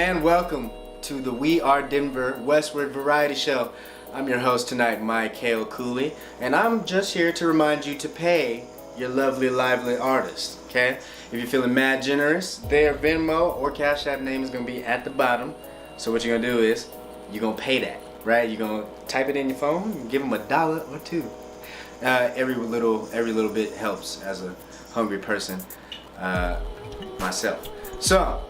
and welcome to the We Are Denver Westword Variety Show. I'm your host tonight, Mike Hale Cooley, and I'm just here to remind you to pay your lovely, lively artist, okay? If you're feeling mad generous, their Venmo or Cash App name is gonna be at the bottom. So what you're gonna do is, you're gonna pay that, right? You're gonna type it in your phone and give them $1 or $2. Every little bit helps as a hungry person, myself. So,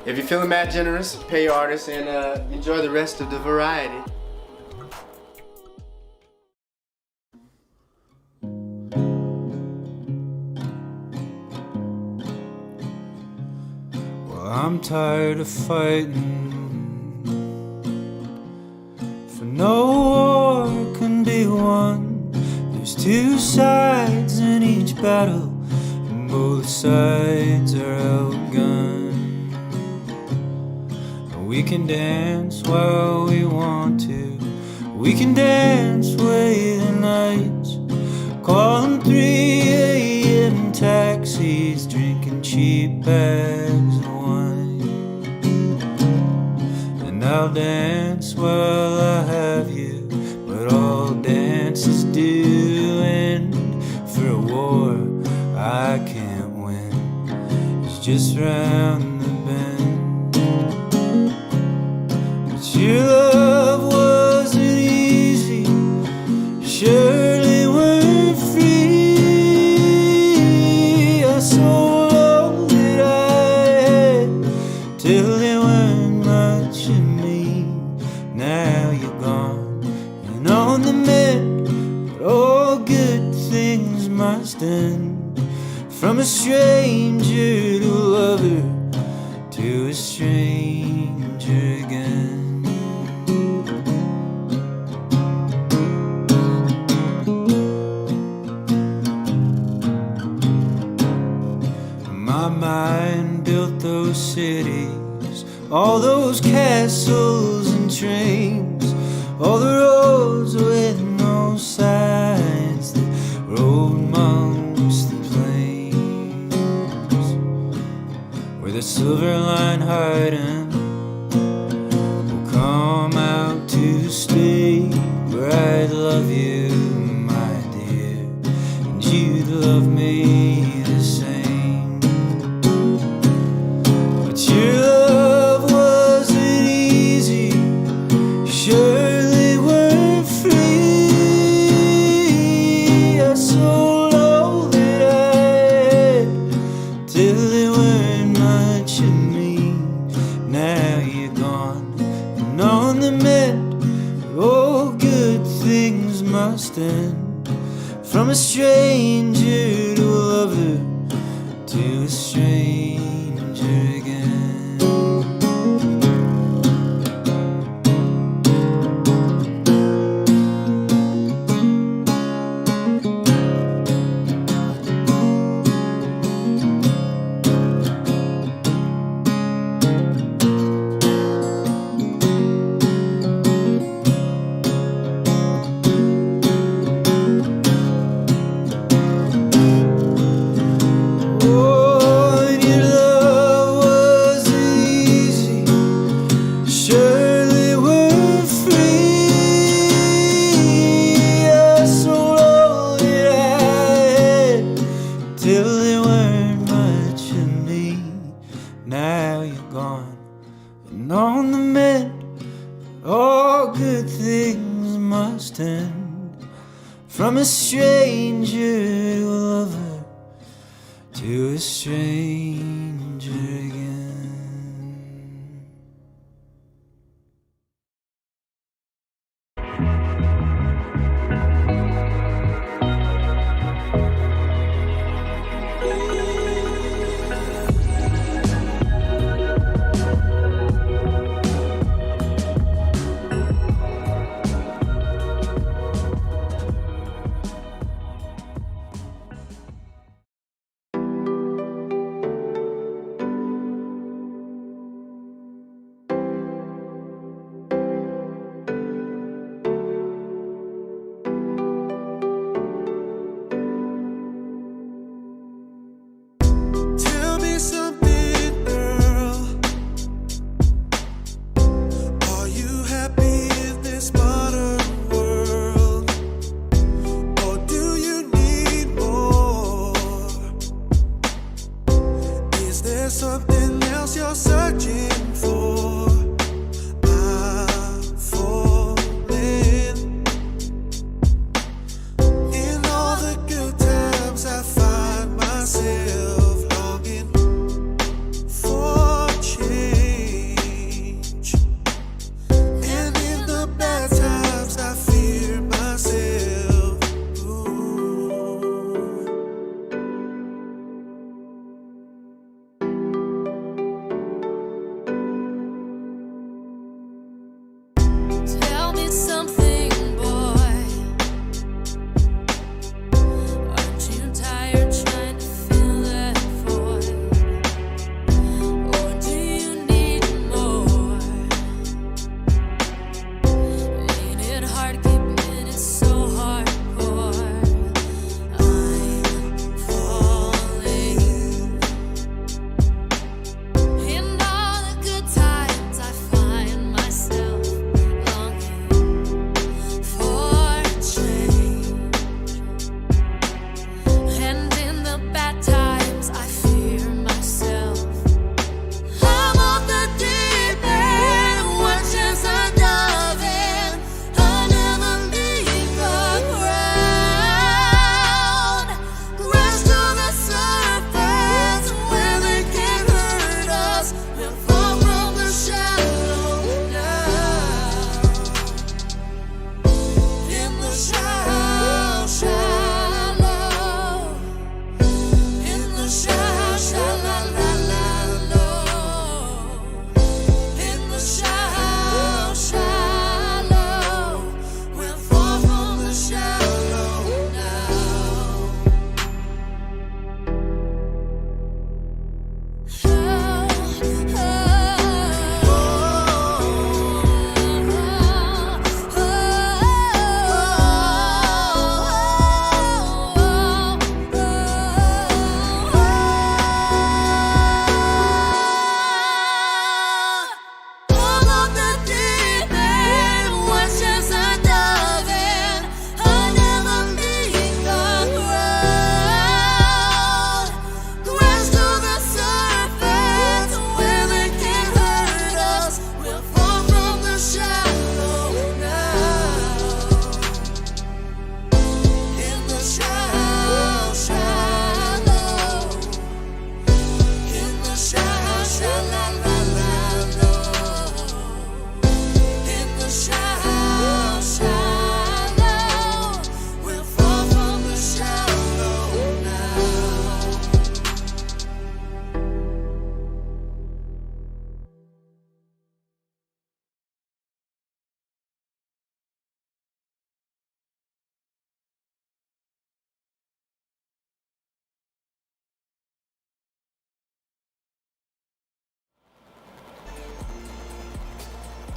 if you're feeling mad generous, pay your artist and enjoy the rest of the variety. Well, I'm tired of fighting, for no war can be won. There's two sides in each battle, and both sides are outgunned. We can dance while we want to, we can dance away the nights, calling 3 a.m. taxis, drinking cheap bags of wine. And I'll dance while I have you, but all dances do end. For a war I can't win, it's just round the bend. But your love wasn't easy, surely weren't free. I sold all that I had till there weren't much in me. Now you're gone and on the mend, but all good things must end. From a stranger to a lover, to a stranger again. My mind built those cities, all those castles and trains, all the roads with no signs that rode amongst the plains, where the silver line hiding will come out to stay, where I'd love you, my dear, and you'd love me the same. Your love wasn't easy, surely weren't free. I sold all that I had till there weren't much in me. Now you're gone and on the mend, but all good things must end. From a stranger to a lover, to a stranger again. From a stranger to a lover, to a stranger again.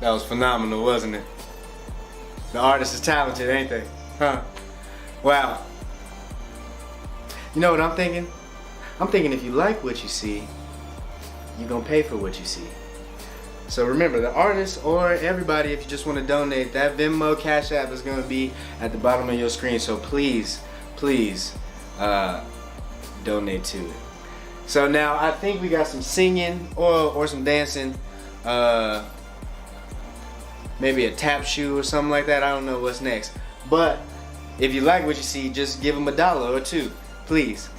That was phenomenal, wasn't it? The artist is talented, ain't they? Huh? Wow. You know what I'm thinking? I'm thinking if you like what you see, you're gonna pay for what you see. So remember, the artist or everybody, if you just want to donate, that Venmo Cash App is gonna be at the bottom of your screen. So please, please, donate to it. So now I think we got some singing or some dancing. Maybe a tap shoe or something like that. I don't know what's next. But if you like what you see, just give them $1 or $2, please.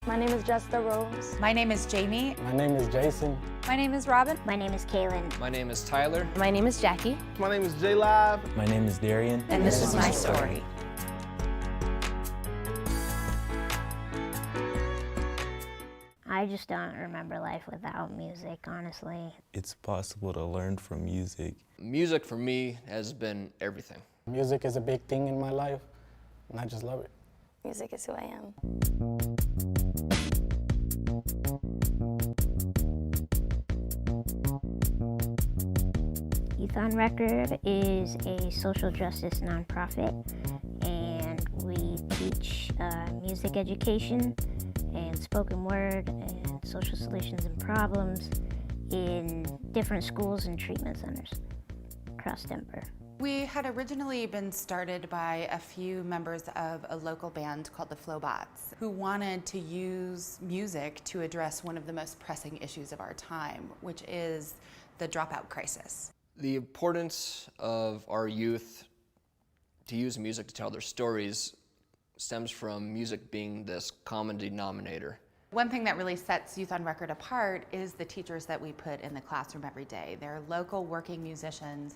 My name is Jessica Rose. My name is Jamie. My name is Jason. My name is Robin. My name is Kaylin. My name is Tyler. My name is Jackie. My name is J-Live. My name is Darian. And this is my story. I just don't remember life without music, honestly. It's possible to learn from music. Music for me has been everything. Music is a big thing in my life, and I just love it. Music is who I am. Youth on Record is a social justice nonprofit, and we teach music education and spoken word and social solutions and problems in different schools and treatment centers across Denver. We had originally been started by a few members of a local band called the Flowbots, who wanted to use music to address one of the most pressing issues of our time, which is the dropout crisis. The importance of our youth to use music to tell their stories stems from music being this common denominator. One thing that really sets Youth on Record apart is the teachers that we put in the classroom every day. They're local working musicians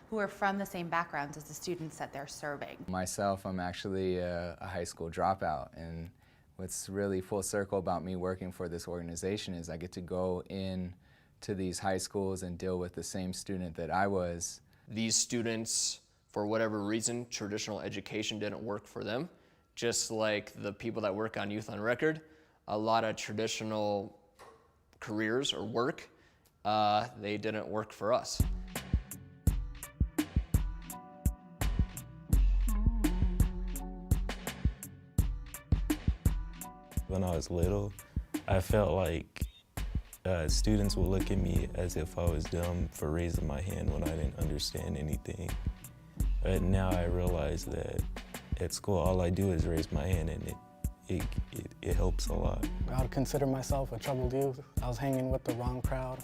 who are from the same backgrounds as the students that they're serving. Myself, I'm actually a high school dropout, and what's really full circle about me working for this organization is I get to go in to these high schools and deal with the same student that I was. These students, for whatever reason, traditional education didn't work for them. Just like the people that work on Youth on Record, a lot of traditional careers or work, they didn't work for us. When I was little, I felt like students would look at me as if I was dumb for raising my hand when I didn't understand anything. But now I realize that at school, all I do is raise my hand, and it helps a lot. I would consider myself a troubled youth. I was hanging with the wrong crowd.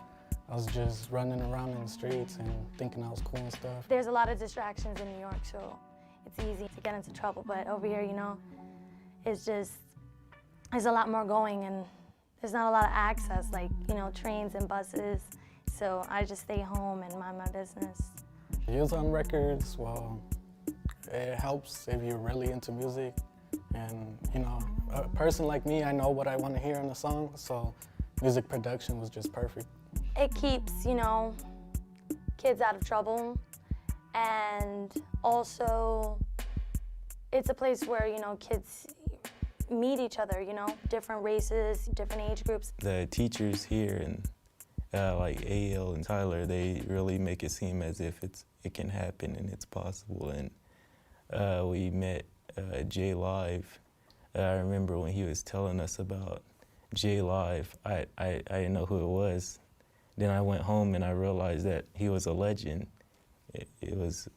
I was just running around in the streets and thinking I was cool and stuff. There's a lot of distractions in New York, so it's easy to get into trouble. But over here, you know, it's just, there's a lot more going, and there's not a lot of access, like, you know, trains and buses. So I just stay home and mind my business. Youth on Records, well, it helps if you're really into music. And, you know, a person like me, I know what I want to hear in a song, so music production was just perfect. It keeps, you know, kids out of trouble, and also it's a place where, you know, kids meet each other, you know, different races, different age groups. The teachers here and like AL and Tyler, they really make it seem as if it can happen and it's possible. And we met J Live. I remember when he was telling us about J Live, I didn't know who it was. Then I went home and I realized that he was a legend. It was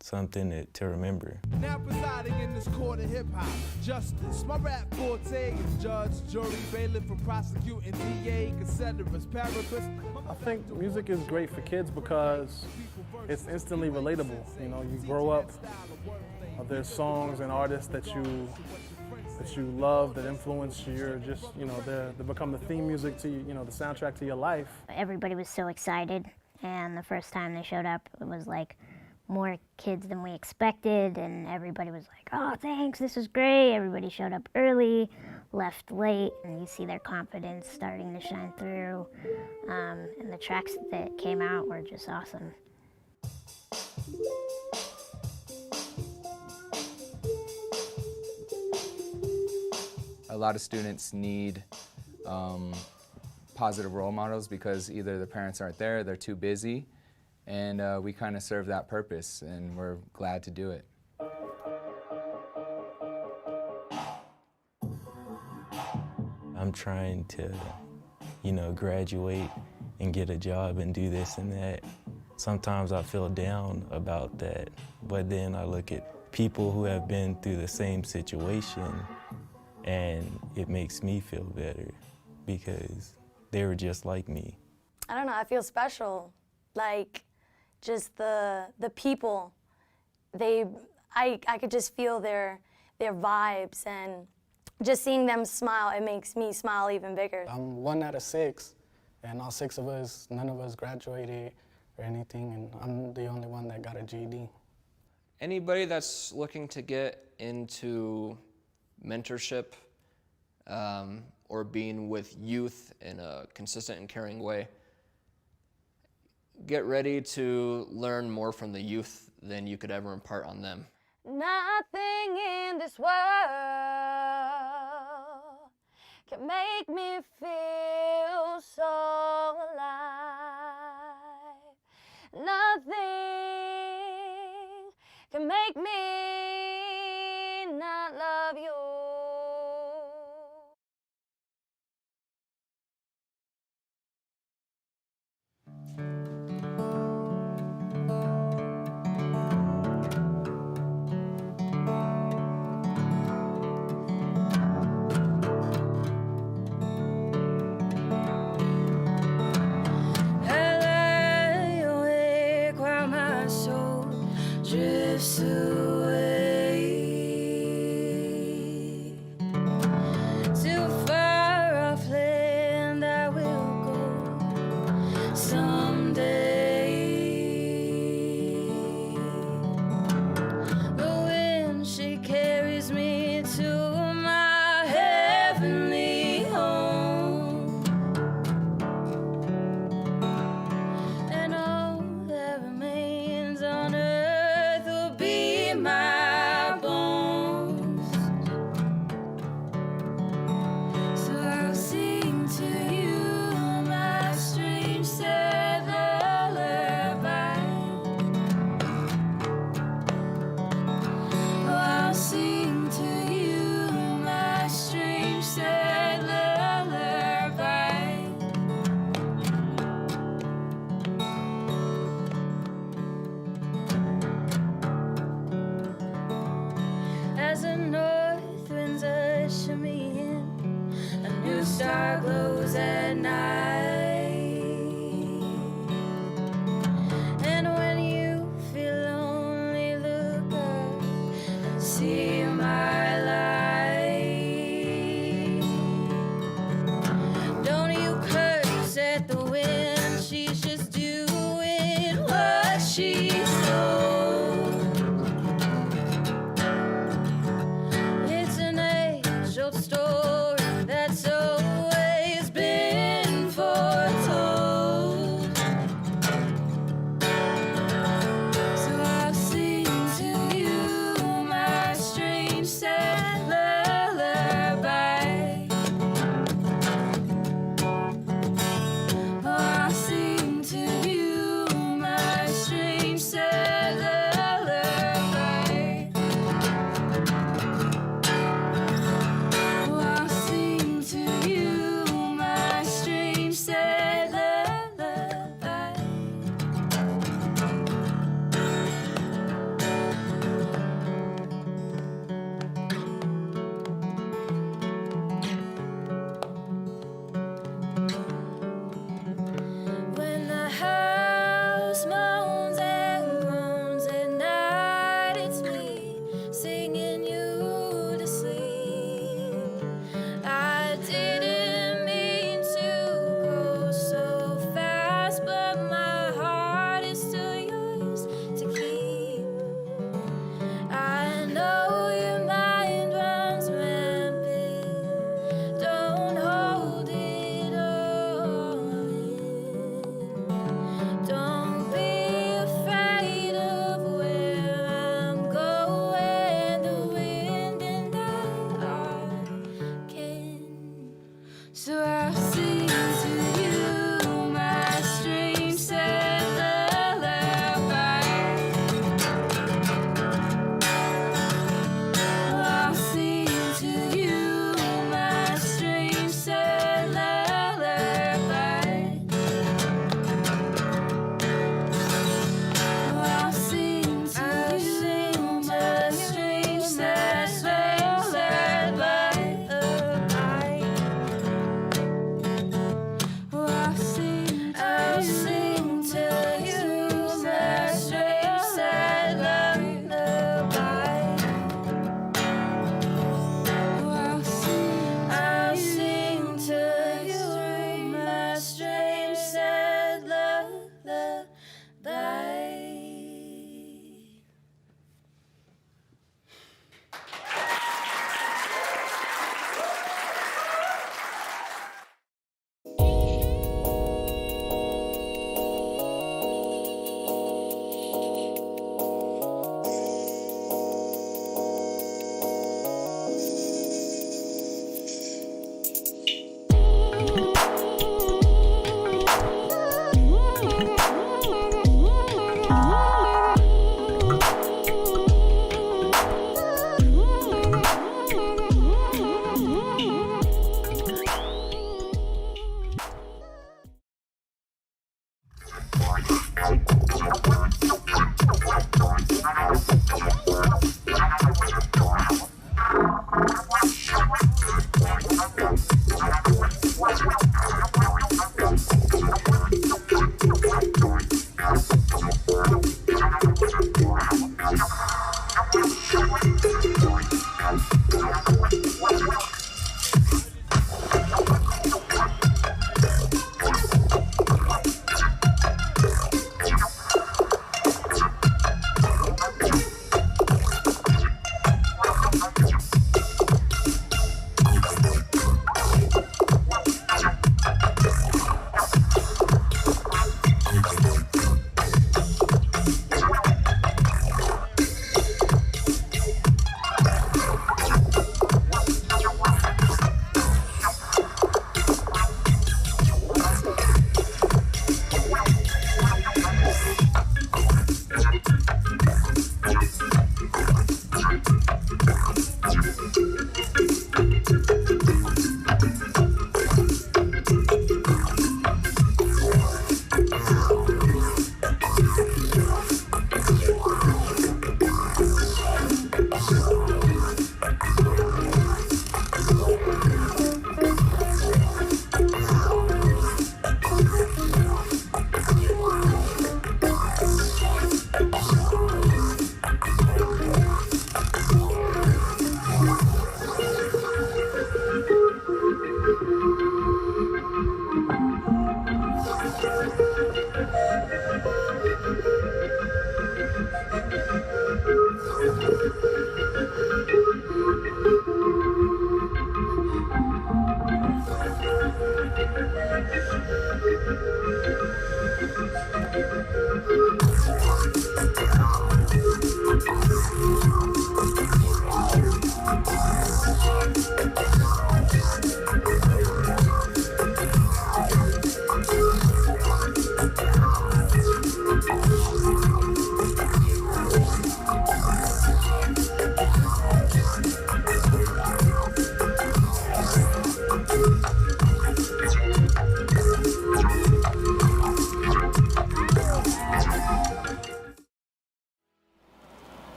something to remember. Now presiding in this court of hip-hop justice, my rap forte is judge, jury, bailiff, for prosecuting, DA, considerus, paraphrase. I think music is great for kids because it's instantly relatable. You know, you grow up, there's songs and artists that you love, that influence your just, you know, they become the theme music to, you know, the soundtrack to your life. Everybody was so excited, and the first time they showed up, it was like more kids than we expected, and everybody was like, oh, thanks, this is great. Everybody showed up early, left late, and you see their confidence starting to shine through, and the tracks that came out were just awesome. A lot of students need positive role models because either the parents aren't there, they're too busy, and we kind of serve that purpose, and we're glad to do it. I'm trying to, you know, graduate and get a job and do this and that. Sometimes I feel down about that, but then I look at people who have been through the same situation, and it makes me feel better because they were just like me. I don't know, I feel special. Like, just the people, I could just feel their vibes, and just seeing them smile, it makes me smile even bigger. I'm 1 out of 6, and all 6 of us, none of us graduated or anything, and I'm the only one that got a GED. Anybody that's looking to get into mentorship or being with youth in a consistent and caring way, get ready to learn more from the youth than you could ever impart on them. Nothing in this world can make me feel so alive. Nothing can make me not love you. Drifts away to a far off land I will go someday. The wind, she carries me to my heavenly home, and all that remains on earth my bones. So I'll sing to you my strange sad lullaby. Oh, I'll sing to you my strange sad lullaby. As the north winds usher me in, a new star glows at night. And when you feel lonely, look up and see my light. Don't you curse at the wind, she's just doing what she's told. Story that's always been So I'll sing to you my strange sad lullaby. I'll sing to you my strange sad lullaby. I'll sing to you my strange sad lullaby. I'll sing to you my strange sad lullaby. I'll sing to you my strange sad lullaby.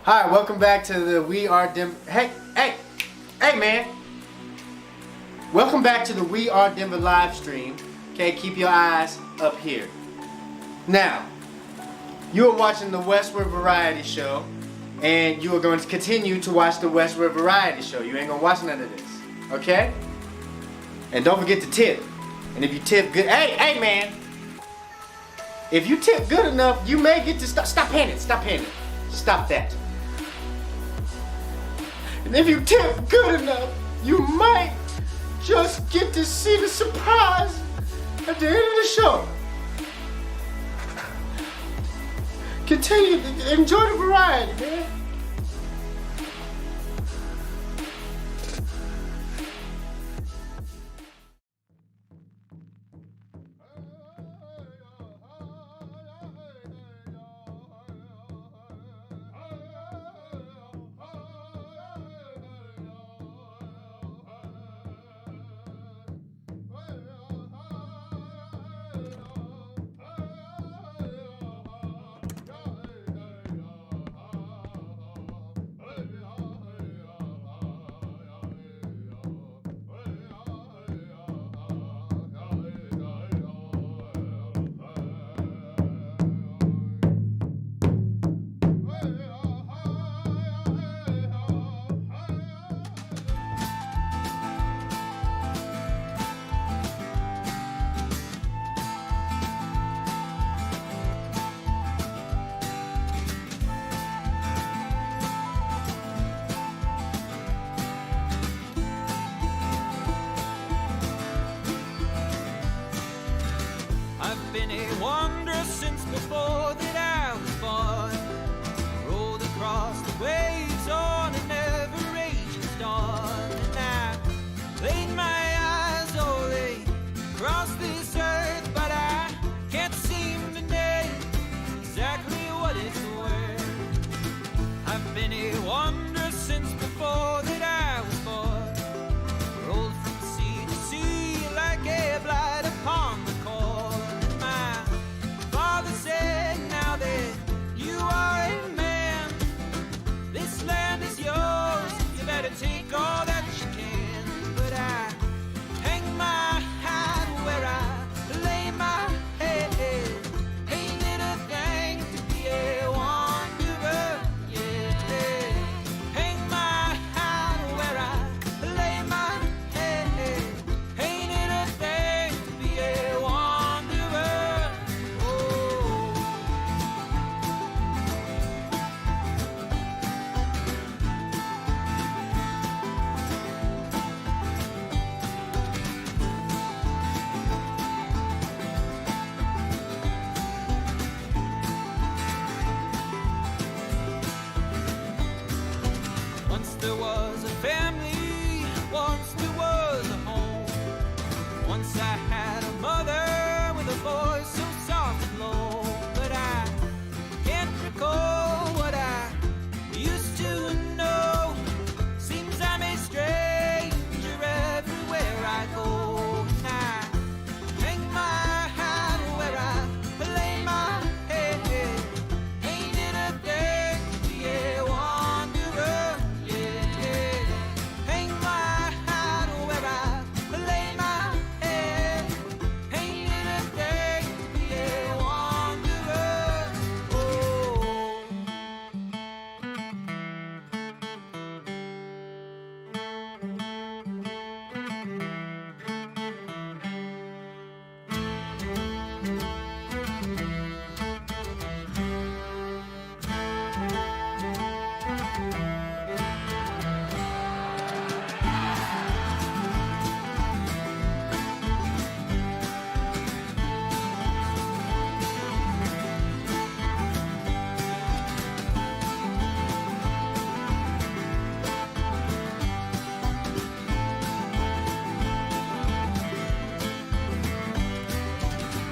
Hi, welcome back to the We Are Denver. Hey, man. Welcome back to the We Are Denver live stream. Okay, keep your eyes up here. Now, you are watching the Westword Variety Show, and you are going to continue to watch the Westword Variety Show. You ain't gonna watch none of this, okay? And don't forget to tip. And if you tip good, hey, man. If you tip good enough, you may get to stop paying. Stop that. And if you tip good enough, you might just get to see the surprise at the end of the show. Continue to enjoy the variety, man. been a wanderer since before that I was born. Rolled across the waves on an ever-raging storm, and I laid my eyes only across this earth, but I can't seem to name exactly what it's worth. I've been a wanderer since before that I was born. Rolled from sea to sea like a blight upon the corn. And my father said, now that you are a man, this land is yours, you better take all that you can. But I hang my hat where I lay my head. Ain't it a thing to be a wanderer? Yeah. Hang my hat where I lay my head. Ain't it a thing to be a wanderer? Oh. Once there was a family, once there was a home. Once I had a mother with a voice so soft and low. But I can't recall what I used to know. Seems I'm a stranger everywhere I go. And I hang my hat where I lay my head. Ain't it a thing to be a wanderer? Yeah. Hang my hat where I lay my head. Ain't it a thing to be a wanderer? Oh.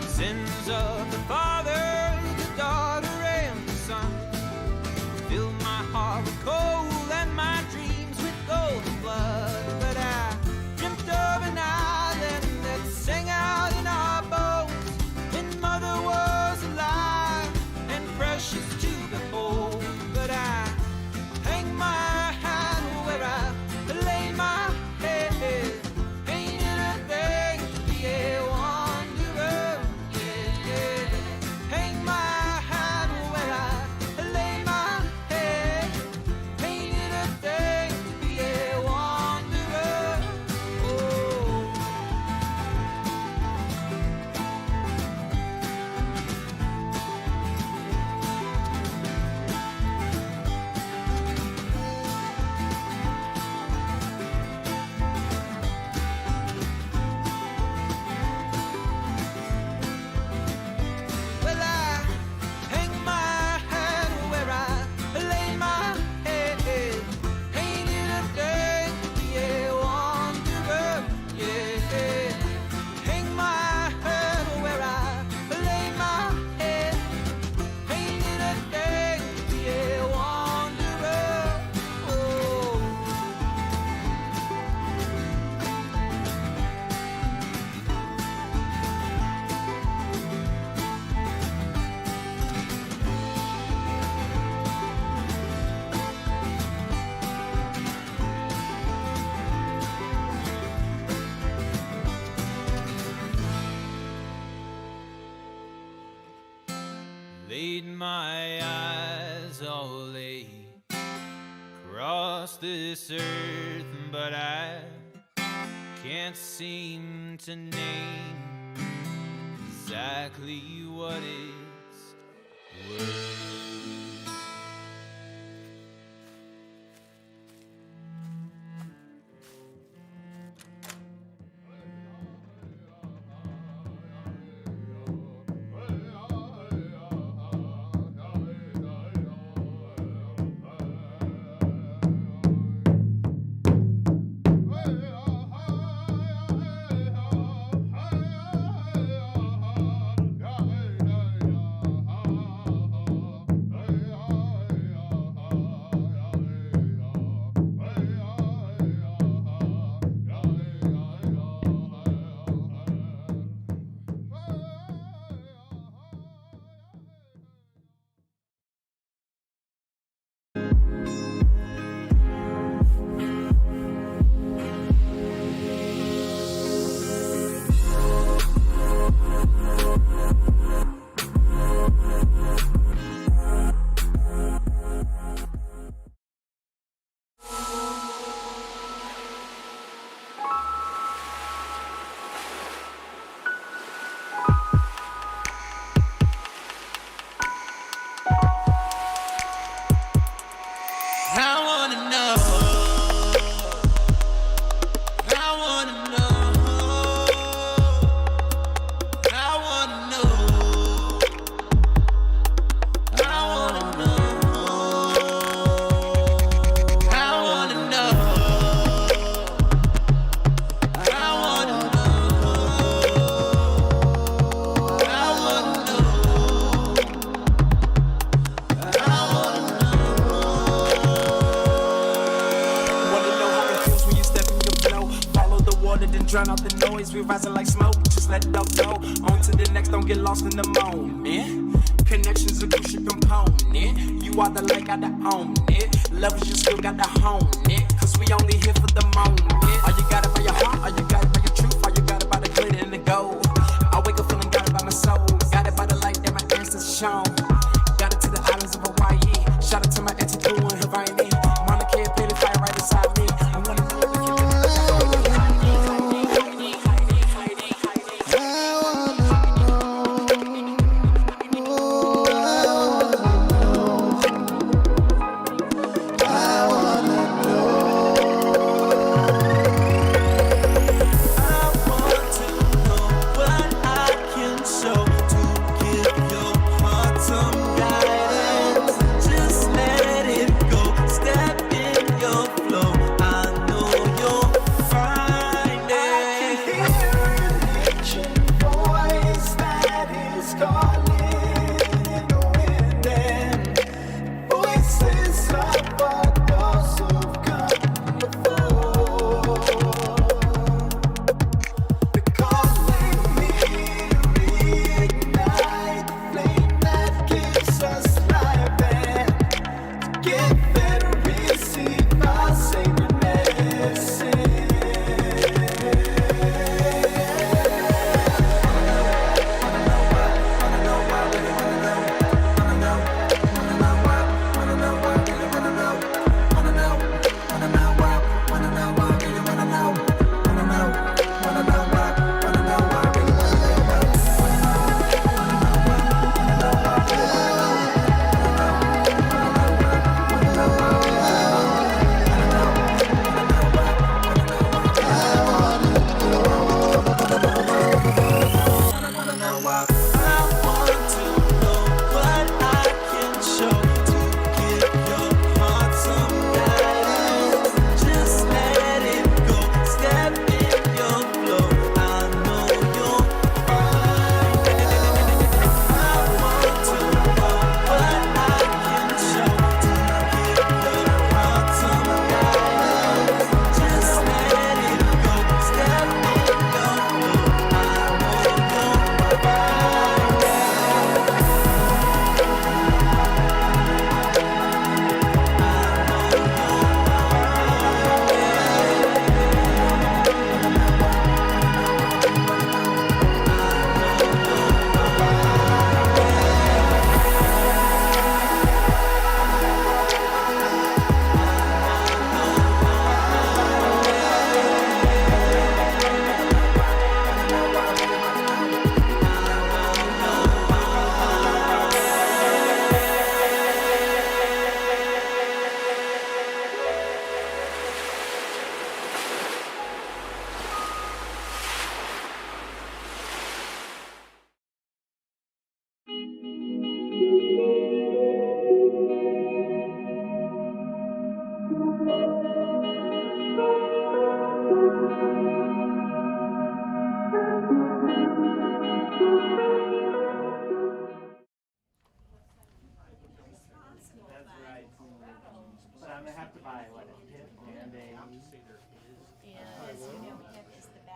Sins of the father, the daughter, and the son fill my heart with coal and my dreams with golden blood. But I dreamt of an island that sang out in our bones when mother was alive and precious to behold. But I hang my hat where I lay my head. Ain't it a thing to be a wanderer? Yeah. Hang my hat where I lay my head. Ain't it a thing to be a wanderer? Oh. Well, I hang my hat where I lay my head. Ain't it a thing to be a wanderer? Yeah. Hang my hat where I lay my head. Ain't it a thing to be a wanderer? Oh. Laid my eyes all lay across this earth, but I can't seem to name exactly what it's worth. we rising like smoke, just let it all go. On to the next, don't get lost in the moment. Connections a crucial component. You are the light, got to own it. Love is you still got to hone it. Cause we only here for the moment. All you got it by your heart, all you got it by your truth, all you got it by the glitter and the gold. I wake up feeling got it by my soul. Got it by the light that my ancestors shown. Got it to the islands of Hawaii. Shout out to my auntie Pooh and Hawaii. Mama can't pay the fire right inside me. I wanna know if you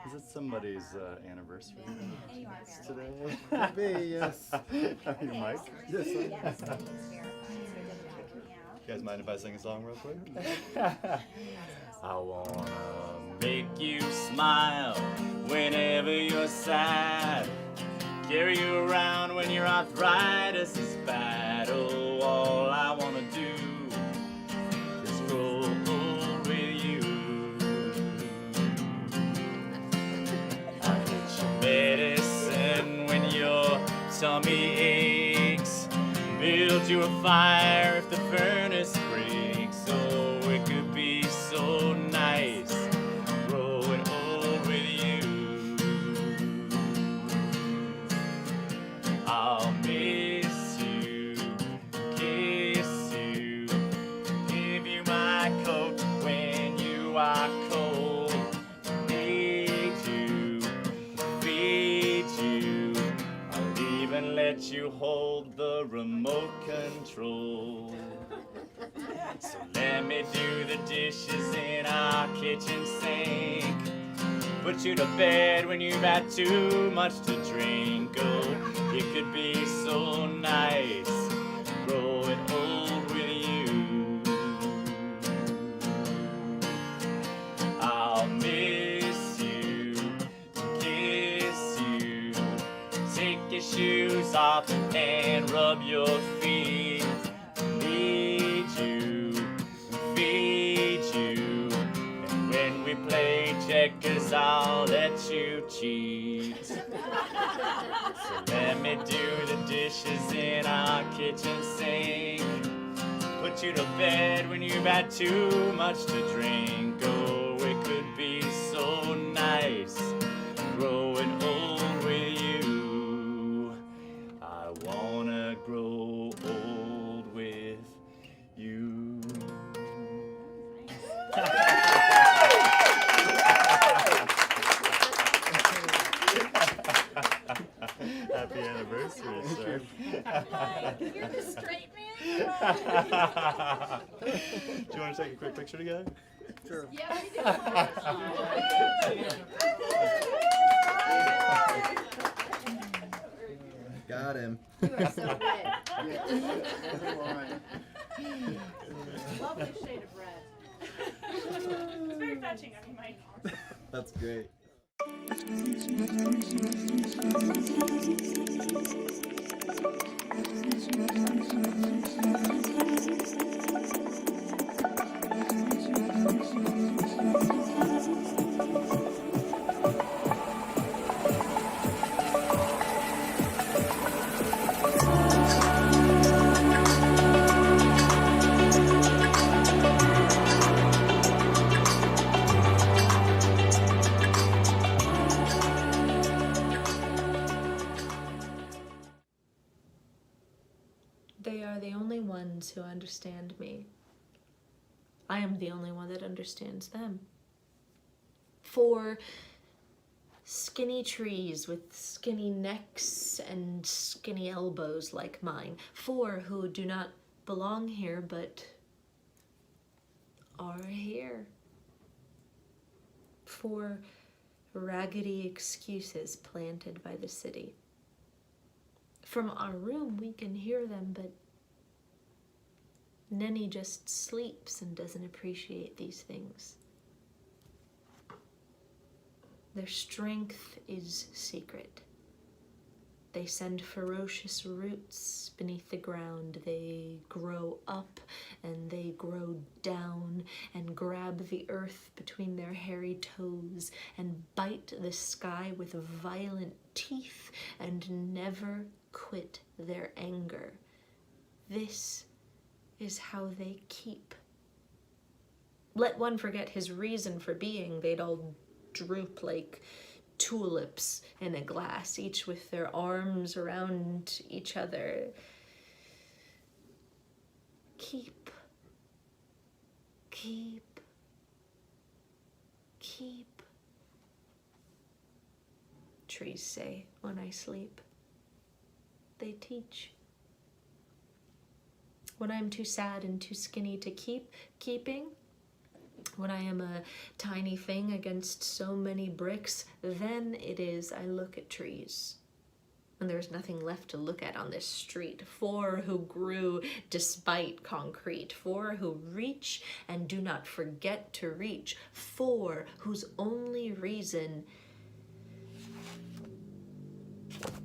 Is it somebody's anniversary today? Could be, yes. You might. Yes. You guys mind if I sing a song real quick? I wanna make you smile whenever you're sad. Carry you around when your arthritis is bad. Oh, all I wanna do is roll with you. I'll get you medicine when your tummy aches. Build you a fire if the furnace breaks. Oh, it could be so nice growing old with you. I'll miss you, kiss you, give you my coat when you are cold. Need you, feed you, I'll even let you hold the remote control. So let me do the dishes in our kitchen sink. Put you to bed when you've had too much to drink. Oh, it could be so nice growing old with you. I'll miss you, kiss you, take your shoes off and rub your feet. Need you, feed you, and when we play checkers, I'll let you cheat. So let me do the dishes in our kitchen sink. Put you to bed when you've had too much to drink. Oh, it could be so nice growing old with you. I wanna grow old with you. Happy anniversary, sir. You're the straight man? Do you want to take a quick picture together? Sure. Yeah, we do. Got him. You are so good. Lovely shade of red. It's very fetching. I mean, mine. That's great. They are the only ones who understand me. I am the only one that understands them. 4 skinny trees with skinny necks and skinny elbows like mine. 4 who do not belong here but are here. 4 raggedy excuses planted by the city. From our room we can hear them, but Nenny just sleeps and doesn't appreciate these things. Their strength is secret. They send ferocious roots beneath the ground. They grow up and they grow down and grab the earth between their hairy toes and bite the sky with violent teeth and never quit their anger. This is how they keep. Let one forget his reason for being, they'd all droop like tulips in a glass, each with their arms around each other. Keep, keep, keep, trees say when I sleep. They teach. When I'm too sad and too skinny to keep keeping, when I am a tiny thing against so many bricks, then it is I look at trees. And there's nothing left to look at on this street. 4 who grew despite concrete. 4 who reach and do not forget to reach. 4 whose only reason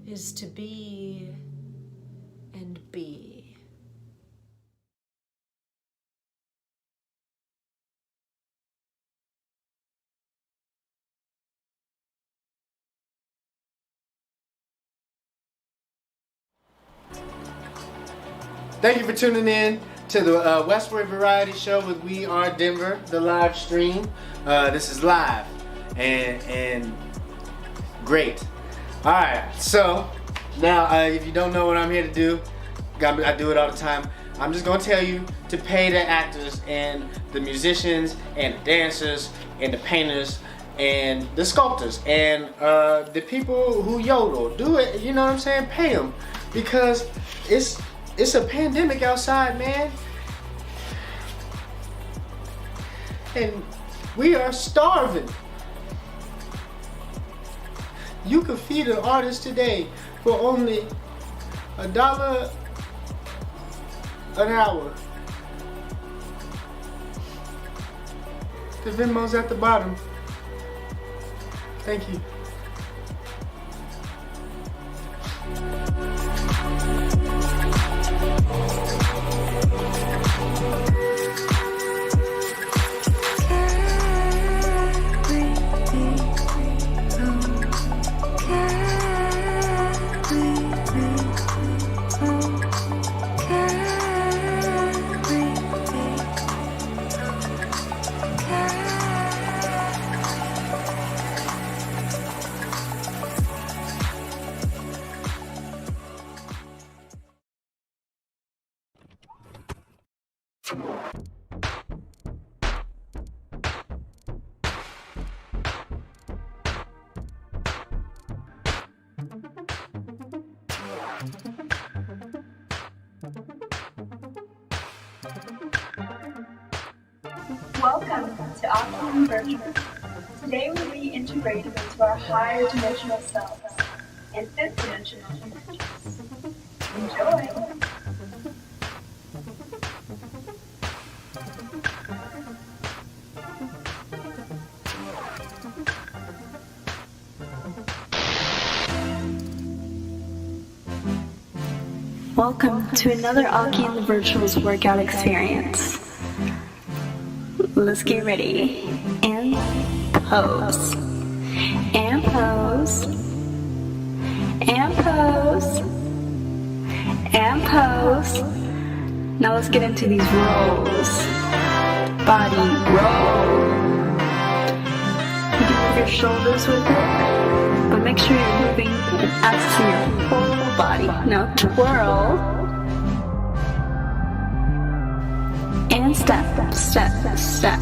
is to be and be. Thank you for tuning in to the Westword Variety Show with We Are Denver, the live stream. This is live and great. All right, so now if you don't know what I'm here to do, I do it all the time. I'm just gonna tell you to pay the actors and the musicians and the dancers and the painters and the sculptors and the people who yodel. Do it, you know what I'm saying? Pay them, because it's a pandemic outside, man. And we are starving. You can feed an artist today for only $1 an hour. The Venmo's at the bottom. Thank you. Welcome to Octane Virtual. Today we'll be integrating into our higher dimensional selves and fifth dimensional energies. Enjoy! Welcome to another Aki in the Virtuals workout experience. Let's get ready and pose. And pose. And pose. And pose. Now let's get into these rolls. Body roll. You can move your shoulders with it, but make sure you're moving out to your whole body. Now twirl. And step, step, step.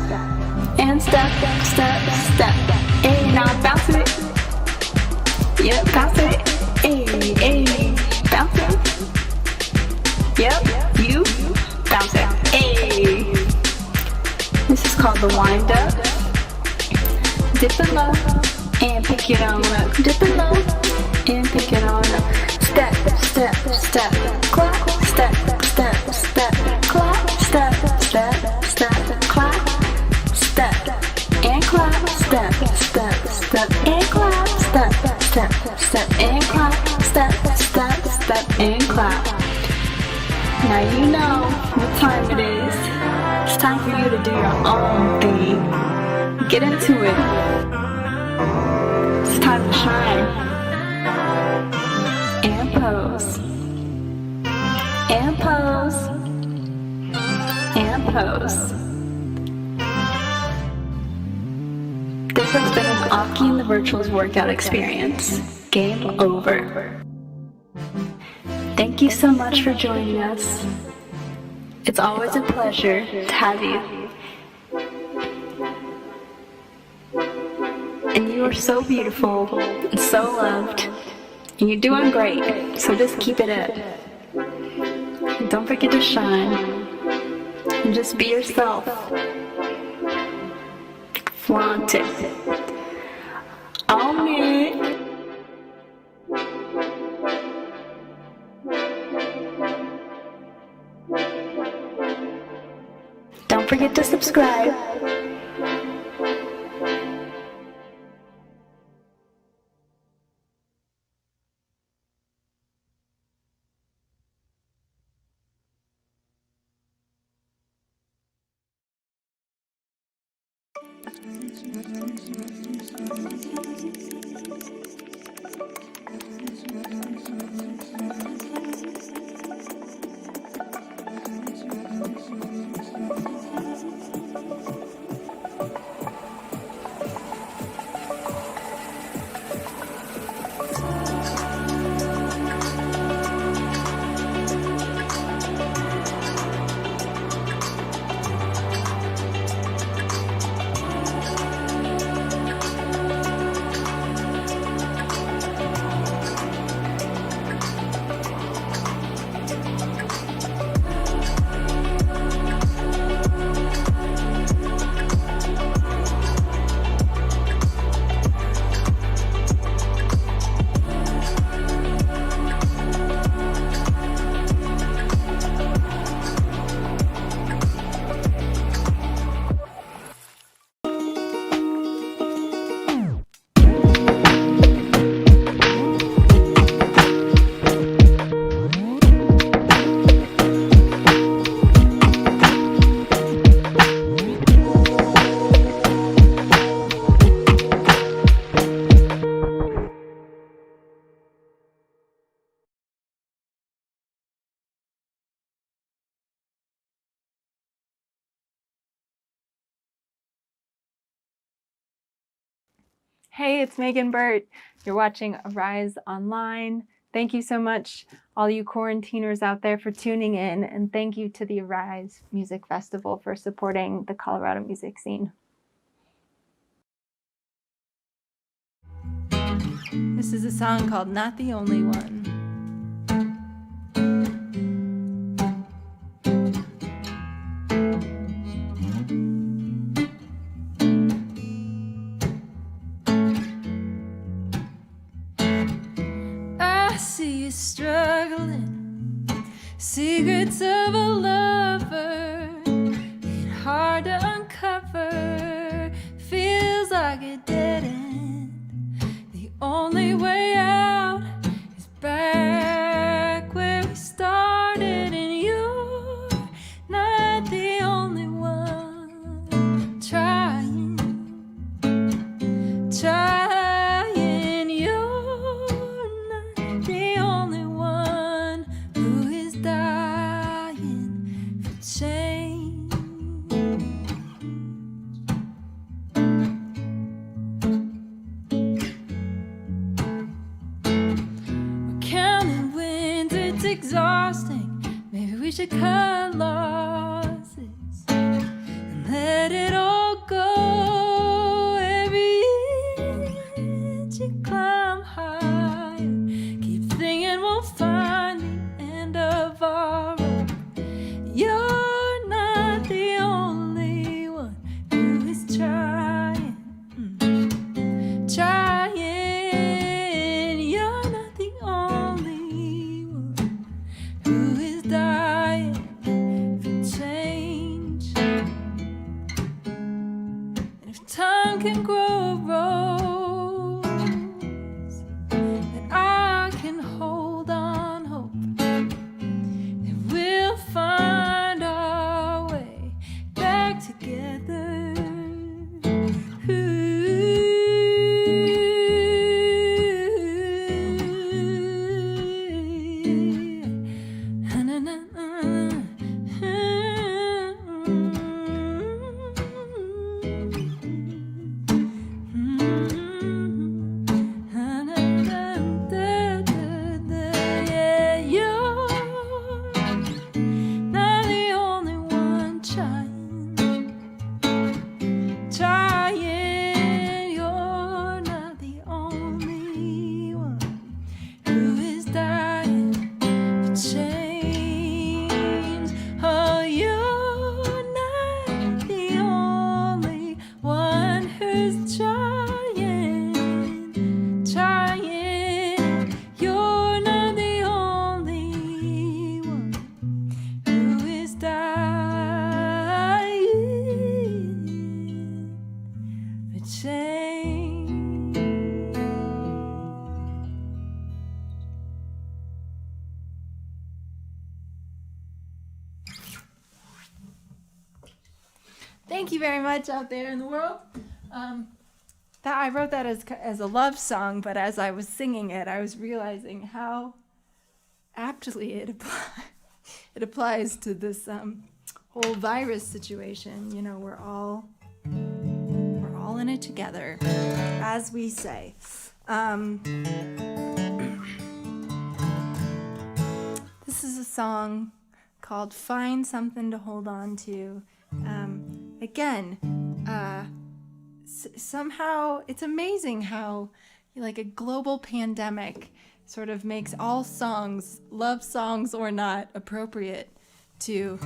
And step, step, step. Hey, now bounce it. Yep, bounce it. Hey, hey, bounce it. Yep, you bounce it. Hey. This is called the wind up. Dip it low and pick it on up. Dip it low and pick it on up. Step, step, step. Clap, step, step, step. Clap, step, step, step. Clap, step, and clap, step, step, step, and clap, step, step, step, and clap, step, step, step, and clap. Now you know what time it is. It's time for you to do your own thing. Get into it. It's time to shine. And pose. And pose. And pose. This has been an Aki in the Virtuals workout experience. Game over. Thank you so much for joining us. It's always a pleasure to have you. And you are so beautiful and so loved. And you're doing great, so just keep it up. And don't forget to shine. And just be yourself. Flaunt it. Own it. Don't forget to subscribe. Hey, it's Megan Burt. You're watching Arise Online. Thank you so much, all you quarantiners out there, for tuning in, and thank you to the Arise Music Festival for supporting the Colorado music scene. This is a song called Not the Only One. I see you struggling, secrets of a lover, ain't hard to uncover, feels like a dead end. The only way out is back where we started, and you're not the only one trying. You're not the only one who is dying for change. We're counting wins, it's exhausting. Maybe we should cut losses and let it all go. Every inch you climb higher, keep thinking we'll find the end of our road. You're not the only one who is trying. You're not the only one who is dying for change. And if time can grow a rose, then I can hold on hope that we'll find our way back together. Yeah, you're not the only one trying. You're not the only one who is dying for change. Oh, you're not the only one who's trying. You're not the only one who is dying for change. Thank you very much out there in the world. I wrote that as a love song, but as I was singing it, I was realizing how aptly it applies to this whole virus situation. You know, we're all in it together, as we say. This is a song called "Find Something to Hold On To." Somehow it's amazing how like a global pandemic sort of makes all songs, love songs or not, appropriate to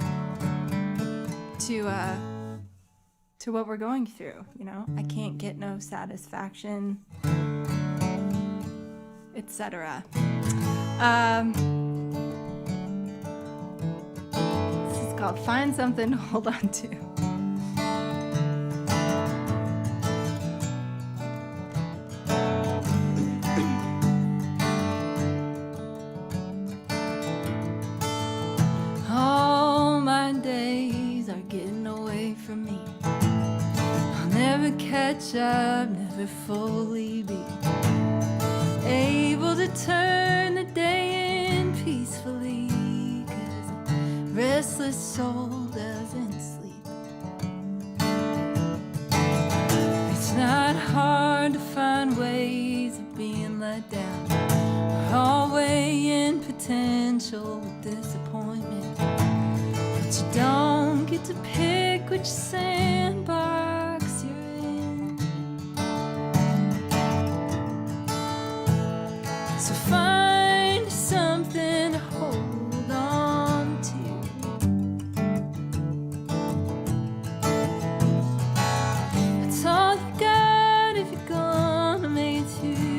what we're going through. You know, I can't get no satisfaction, etc. This is called "Find Something to Hold On To." All my days are getting away from me. I'll never catch up, never fully be able to turn the day in peacefully, 'cause a restless soul doesn't sleep. It's not hard to find potential disappointment. But you don't get to pick which sandbox you're in. So find something to hold on to. That's all you got if you're gonna make it through.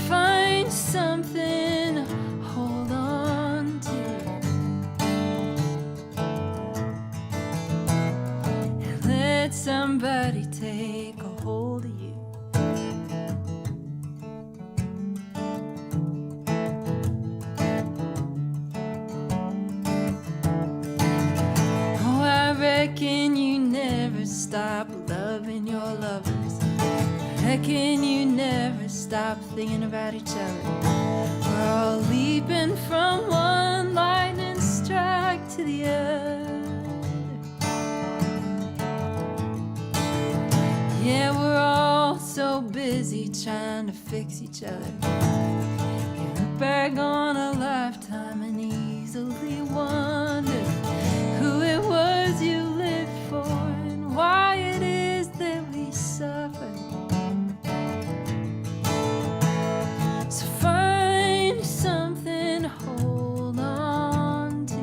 Find something to hold on to. And let somebody take a hold of you. Oh, I reckon you never stop loving your lovers. I reckon you never stop thinking about each other. We're all leaping from one lightning strike to the other. Yeah, we're all so busy trying to fix each other. You look back on a lifetime and easily wonder who it was you lived for and why it is that we suffer. So find something to hold on to.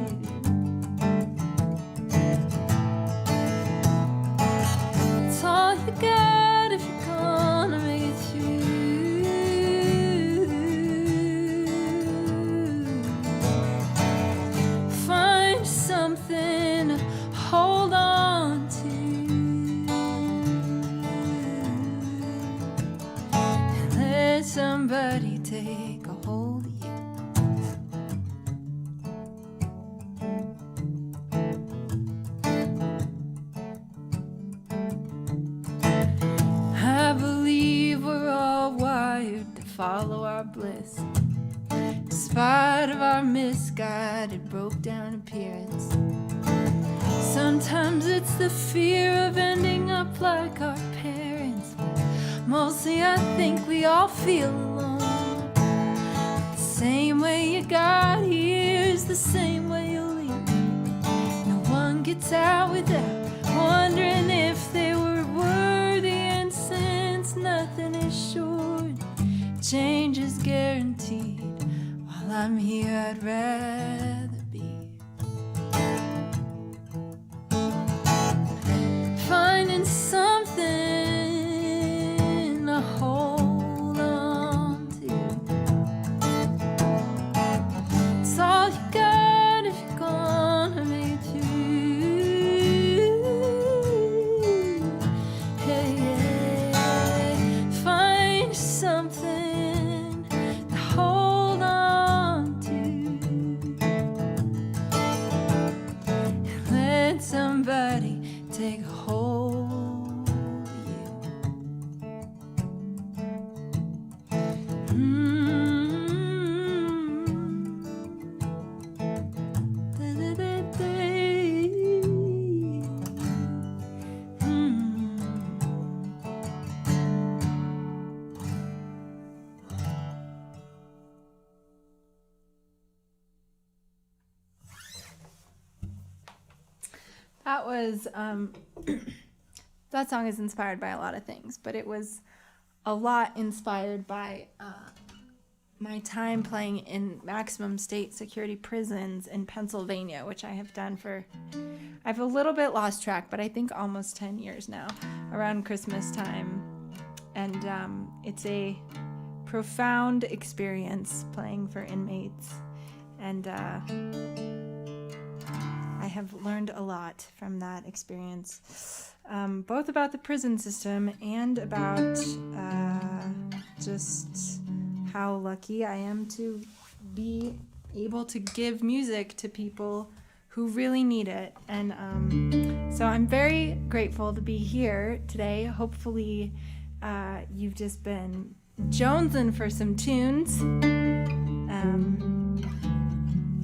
It's all you got if you're gonna make it through. Find something to hold on to. And let somebody take a hold of you. I believe we're all wired to follow our bliss, despite of our misguided, broke down appearance. Sometimes it's the fear of ending up like our parents. Mostly I think we all feel alone. The same way you got here is the same way you'll leave. No one gets out without wondering if they were worthy. And since nothing is sure, change is guaranteed. While I'm here, I'd rather be finding something to hold on to. It's all you got if you're gonna make it through. Hey, yeah. Find something to hold on to. And let somebody take a hold of you. That was that song is inspired by a lot of things, but it was a lot inspired by my time playing in maximum state security prisons in Pennsylvania, which I have done for, I've a little bit lost track, but I think almost 10 years now, around Christmas time. And it's a profound experience playing for inmates. And I have learned a lot from that experience, both about the prison system and about just how lucky I am to be able to give music to people who really need it. And so I'm very grateful to be here today. Hopefully you've just been jonesing for some tunes.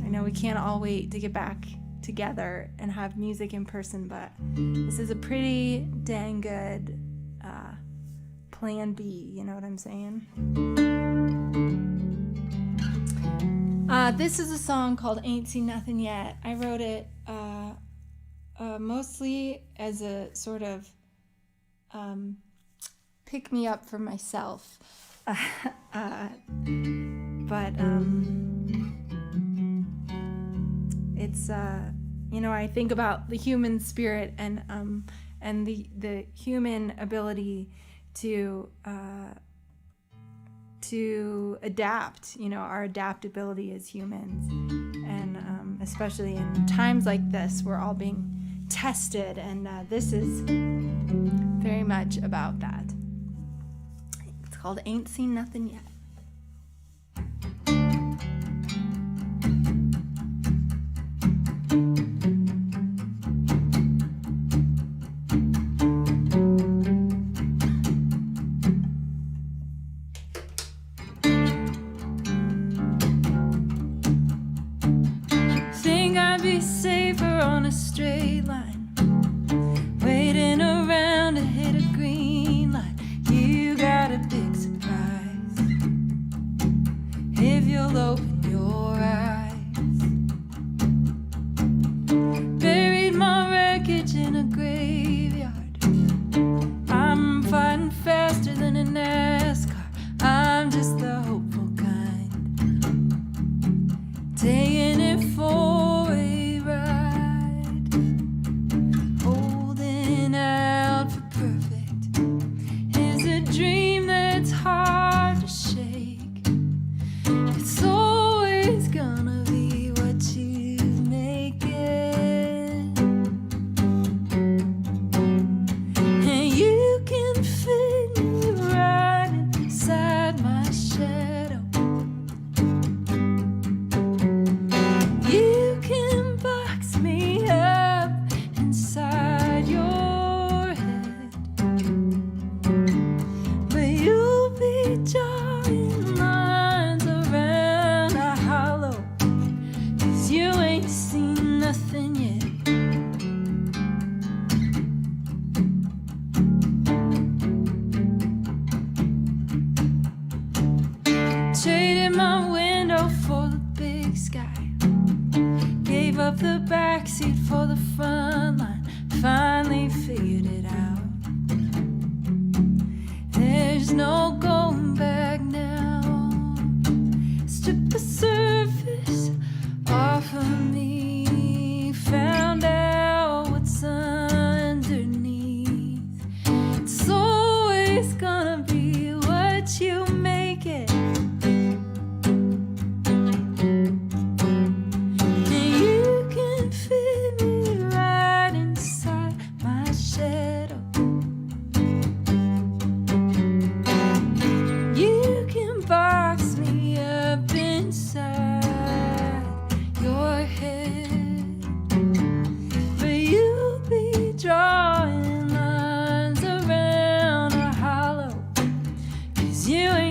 I know we can't all wait to get back together and have music in person, but this is a pretty dang good plan B, you know what I'm saying? This is a song called Ain't Seen Nothing Yet. I wrote it mostly as a sort of pick me up for myself. But it's I think about the human spirit and the human ability to adapt, our adaptability as humans, and especially in times like this, we're all being tested, and this is very much about that. It's called Ain't Seen Nothing Yet. Think I'd be safer on a straight line, waiting around to hit a green light. You got a big surprise if you'll open your eyes. Buried my wreckage in a graveyard. I'm fighting faster than a NASCAR. I'm just the hopeful kind, taking it for a ride, holding out for perfect is a dream that's hard to shake. It's always gonna be what you make it, and you can fit me right inside my shadow. You can box me up inside your head, but you'll be drawing lines around a hollow, 'cause you ain't seen nothing yet. Traded my window for the big sky, gave up the backseat for the front line, finally figured it out. There's no going back now. Strip the surface off of me, found out what's underneath. It's always gonna be what you make it, and you can fit me right inside my shadow. You can box me up inside your head, but you'll be drawing lines around a hollow, 'cause you ain't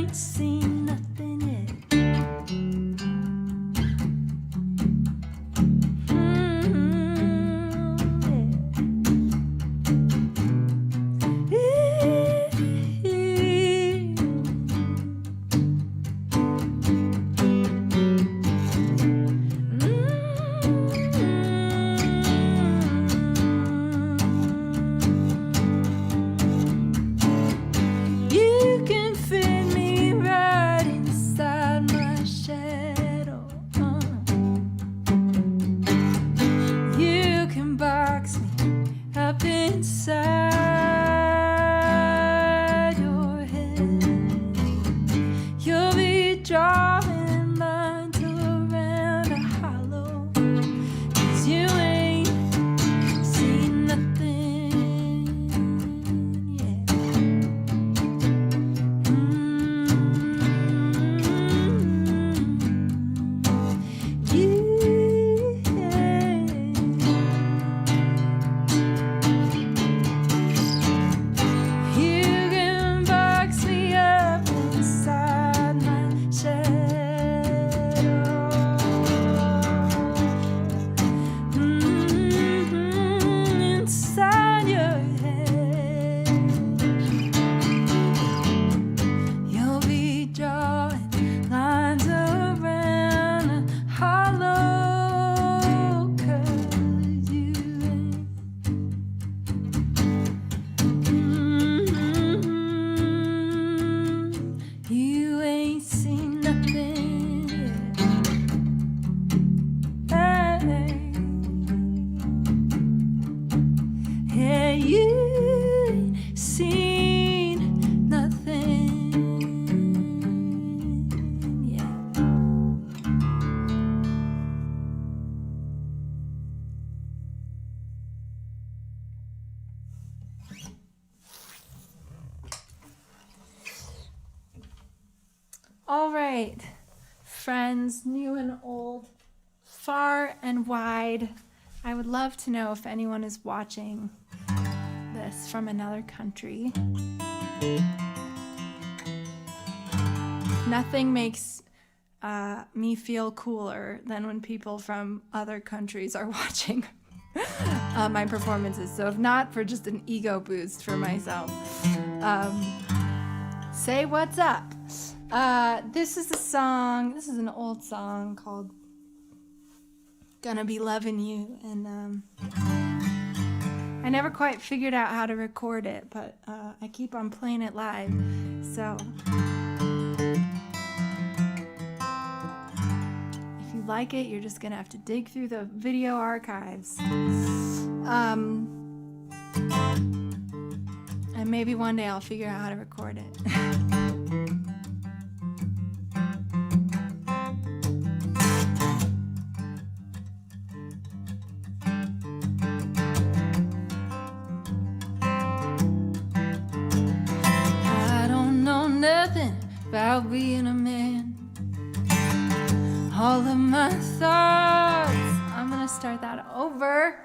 seen nothing yet. All right, friends, new and old, far and wide, I would love to know if anyone is watching this from another country. Nothing makes me feel cooler than when people from other countries are watching my performances. So if not for just an ego boost for myself, say what's up. This is an old song called Gonna Be Loving You, and I never quite figured out how to record it, but I keep on playing it live, so if you like it, you're just gonna have to dig through the video archives. And maybe one day I'll figure out how to record it. About being a man, all of my thoughts. I'm gonna start that over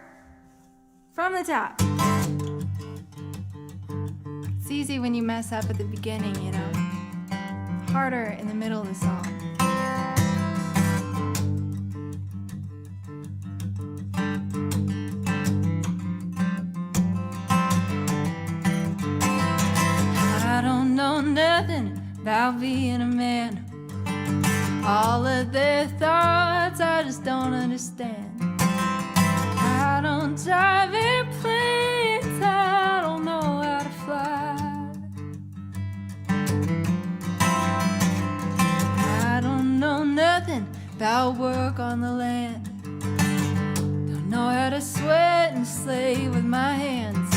from the top. It's easy when you mess up at the beginning, you know. Harder in the middle of the song. I don't know nothing about being a man. All of their thoughts I just don't understand. I don't drive airplanes, I don't know how to fly. I don't know nothing about work on the land. Don't know how to sweat and slave with my hands.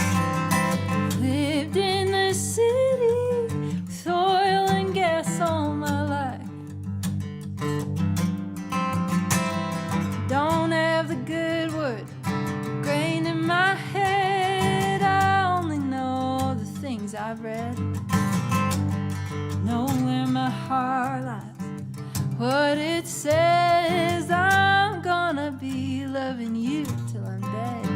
Lived in the city with oil and gas all my life. Don't have the good wood grain in my head. I only know the things I've read. Know where my heart lies, what it says. I'm gonna be loving you till I'm dead.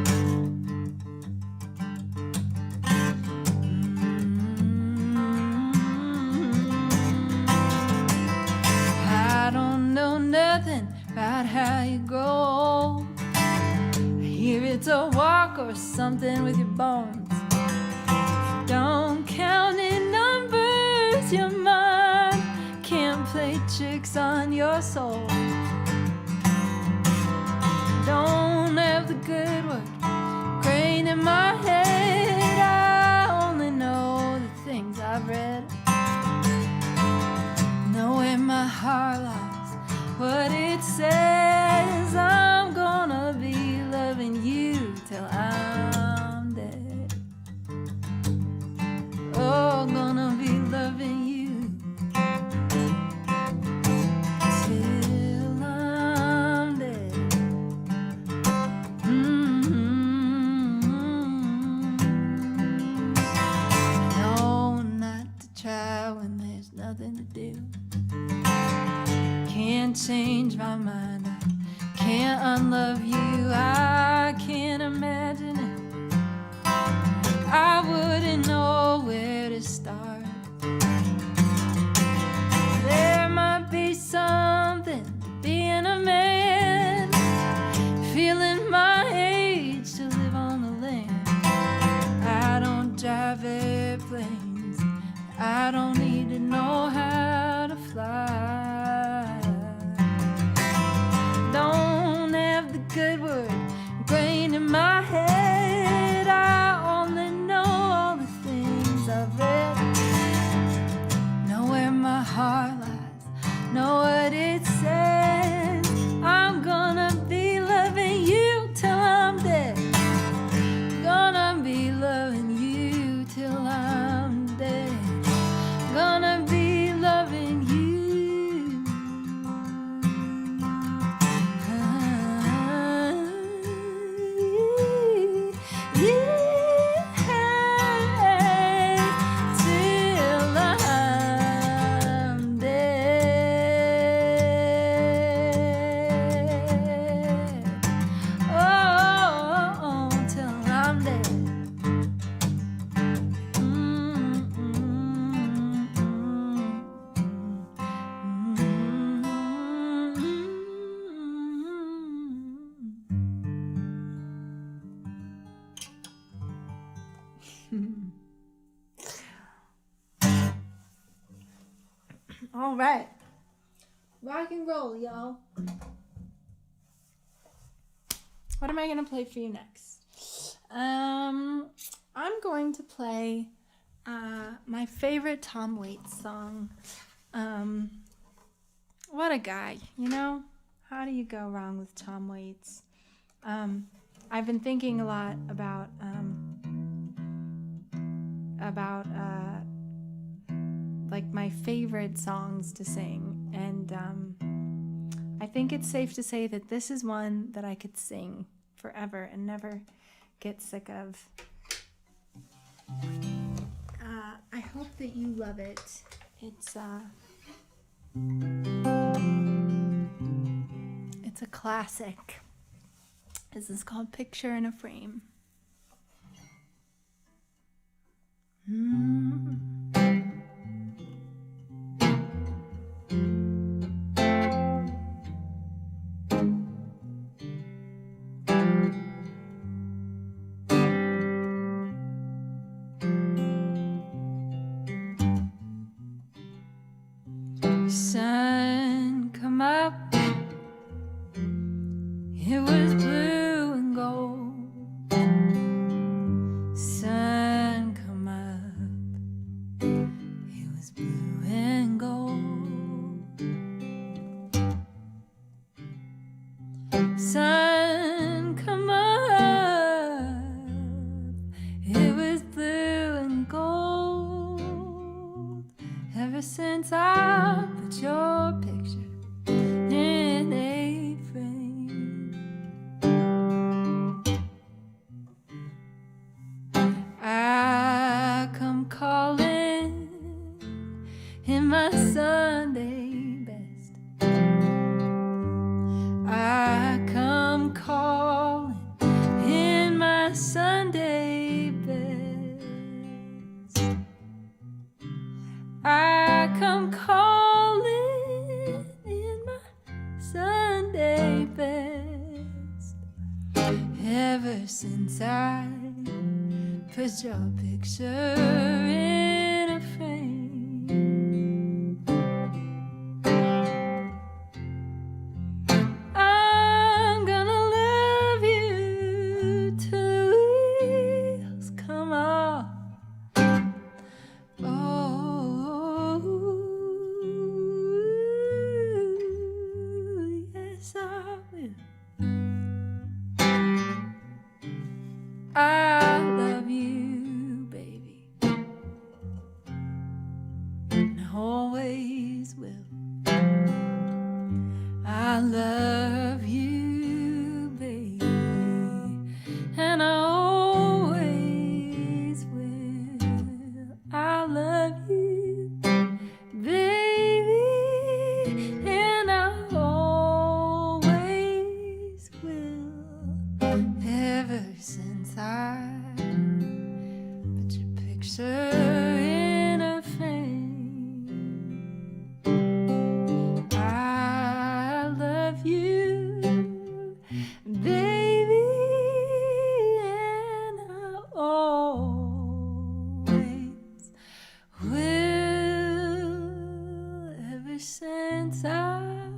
I don't know nothing about how you grow old. I hear it's a walk or something with your bones. Don't count in numbers, your mind can't play tricks on your soul. Don't have the good word grain in my head. I only know the things I've read. Know where my heart lies, what it says. I'm gonna be loving you till I'm dead. Oh, gonna be loving you till I'm dead. No, not to try when there's nothing to do. Can't change my mind, I can't unlove you, I can't imagine it. I wouldn't know where to start. There might be something to being a man, feeling my age to live on the land. I don't drive airplanes, I don't need to know how to fly. Don't have the good word grain in my head. I only know all the things I've read. Know where my heart lies, know what it says. I'm gonna be loving you till I'm dead. Gonna be loving you till I'm All right. Rock and roll, y'all. What am I going to play for you next? I'm going to play my favorite Tom Waits song. What a guy, you know? How do you go wrong with Tom Waits? I've been thinking a lot about like my favorite songs to sing, and I think it's safe to say that this is one that I could sing forever and never get sick of. I hope that you love it. It's a classic. This is called Picture in a Frame. Sun come up, it was blue and gold. Sun come up, it was blue and gold. Sun come up, it was blue and gold. Ever since I put your picture in a frame, I come calling in my Sunday best. I come calling in my Sunday best. I come calling in my Sunday best. Ever since I put your picture in a frame, I'm gonna love you till the wheels come off. Oh, yes, I will. I love you, baby, and I always will. I love you, baby, and I always will. I love you, baby, and I always will. Ever since I put your picture in a frame, I love you, baby, and I always will. Ever since I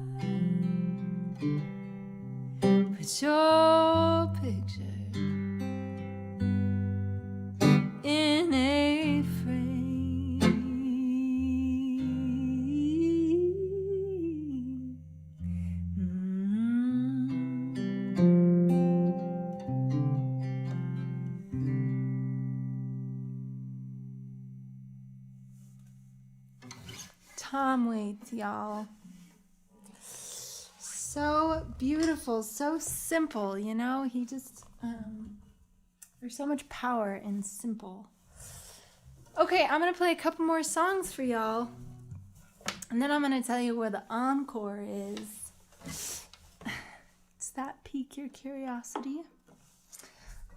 put your picture in a frame. Tom Waits, y'all. So beautiful, so simple, you know? He just, there's so much power in simple. Okay, I'm gonna play a couple more songs for y'all, and then I'm gonna tell you where the encore is. Does that pique your curiosity?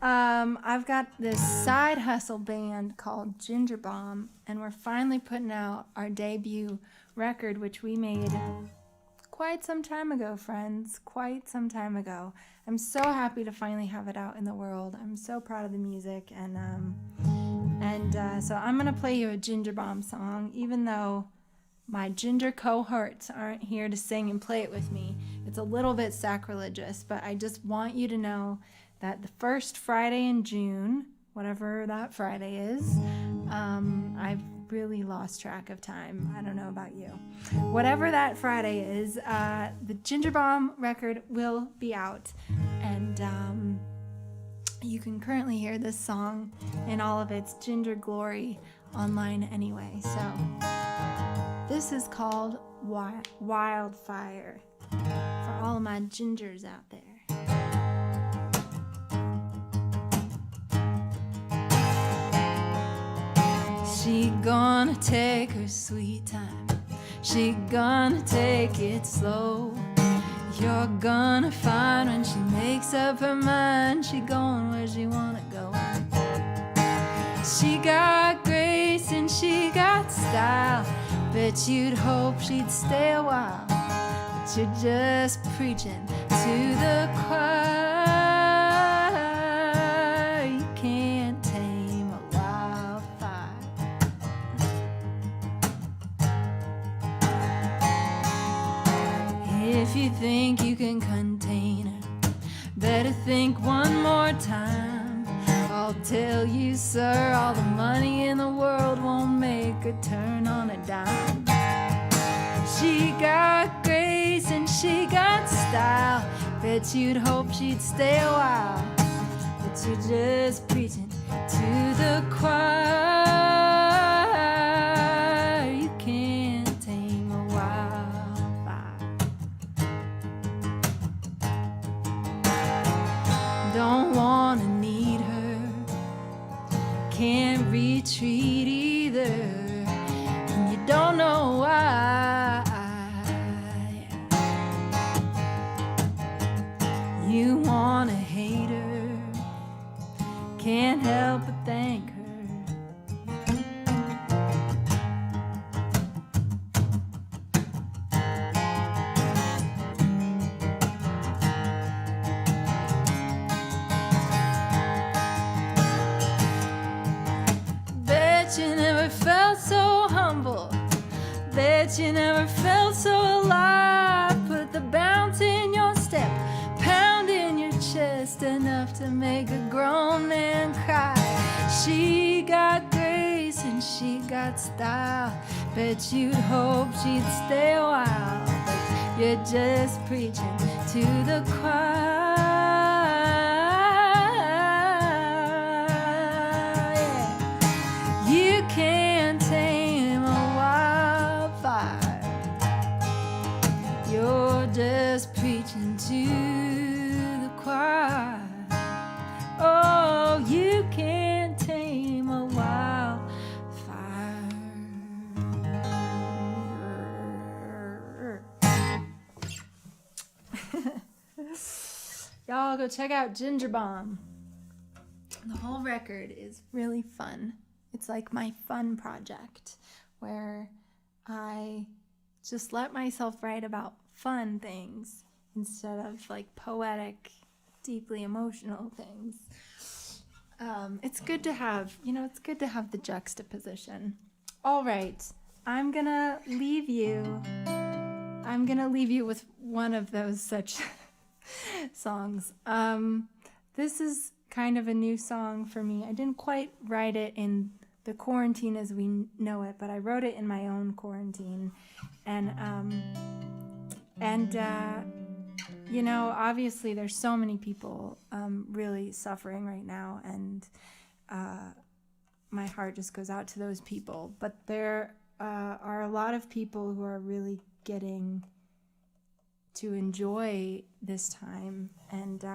I've got this side hustle band called Ginger Bomb, and we're finally putting out our debut record, which we made quite some time ago, friends. Quite some time ago. I'm so happy to finally have it out in the world. I'm so proud of the music, and so I'm gonna play you a Ginger Bomb song, even though my ginger cohorts aren't here to sing and play it with me. It's a little bit sacrilegious, but I just want you to know that the first Friday in June, whatever that Friday is, I've really lost track of time. I don't know about you. Whatever that Friday is, the Ginger Bomb record will be out, and you can currently hear this song in all of its ginger glory online anyway. So this is called Wildfire for all of my gingers out there. She gonna take her sweet time. She gonna take it slow. You're gonna find when she makes up her mind, she going where she wanna go. She got grace and she got style. Bet you'd hope she'd stay a while, but you're just preaching to the choir. You can't tame a wildfire. If you think you can contain her, better think one more time. I'll tell you, sir, all the money in the world won't make her turn on a dime. She got grace and she got style. Bet you'd hope she'd stay a while, but you're just preaching to the choir. You can't tame a wildfire. Don't wanna need her, can't retreat either, and you don't know why. You wanna hate her, can't help but thank her. Bet you never felt so humble. Bet you never felt so alive. Put the bounce in your step, pound in your chest, enough to make a grown man cry. She got grace and she got style. Bet you'd hope she'd stay a while, but you're just preaching to the choir. You can't tame a wildfire. You're just preaching to the choir. Oh, you can't tame a wildfire. Y'all go check out Ginger Bomb. The whole record is really fun. It's like my fun project where I just let myself write about fun things instead of like poetic, deeply emotional things. It's good to have, it's good to have the juxtaposition. All right, I'm gonna leave you with one of those such songs. This is kind of a new song for me. I didn't quite write it in the quarantine as we know it, but I wrote it in my own quarantine. And obviously there's so many people really suffering right now, and my heart just goes out to those people. But there are a lot of people who are really getting to enjoy this time. And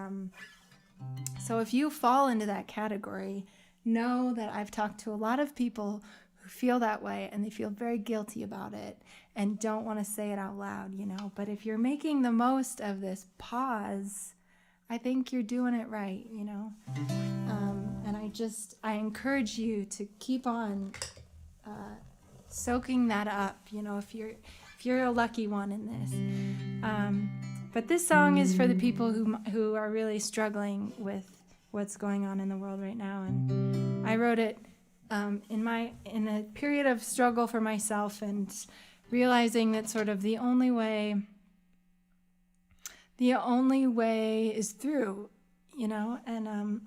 so if you fall into that category, know that I've talked to a lot of people who feel that way, and they feel very guilty about it and don't want to say it out loud, But if you're making the most of this pause, I think you're doing it right, And I encourage you to keep on soaking that up, if you're a lucky one in this. But this song is for the people who are really struggling with what's going on in the world right now, and I wrote it in a period of struggle for myself, and realizing that sort of the only way is through, you know, and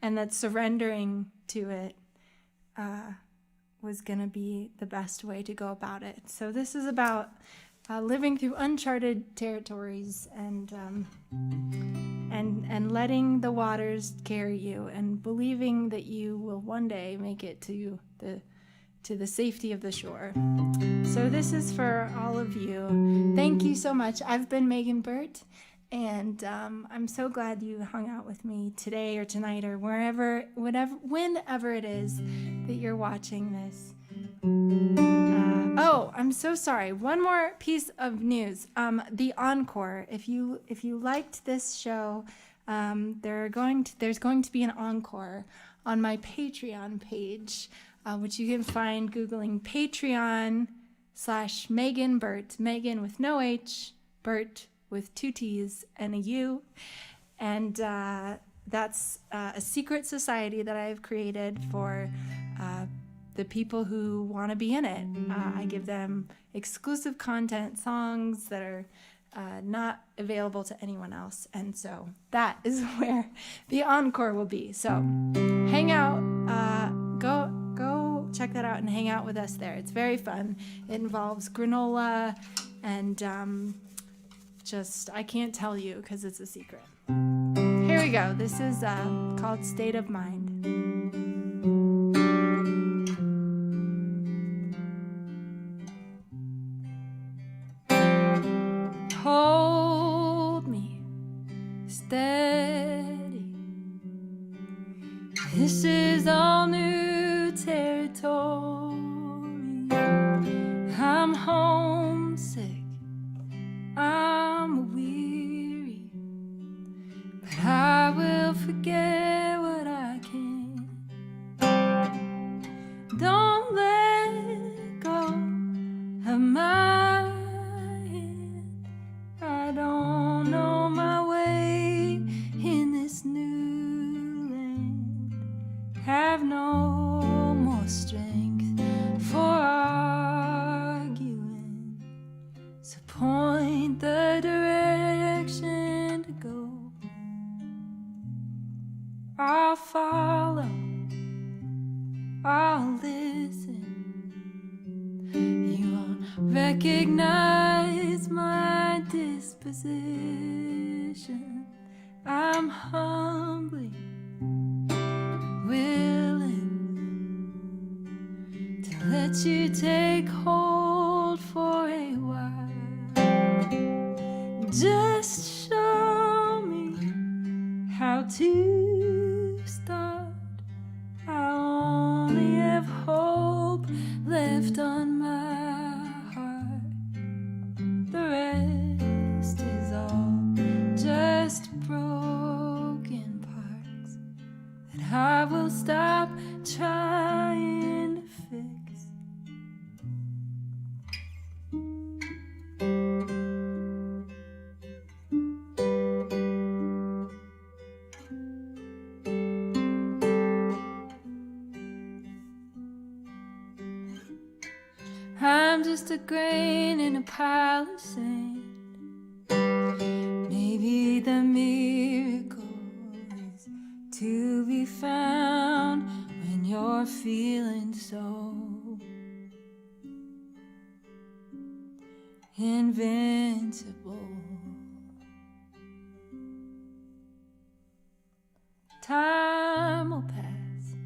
and that surrendering to it was going to be the best way to go about it. So this is about living through uncharted territories and letting the waters carry you and believing that you will one day make it to the safety of the shore. So this is for all of you. Thank you so much. I've been Megan Burt, and I'm so glad you hung out with me today or tonight or whenever it is that you're watching this. Oh, I'm so sorry. One more piece of news. The encore. If you liked this show, there's going to be an encore on my Patreon page, which you can find Googling Patreon/Megan Burt. Megan with no H, Burt with 2 T's and a U. And that's a secret society that I've created for the people who want to be in it. I give them exclusive content, songs that are not available to anyone else. And so that is where the encore will be. So hang out, go check that out and hang out with us there. It's very fun. It involves granola and I can't tell you because it's a secret. Here we go. This is called State of Mind. Hold me steady. This is all new territory. I'm homesick. I'm weary. But I will forget what I can. Don't let go of my hand. I don't know my way in this new land. Have no more strength for arguing. So point the direction to go. I'll follow. I'll listen. You won't recognize my disposition. I'm humbly willing to let you take hold for a while. Just show me how to start. I only have hope left on my heart. The rest is all just broken parts that I will stop trying to fix. I'm just a grain in a pile of sand. Maybe the miracle is to be found when you're feeling so invincible. Time will pass,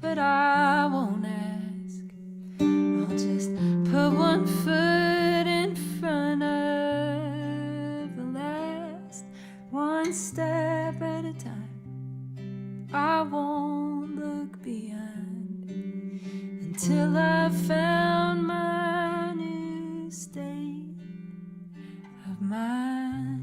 but I won't ask. I'll just put one foot in front of the last, one step at a time. I won't look behind until I've found my new state of mind.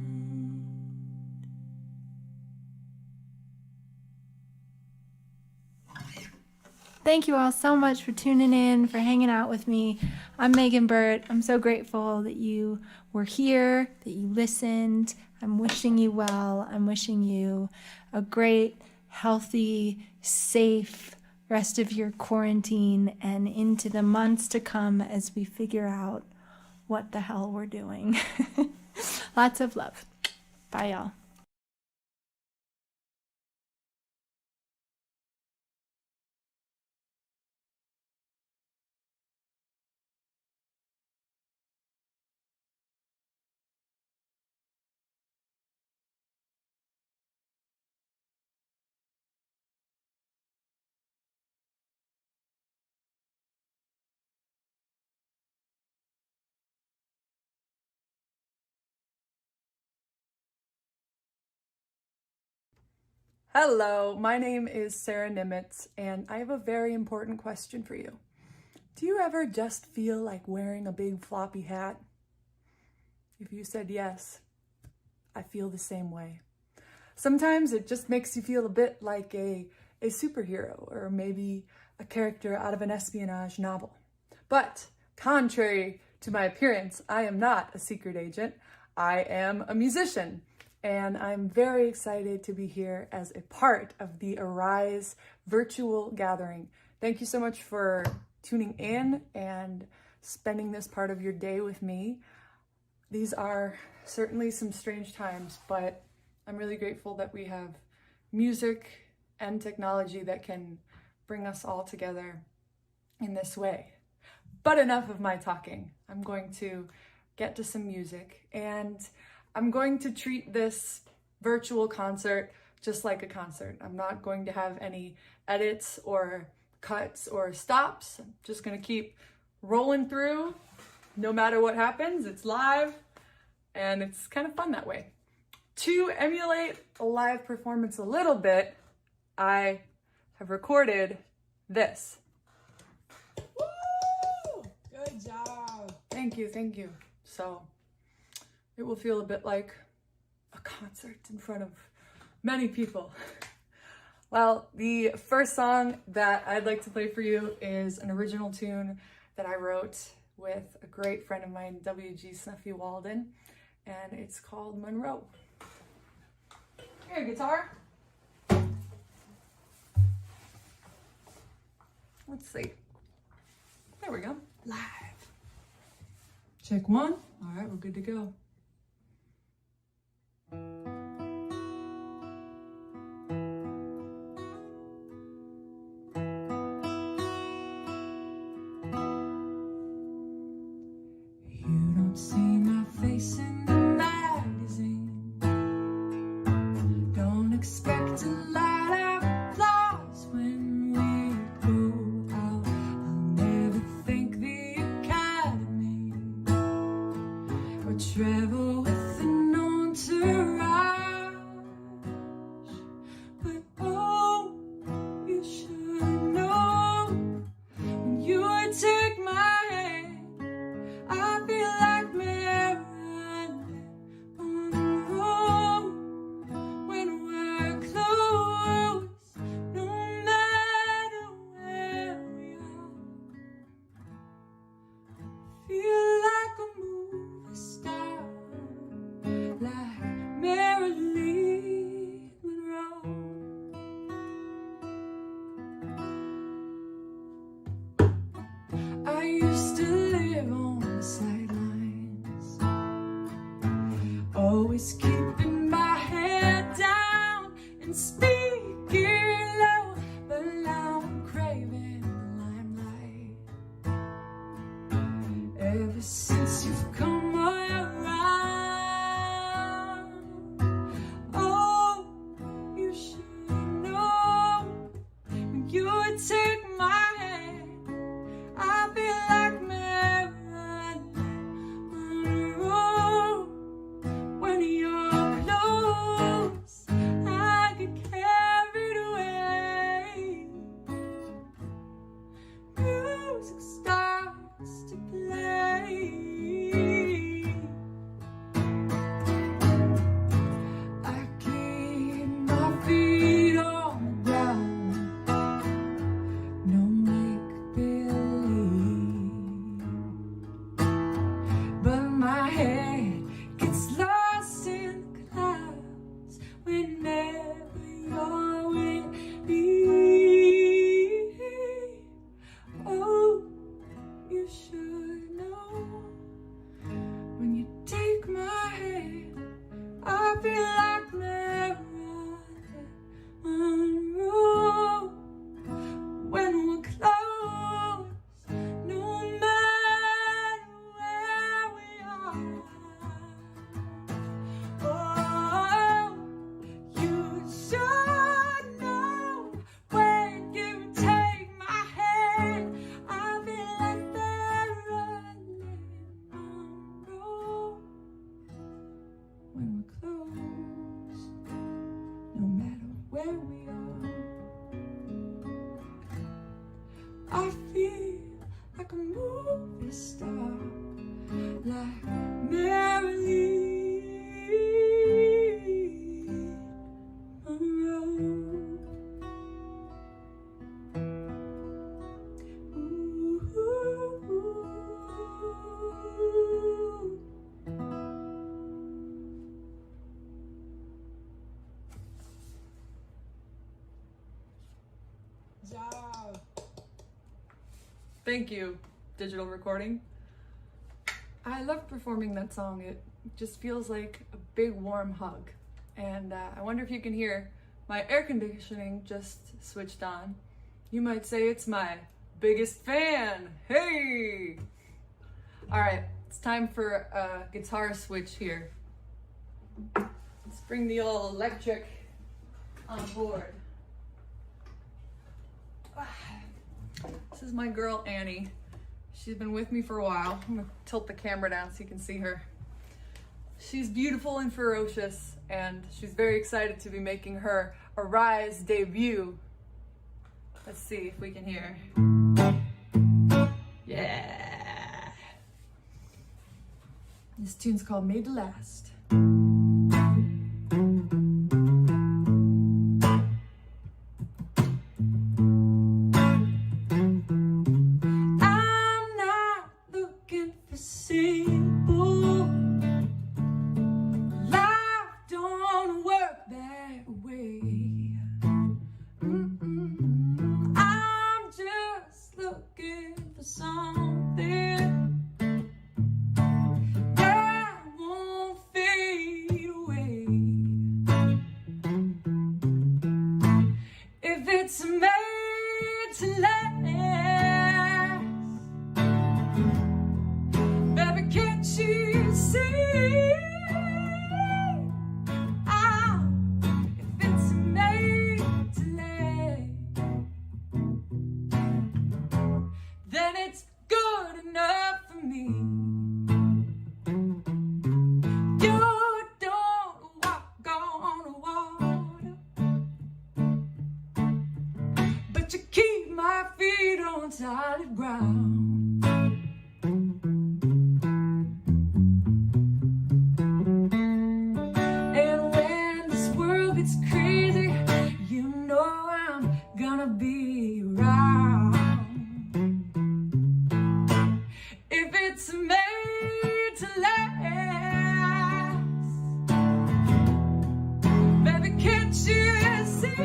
Thank you all so much for tuning in, for hanging out with me. I'm Megan Burt. I'm so grateful that you were here, that you listened. I'm wishing you well. I'm wishing you a great, healthy, safe, rest of your quarantine and into the months to come as we figure out what the hell we're doing. Lots of love. Bye, y'all. Hello, my name is Sarah Nimitz, and I have a very important question for you. Do you ever just feel like wearing a big floppy hat? If you said yes, I feel the same way. Sometimes it just makes you feel a bit like a superhero, or maybe a character out of an espionage novel. But contrary to my appearance, I am not a secret agent. I am a musician. And I'm very excited to be here as a part of the Arise virtual gathering. Thank you so much for tuning in and spending this part of your day with me. These are certainly some strange times, but I'm really grateful that we have music and technology that can bring us all together in this way. But enough of my talking. I'm going to get to some music, and I'm going to treat this virtual concert just like a concert. I'm not going to have any edits or cuts or stops. I'm just gonna keep rolling through no matter what happens. It's live and it's kind of fun that way. To emulate a live performance a little bit, I have recorded this. Woo! Good job. Thank you. So it will feel a bit like a concert in front of many people. Well, the first song that I'd like to play for you is an original tune that I wrote with a great friend of mine, W.G. Snuffy Walden, and it's called Monroe. Here, guitar. Let's see. There we go. Live. Check one. All right, we're good to go. You don't see my face in the magazine. Don't expect a lot of applause when we go out. I'll never thank the Academy or travel with an entourage. But oh, you should know when you take my hand, I feel like Marilyn Monroe. When we're close, no matter where we are, feel like a movie star, like Marilyn Monroe. I used to live on the sidelines, always keeping my head down and speaking low, but now I'm craving the limelight. Ever since you've come around, oh, you should know when you take my hand, I feel like Marilyn Monroe. When you're close, I get carried away. Music starts to play. feel like Marilyn Monroe when we're close, no matter where we are. Oh, you should know when you take my hand, I feel like Marilyn Monroe when we're close, no matter where we are. I feel like a movie star, like Marilyn Monroe. Job. Thank you, digital recording. I love performing that song. It just feels like a big warm hug. And I wonder if you can hear my air conditioning just switched on. You might say it's my biggest fan. Hey! All right, it's time for a guitar switch here. Let's bring the old electric on board. This is my girl Annie. She's been with me for a while. I'm gonna tilt the camera down so you can see her. She's beautiful and ferocious, and she's very excited to be making her Arise debut. Let's see if we can hear. Yeah! This tune's called Made to Last. Solid ground. And when this world gets crazy, you know I'm gonna be around. If it's made to last, baby, can't you see?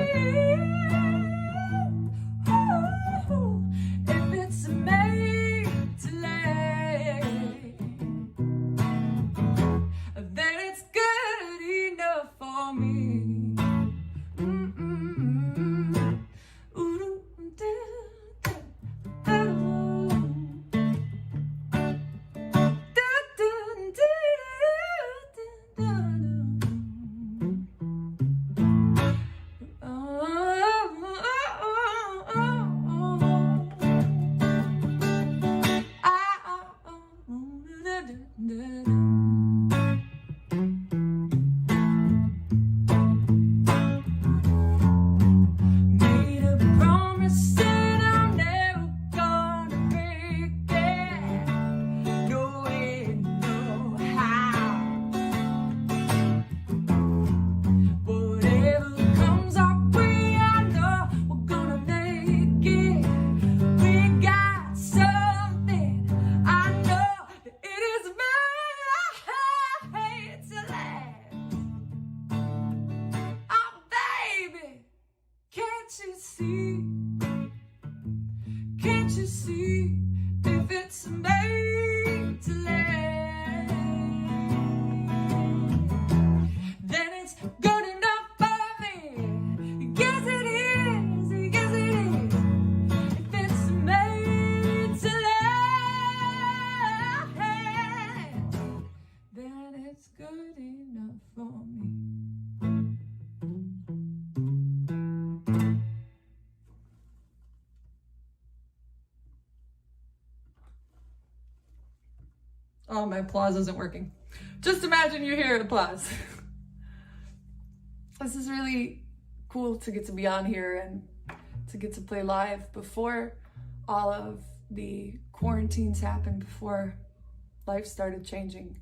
Then Oh, my applause isn't working. Just imagine you hear applause. This is really cool to get to be on here and to get to play live before all of the quarantines happened, before life started changing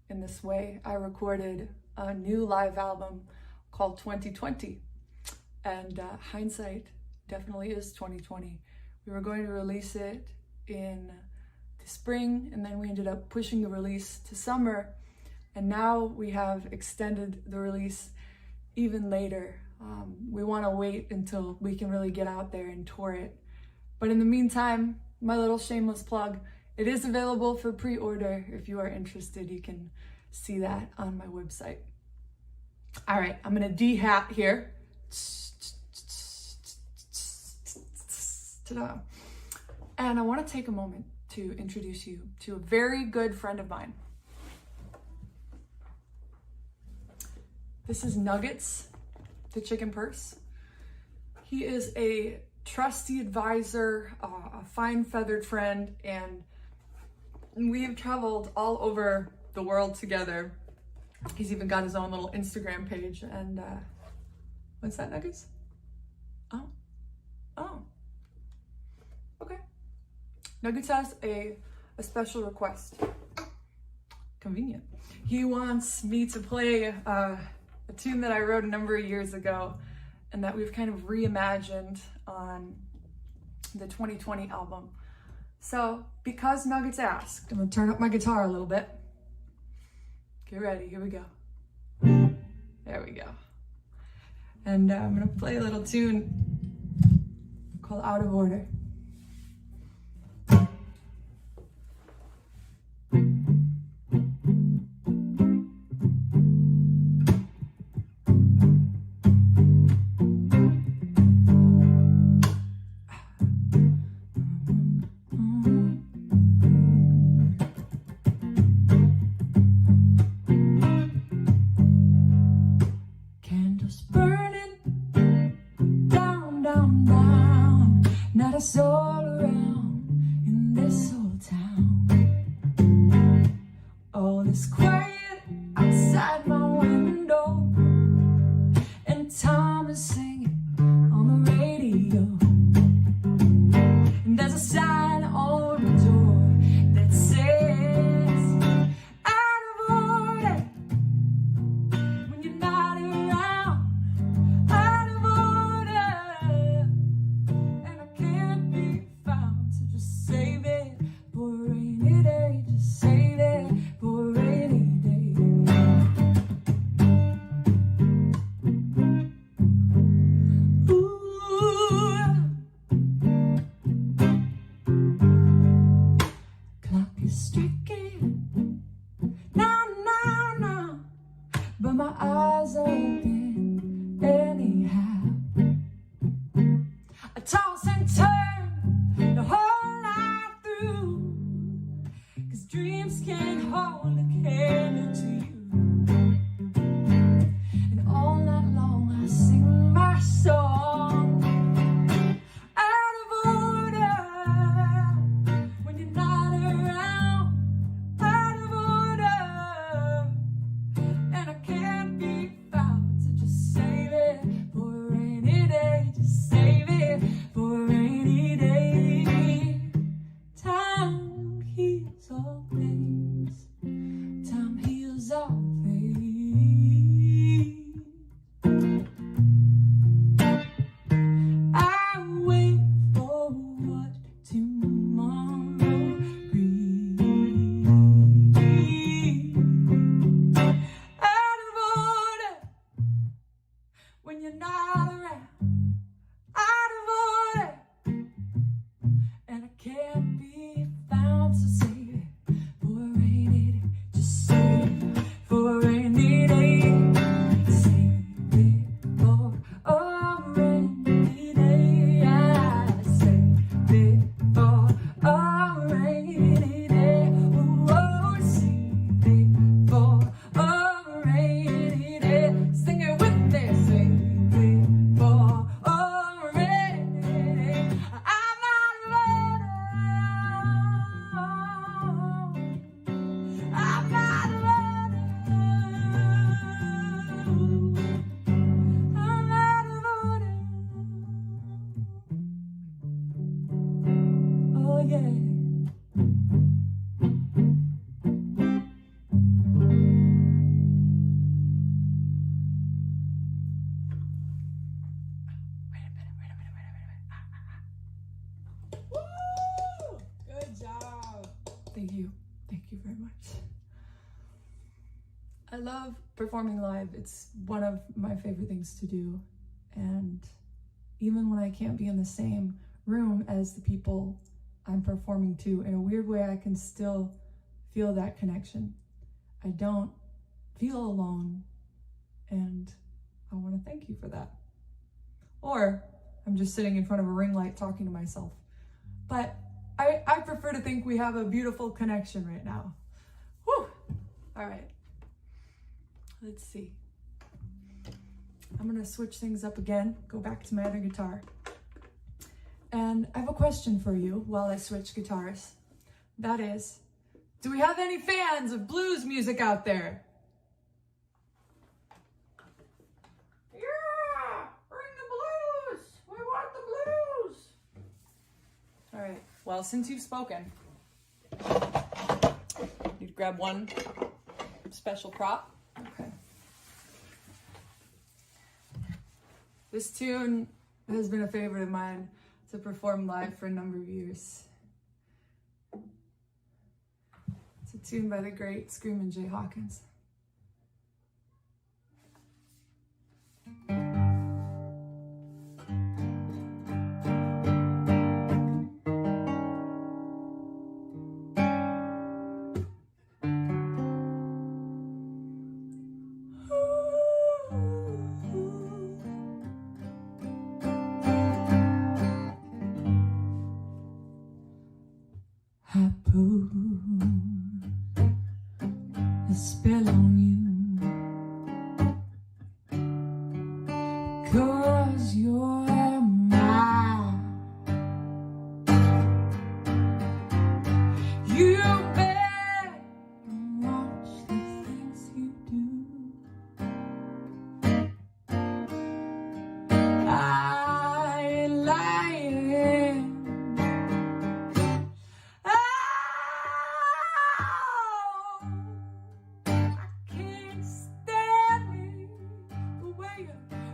in this way. I recorded a new live album called 2020, and hindsight definitely is 2020. We were going to release it in the spring, and then we ended up pushing the release to summer, and now we have extended the release even later. We want to wait until we can really get out there and tour it. But in the meantime, my little shameless plug, it is available for pre-order. If you are interested, you can see that on my website. All right, I'm gonna D-hat here. Ta-da. And I want to take a moment to introduce you to a very good friend of mine. This is Nuggets, the chicken purse. He is a trusty advisor, a fine feathered friend, and we have traveled all over the world together. He's even got his own little Instagram page. And what's that, Nuggets? Oh, okay. Nuggets has a special request. Convenient. He wants me to play a tune that I wrote a number of years ago and that we've kind of reimagined on the 2020 album. So because Nuggets asked, I'm gonna turn up my guitar a little bit. Get ready, here we go. There we go. And I'm gonna play a little tune called Out of Order. It's all around in this whole town. All is quiet outside my window, and Tom is singing on the radio. And there's a sign on the door that says, out of order when you're not around. Out of order, and I can't be found. So just save it for a rainy day. Just save it for a rainy day. Ooh. Clock is striking. Now, but my eyes are open anyhow. I toss and turn the whole night through, 'cause dreams can't hold a candle to you. And all night long I sing my song. Out of order when you're not around. Out of order, and I can't be found. So just save it for a rainy day. Just save it for a rainy day. Time heals all things. Time heals all things. I wait for what tomorrow brings. Out of order when you're not around. Out of order, and I can't be found. So save it for a rainy day. Just save it for a rainy day. Save it for a rainy day. I save it for a rainy day. Oh, save it for a rainy day. Sing it with me. Save it for a rainy day. I'm out of order. Thank you. Thank you very much. I love performing live. It's one of my favorite things to do. And even when I can't be in the same room as the people I'm performing to, in a weird way, I can still feel that connection. I don't feel alone, and I want to thank you for that. Or I'm just sitting in front of a ring light talking to myself. But I prefer to think we have a beautiful connection right now. Whew. All right. Let's see. I'm gonna switch things up again, go back to my other guitar. And I have a question for you while I switch guitars. That is, do we have any fans of blues music out there? Yeah, bring the blues. We want the blues. All right, well, since you've spoken, you grab one special prop. Okay. This tune has been a favorite of mine to perform live for a number of years. It's a tune by the great Screamin' Jay Hawkins. I put a spell on you, 'cause you're mine. You better watch the things you do. I ain't lying.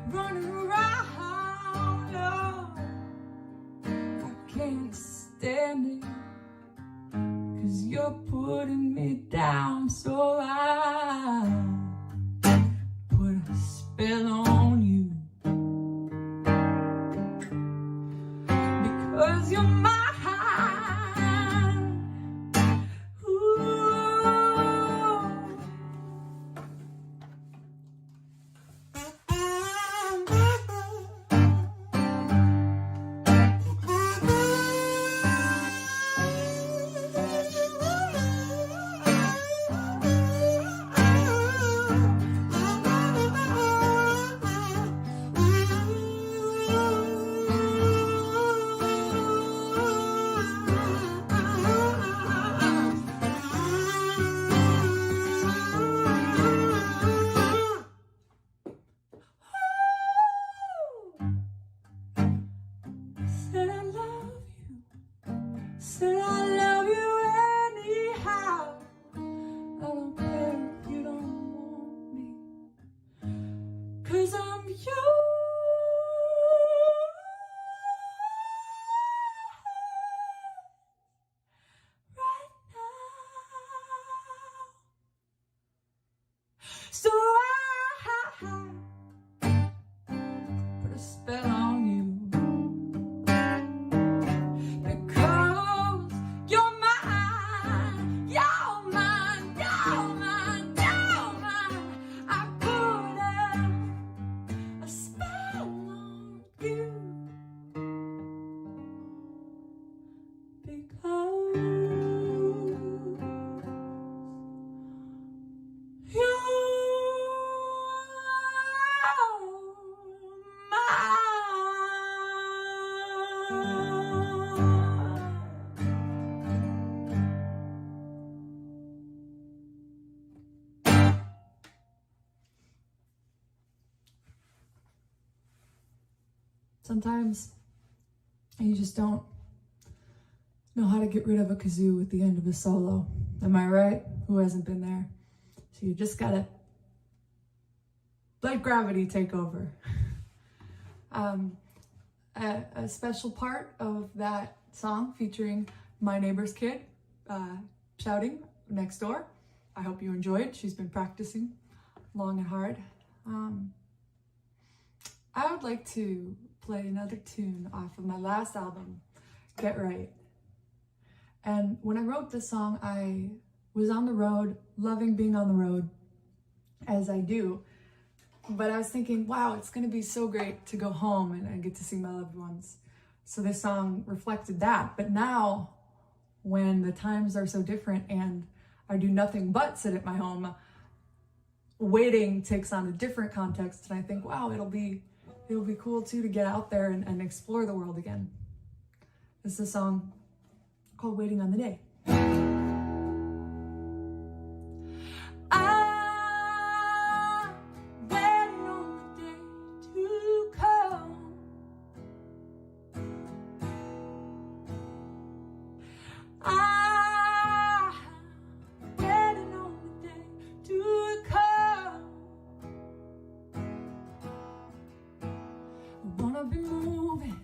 Running around, no, I can't stand it, 'cause you're putting me down, so I put a spell on you, because you're mine. Said I love you anyhow. I don't care if you don't want me, 'cause I'm yours right now. So I put a spell on you. Sometimes you just don't know how to get rid of a kazoo at the end of a solo. Am I right? Who hasn't been there? So you just gotta let gravity take over. A special part of that song featuring My Neighbor's Kid shouting next door. I hope you enjoyed. She's been practicing long and hard. I would like to play another tune off of my last album, Get Right. And when I wrote this song, I was on the road, loving being on the road, as I do. But I was thinking, wow, it's gonna be so great to go home and get to see my loved ones. So this song reflected that. But now, when the times are so different and I do nothing but sit at my home, waiting takes on a different context. And I think, wow, it'll be cool too to get out there and explore the world again. This is a song called Waiting on the Day. Be moving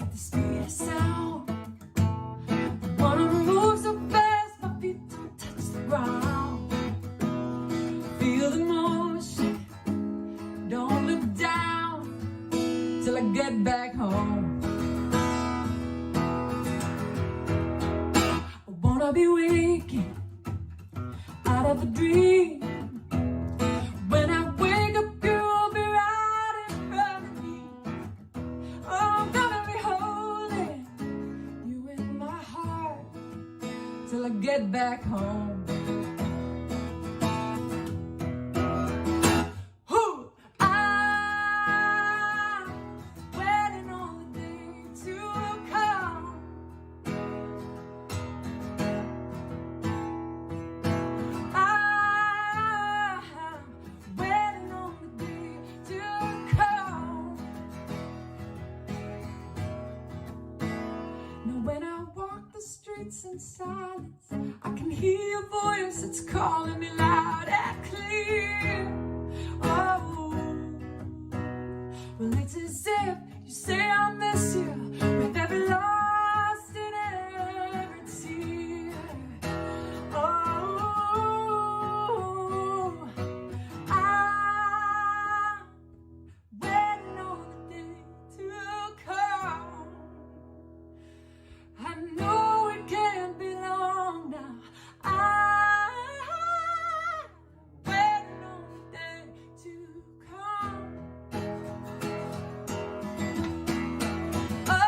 at the speed of sound. I wanna move so fast my feet don't touch the ground. Feel the motion, don't look down till I get back home. I wanna be waking out of a dream. When I wake up, you'll be right in front of me. I'm gonna be holding you in my heart till I get back home. Ooh, I'm waiting on the day to come. I'm waiting on the day to come. Now when I walk the streets in silence, I can hear your voice, it's calling me loud and clear. Oh, well it's as if you say I miss you with every lost and every tear. Oh, I'm waiting on the day to come. I know it can't be long now. I'm waiting on the day to come. Oh,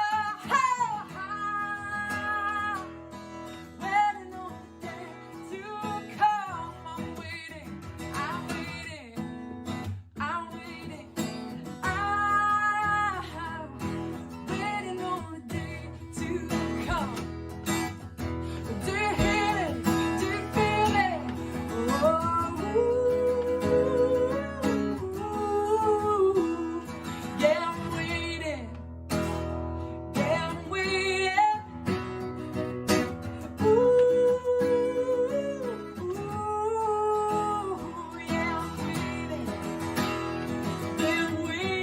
I'm waiting on the day to come. I'm waiting, I'm waiting, I'm waiting. I'm waiting on the day to come. Do you hear it? Do you feel it? Oh, yeah, I'm waiting. Yeah, I'm waiting. Ooh, yeah, I'm waiting. Yeah, I'm waiting.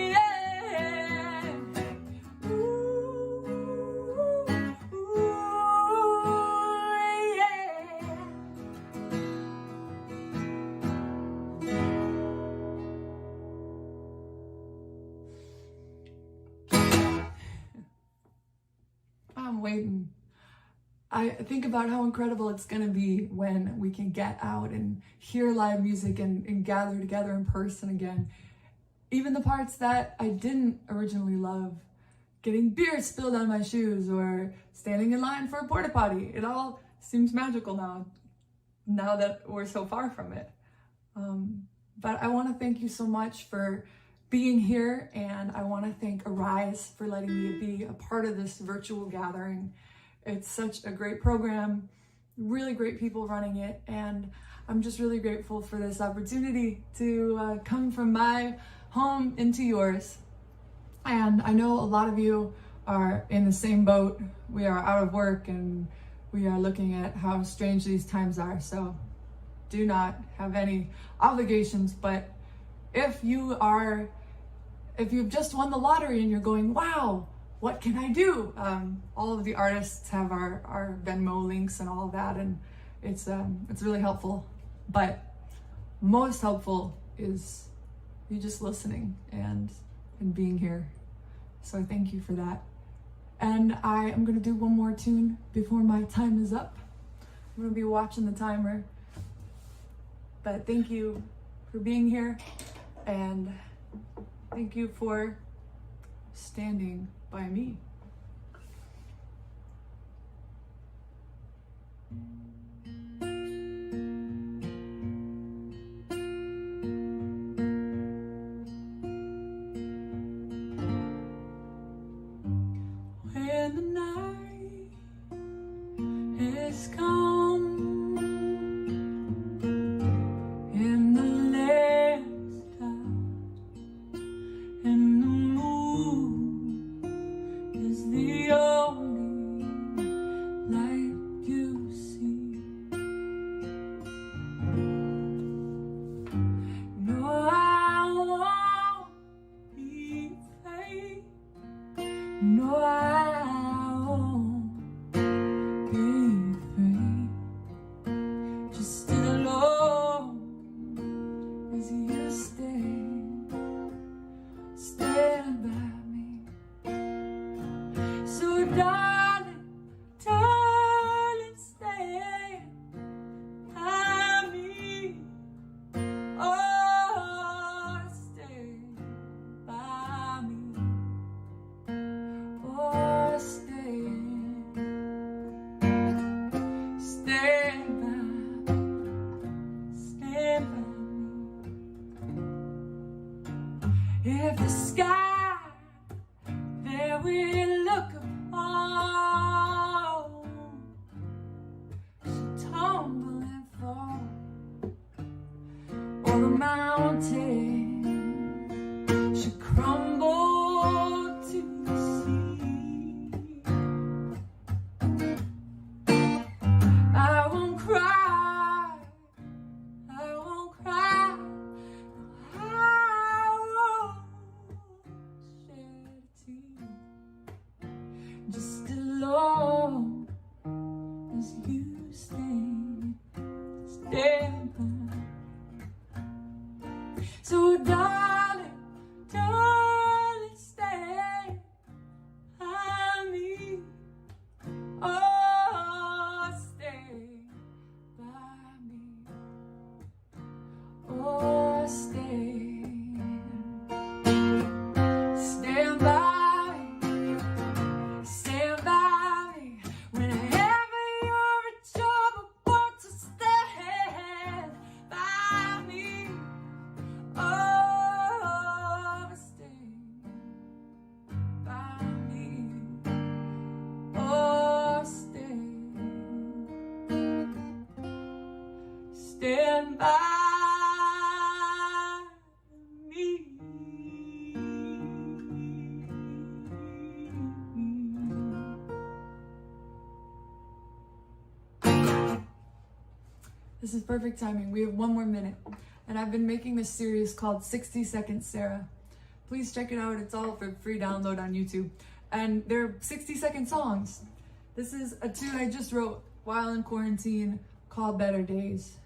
I'm waiting. I think about how incredible it's gonna be when we can get out and hear live music and gather together in person again. Even the parts that I didn't originally love, getting beer spilled on my shoes or standing in line for a porta potty, it all seems magical now that we're so far from it. But I want to thank you so much for being here, and I want to thank Arise for letting me be a part of this virtual gathering. It's such a great program, really great people running it, and I'm just really grateful for this opportunity to come from my home into yours. And I know a lot of you are in the same boat. We are out of work and we are looking at how strange these times are, so do not have any obligations. But if you've just won the lottery and you're going, wow, what can I do? All of the artists have our Venmo links and all of that, and it's really helpful. But most helpful is you just listening and being here. So I thank you for that. And I am gonna do one more tune before my time is up. I'm gonna be watching the timer. But thank you for being here, and thank you for standing by me. When the night is come and the land's dark and the moon is the only light you see, no, I won't be afraid. No, I won't be afraid. Just as long as you stand by me. So darling, darling, stand by me. Oh, stand by me. Oh, stand by me. If the sky that we look upon should tumble and fall, or the mountain should crumble to the sea, I won't cry, I won't cry, I won't shed a tear. Just as long as you stand by. So darling, darling, stand by me. Oh, stand by me. Oh, stand by me. Stand by me. Whenever you're in trouble, want to stand by me. Oh, stand by me. Oh, stand by me. This is perfect timing. We have one more minute. And I've been making this series called 60 Seconds Sarah. Please check it out. It's all for free download on YouTube. And they're 60-second songs. This is a tune I just wrote while in quarantine called Better Days.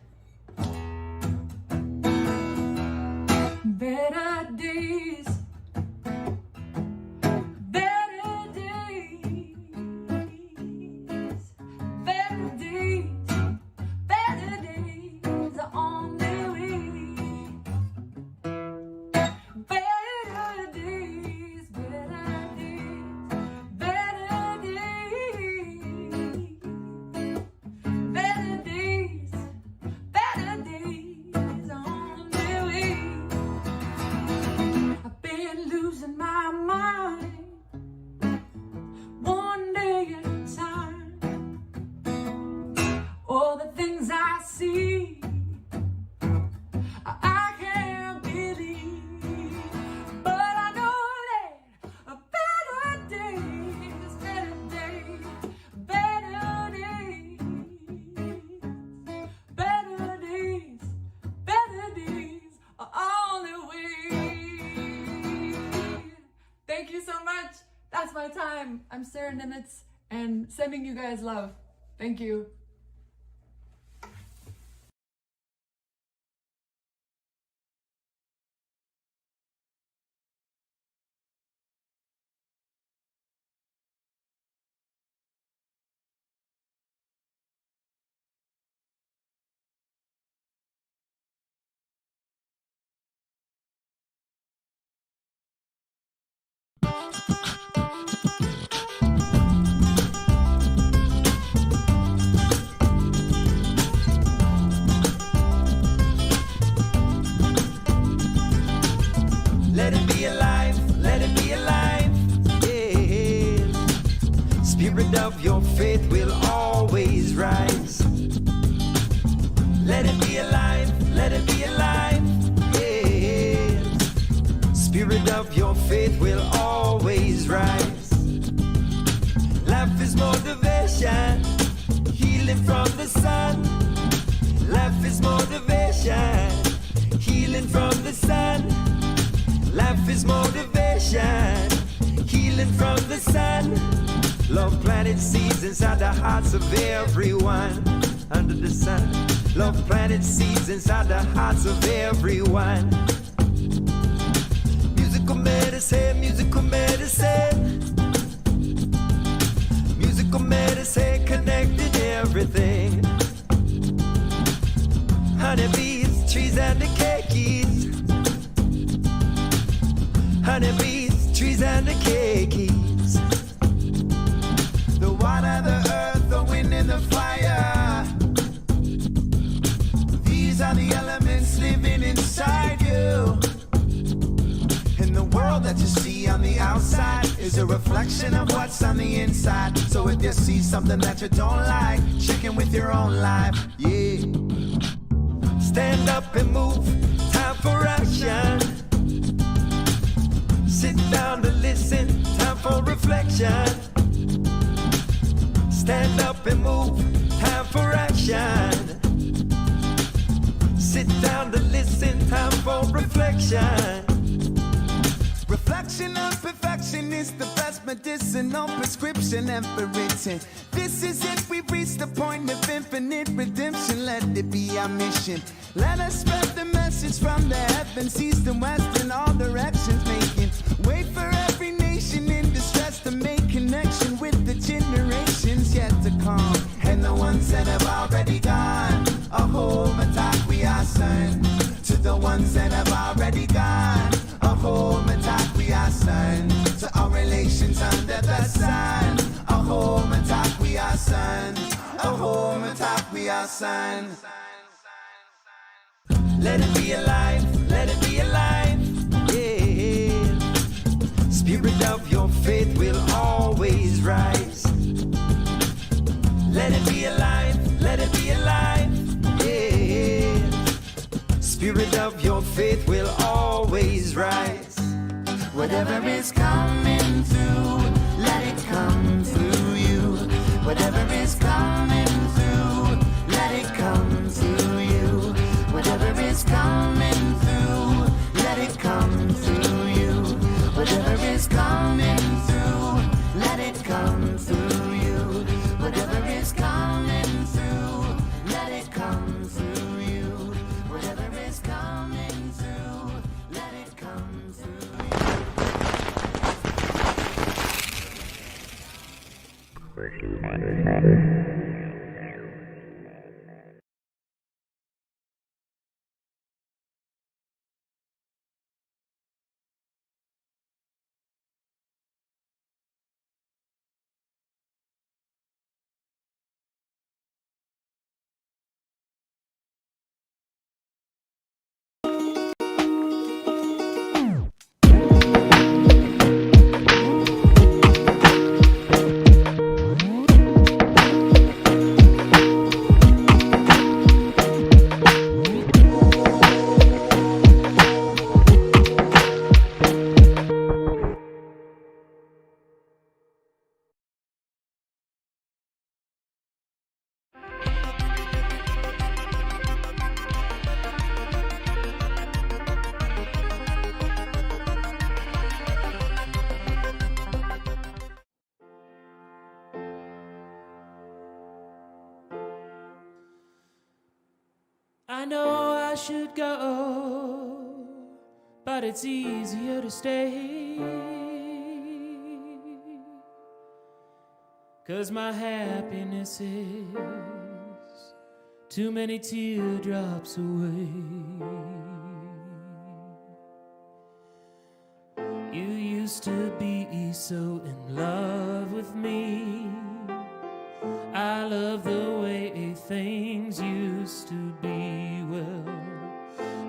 Better days. Better days. Better days. Better days are on their way. Better days. Better days. Better days. Better days. Better days are on their way. I've been losing my mind one day at a time. All the things I see, I can't believe. But I know that a better days, better days, better days, better days, better days are on their way. Thank you so much. That's my my time. I'm Sarah Nimitz, and sending you guys love. Thank you. Let it be alive, let it be alive, yeah. Spirit of your faith will always rise. Let it be alive, let it be alive, yeah. Spirit of your faith will always rise. Life is motivation, healing from the sun. Life is motivation, healing from the sun. Life is motivation, healing from the sun. Love planted seeds inside the hearts of everyone under the sun. Love planted seeds inside the hearts of everyone. Musical medicine, musical medicine. Musical medicine connected everything. Honeybees, trees and the keikis. Honeybees, trees and the keikis. The water, the earth, the wind and the fire. These are the elements living inside you. And the world that you see on the outside is a reflection of what's on the inside. So if you see something that you don't like, check in with your own life, yeah. Stand up and move, time for action. Sit down to listen, time for reflection. Stand up and move, time for action. Sit down to listen, time for reflection. Reflection on perfection is the best medicinal prescription ever written. This is it, we've reached the point of infinite redemption. Let it be our mission. Let us spread the message from the heavens, east and west in all directions, making way for every nation in distress to make connection with the generations yet to come and the ones that have already gone. A home attack we are son to the ones that have already gone. A home attack we are son to our relations under the sun. A home attack we are son. A home attack we are son. Let it be alive, let it be alive, yeah. Spirit of your faith will always rise. Let it be alive, let it be alive, yeah. Spirit of your faith will always rise. Whatever is coming through, let it come through you. Whatever is coming through, let it come through you. Whatever is coming through, let it come through you. Whatever is coming through, let it come through you. Whatever is coming through, let it come through you. Whatever is coming through, let it come through you. I know I should go, but it's easier to stay. 'Cause my happiness is too many teardrops away. You used to be so in love with me. I love the way things used to be. Well,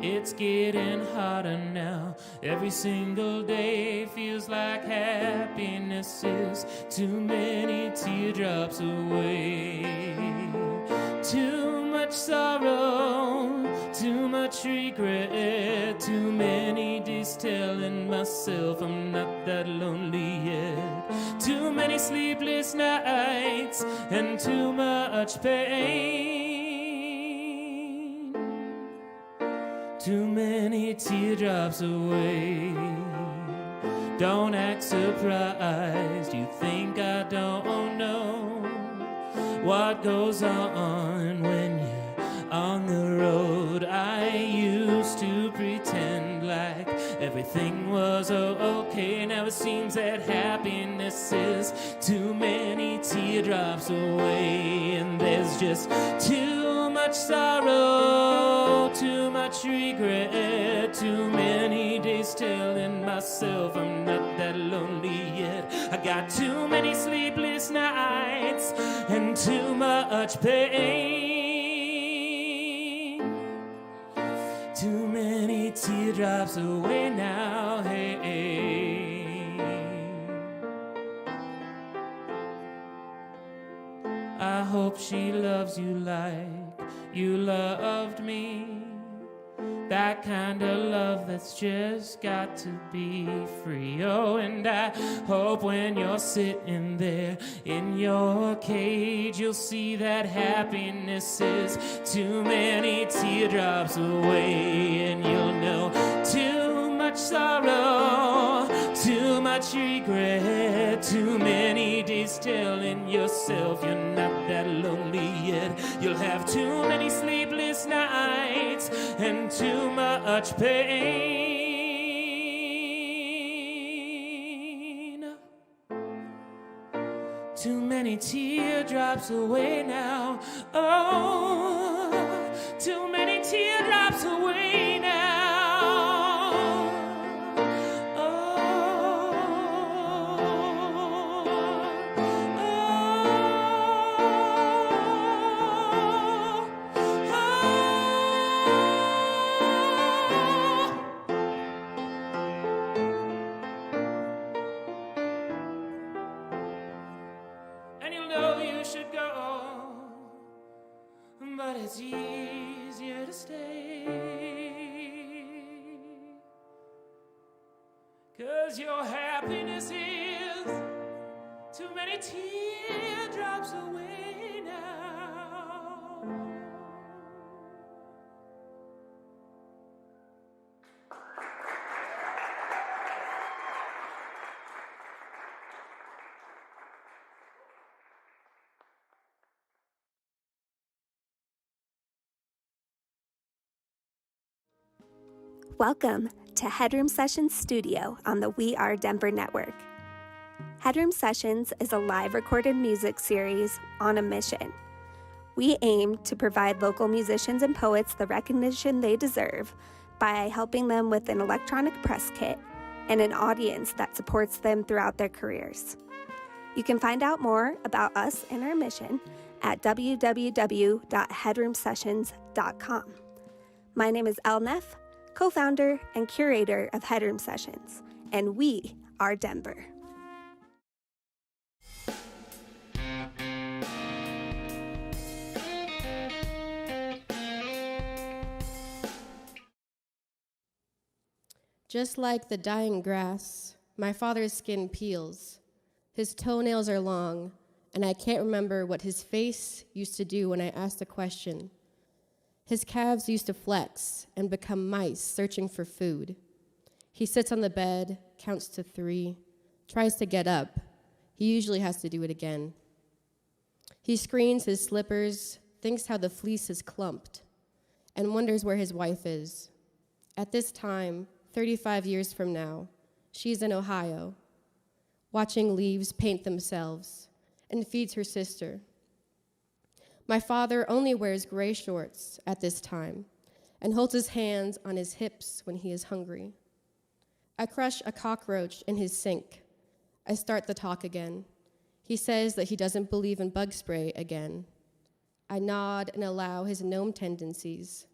it's getting harder now. Every single day feels like happiness is too many teardrops away. Too much sorrow, too much regret, too many days telling myself I'm not that lonely yet. Too many sleepless nights and too much pain. Too many teardrops away. Don't act surprised, you think I don't know what goes on when you're on the road. I used to pretend like everything was okay. Now it seems that happiness is too many teardrops away. And there's just too much sorrow, too much regret, too many days telling myself I'm not that lonely yet. I got too many sleepless nights and too much pain. Too many teardrops away now, hey. I hope she loves you like you loved me. That kind of love that's just got to be free. Oh, and I hope when you're sitting there in your cage, you'll see that happiness is too many teardrops away. And you'll know too much sorrow, too much regret, too many days telling yourself you're not that lonely yet. You'll have too many sleepless nights and too much pain. Too many teardrops away now. Oh, too many teardrops away now. But it's easier to stay. 'Cause your happiness is too many teardrops away now. Welcome to Headroom Sessions Studio on the We Are Denver Network. Headroom Sessions is a live recorded music series on a mission. We aim to provide local musicians and poets the recognition they deserve by helping them with an electronic press kit and an audience that supports them throughout their careers. You can find out more about us and our mission at www.headroomsessions.com. My name is Elnef, co-founder and curator of Headroom Sessions, and we are Denver. Just like the dying grass, my father's skin peels. His toenails are long, and I can't remember what his face used to do when I asked a question. His calves used to flex and become mice searching for food. He sits on the bed, counts to 3, tries to get up. He usually has to do it again. He screens his slippers, thinks how the fleece is clumped. and wonders where his wife is. At this time, 35 years from now, she's in Ohio, watching leaves paint themselves, and feeds her sister. My father only wears gray shorts at this time and holds his hands on his hips when he is hungry. I crush a cockroach in his sink. I start the talk again. He says that he doesn't believe in bug spray again. I nod and allow his gnome tendencies.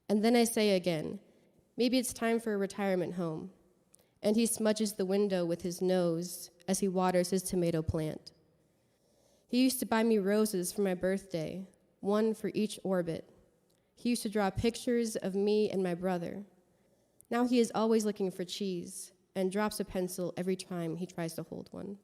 And then I say again, maybe it's time for a retirement home. And he smudges the window with his nose as he waters his tomato plant. He used to buy me roses for my birthday, one for each orbit. He used to draw pictures of me and my brother. Now he is always looking for cheese and drops a pencil every time he tries to hold one.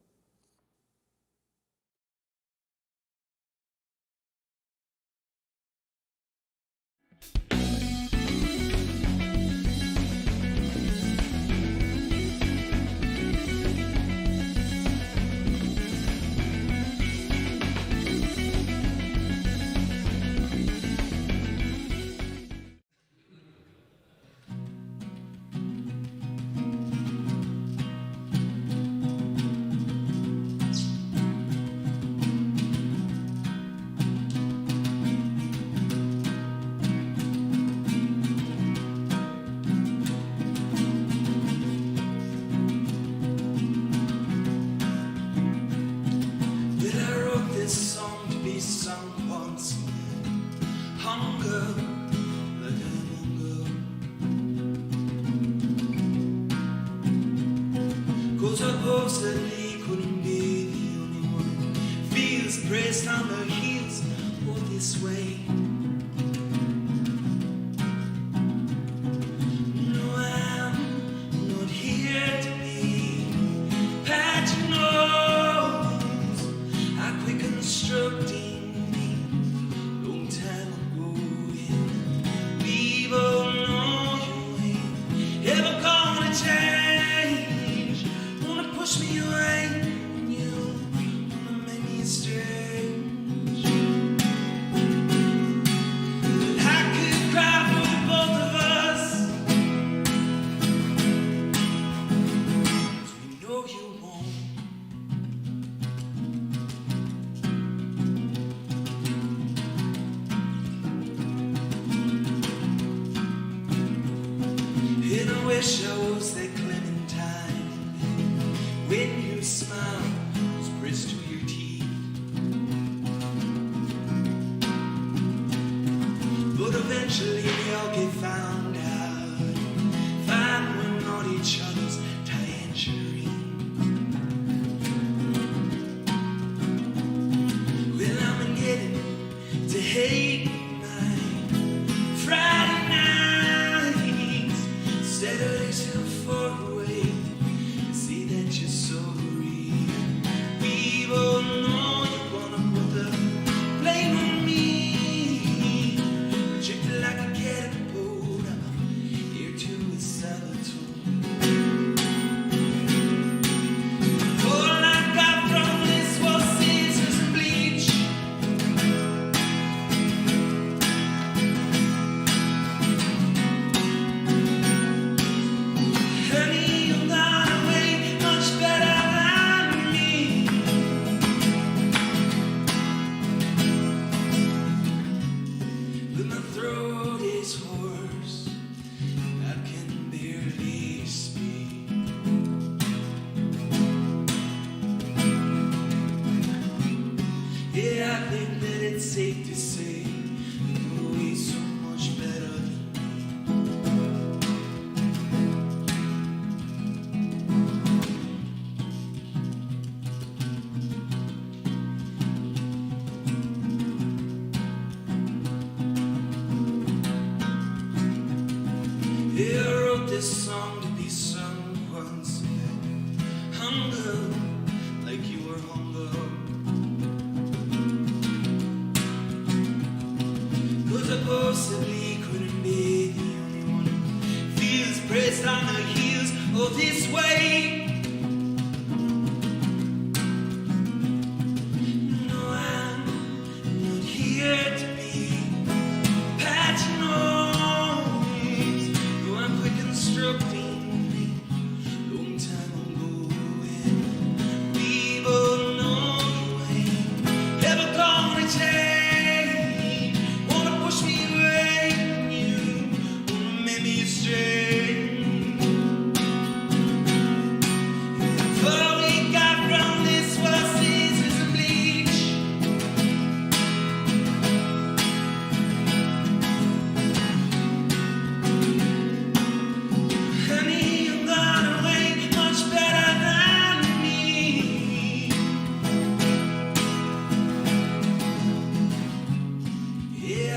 Supposedly couldn't be the only one. Feels pressed on the heels of this way. No, I'm not here to be patching nose. I quit constructing me long time ago. Yeah. People know you ain't ever gonna change. Push me away, and you wanna make me strange. But I could cry for both of us, 'cause we know you won't. And I wish I was that Clementine. When your smile was pressed to your teeth, but eventually we all get found out, find we're not each other's tangerine. Well, I'm getting to hate my Friday nights, Saturdays till 4 away. See that you're so real. People know you're gonna put the blame on me. Rejected like a catapult. I'm here to a Salvatore. All I got from this was scissors and bleach. Honey, you got away much better than me. But my throat is hoarse, I can barely speak. Yeah, I think that it's safe to say you're always so much better than yeah, I wrote this song to be sung once again. Hunger, like you were hunger. 'Cause I possibly couldn't be the only one who feels pressed on the heels of this way. No, I'm not here to be patching on.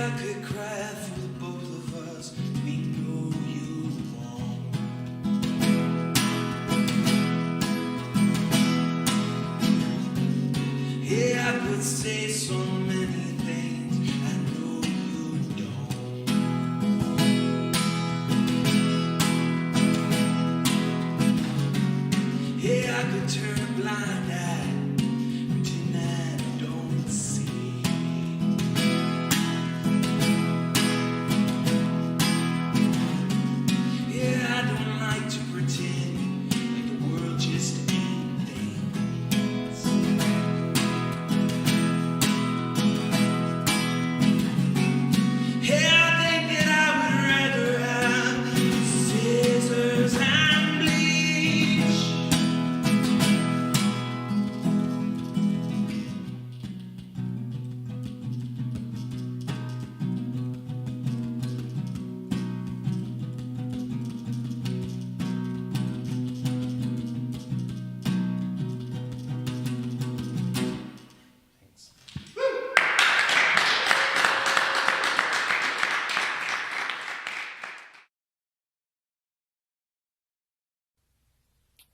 I could cry for the both of us. We know you won't. Yeah, I could say so many things. I know you don't. Yeah, I could turn a blind eye, pretend I don't see. Yeah, I don't like to pretend like the world just ain't things. Yeah, I think that I would rather have scissors and bleach.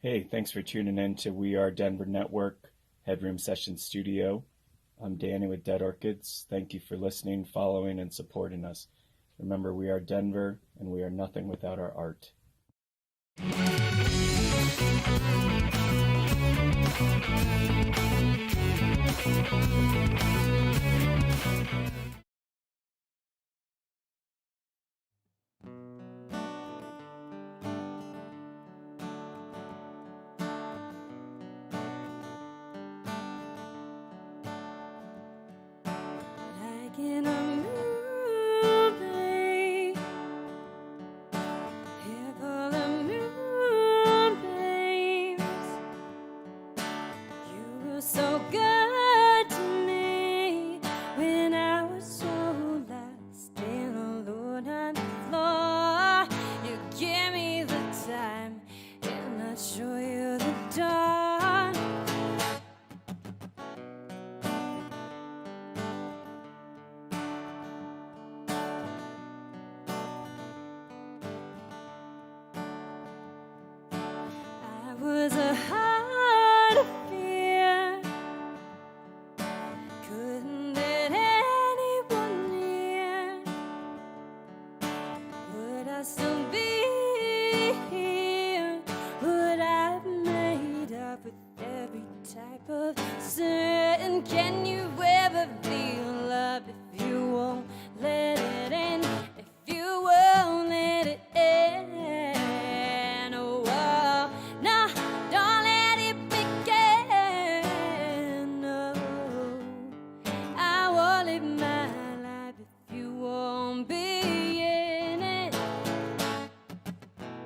Hey, thanks for tuning in to We Are Denver Network Headroom Session Studio. I'm Danny with Dead Orchids. Thank you for listening, following, and supporting us. Remember, we are Denver, and we are nothing without our art. Like in a movie, here full of moonbeams. You were so good to me when I was so lost and alone on the floor. You give me the time and I show you the door. I was a heart of fear, couldn't let anyone near. Would I still be here? Would I have made up with every type of sin? Can you ever feel love if you won't let it in? If you won't let it in, oh, oh, no, don't let it begin. No, I won't live my life if you won't be in it.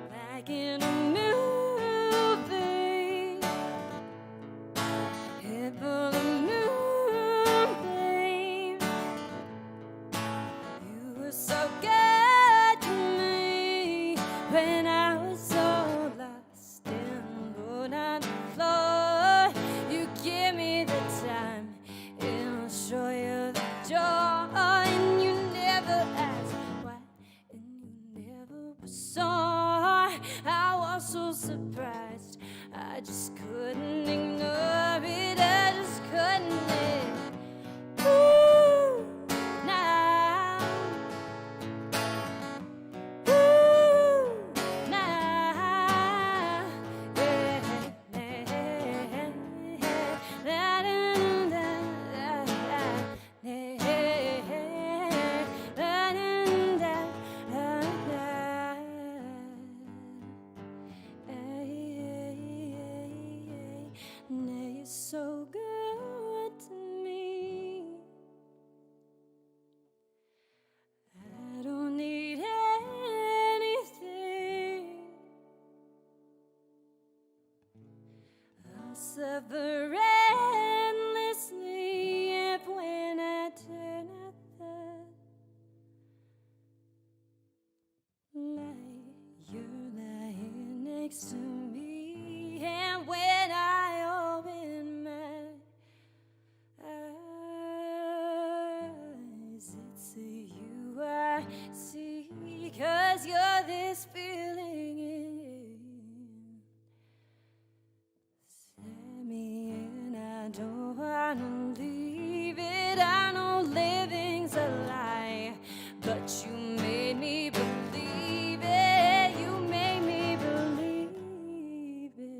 Like in a movie, head full of moonbeams. You were so good to me when I was so lost and alone on the floor. You give me the time and I'll show you the door. And you never asked why, and you never were sorry. I was so surprised, I just couldn't ignore it. I just couldn't live. Ooh, now. Ooh, now. Yeah, yeah, da, da, da, da, yeah, I see, 'cause you're this feeling in. Let me in, I don't wanna leave it. I know living's a lie, but you made me believe it. You made me believe it.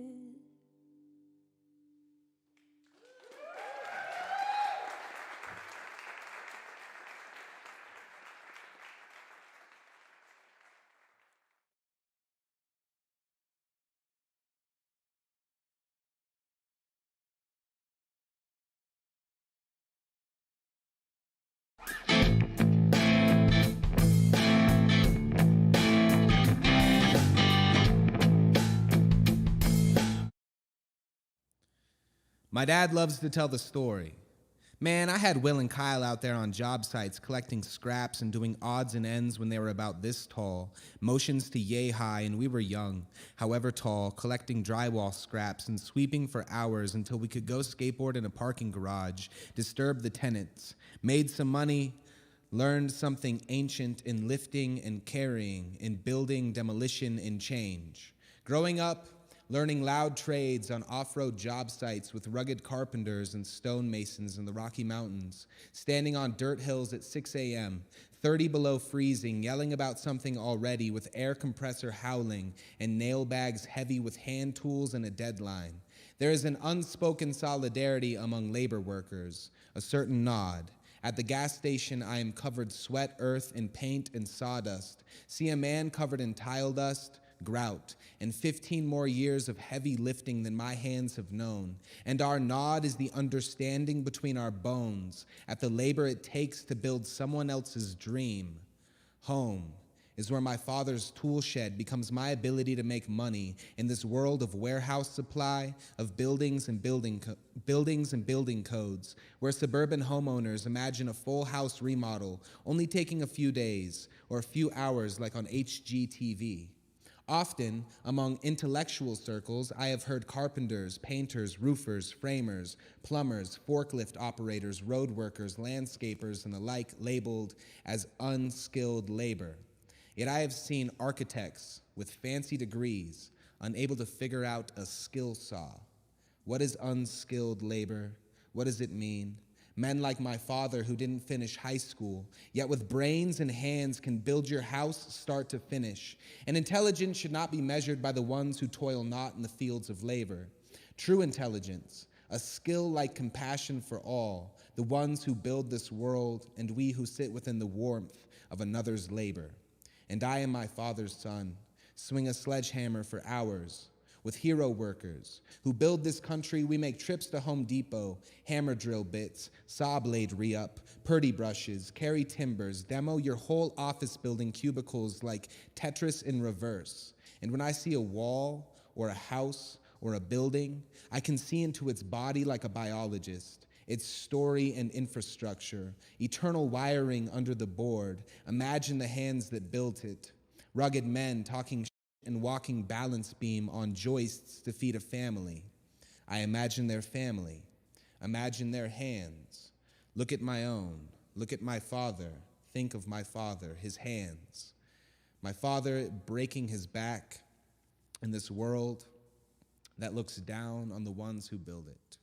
My dad loves to tell the story. Man, I had Will and Kyle out there on job sites collecting scraps and doing odds and ends when they were about this tall, motions to yay high, and we were young, however tall, collecting drywall scraps and sweeping for hours until we could go skateboard in a parking garage, disturb the tenants, made some money, learned something ancient in lifting and carrying, in building, demolition, and change. Growing up, learning loud trades on off-road job sites with rugged carpenters and stonemasons in the Rocky Mountains, standing on dirt hills at 6 a.m., 30 below freezing, yelling about something already with air compressor howling and nail bags heavy with hand tools and a deadline. There is an unspoken solidarity among labor workers, a certain nod. At the gas station, I am covered sweat, earth, and paint and sawdust. See a man covered in tile dust, grout, and 15 more years of heavy lifting than my hands have known. And our nod is the understanding between our bones at the labor it takes to build someone else's dream. Home is where my father's tool shed becomes my ability to make money in this world of warehouse supply, of buildings and building codes, where suburban homeowners imagine a full house remodel only taking a few days or a few hours like on HGTV. Often, among intellectual circles, I have heard carpenters, painters, roofers, framers, plumbers, forklift operators, road workers, landscapers, and the like labeled as unskilled labor. Yet I have seen architects with fancy degrees unable to figure out a skill saw. What is unskilled labor? What does it mean? Men like my father who didn't finish high school, yet with brains and hands can build your house start to finish. And intelligence should not be measured by the ones who toil not in the fields of labor. True intelligence, a skill like compassion for all, the ones who build this world and we who sit within the warmth of another's labor. And I am my father's son, swing a sledgehammer for hours. With hero workers who build this country, we make trips to Home Depot, hammer drill bits, saw blade re-up, purdy brushes, carry timbers, demo your whole office building cubicles like Tetris in reverse. And when I see a wall or a house or a building, I can see into its body like a biologist, its story and infrastructure, eternal wiring under the board. Imagine the hands that built it, rugged men talking and walking balance beam on joists to feed a family. I imagine their family. Imagine their hands. Look at my own. Look at my father. Think of my father, his hands. My father breaking his back in this world that looks down on the ones who build it.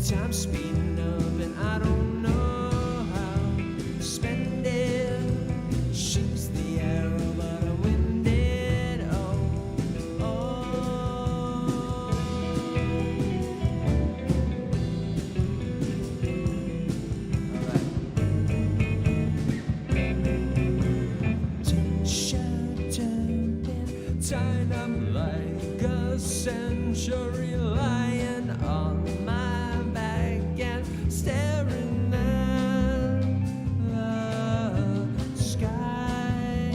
Time speeding up and I don't know how to spend it. Shoots the arrow but I wind it. century lying on my back and staring at the sky.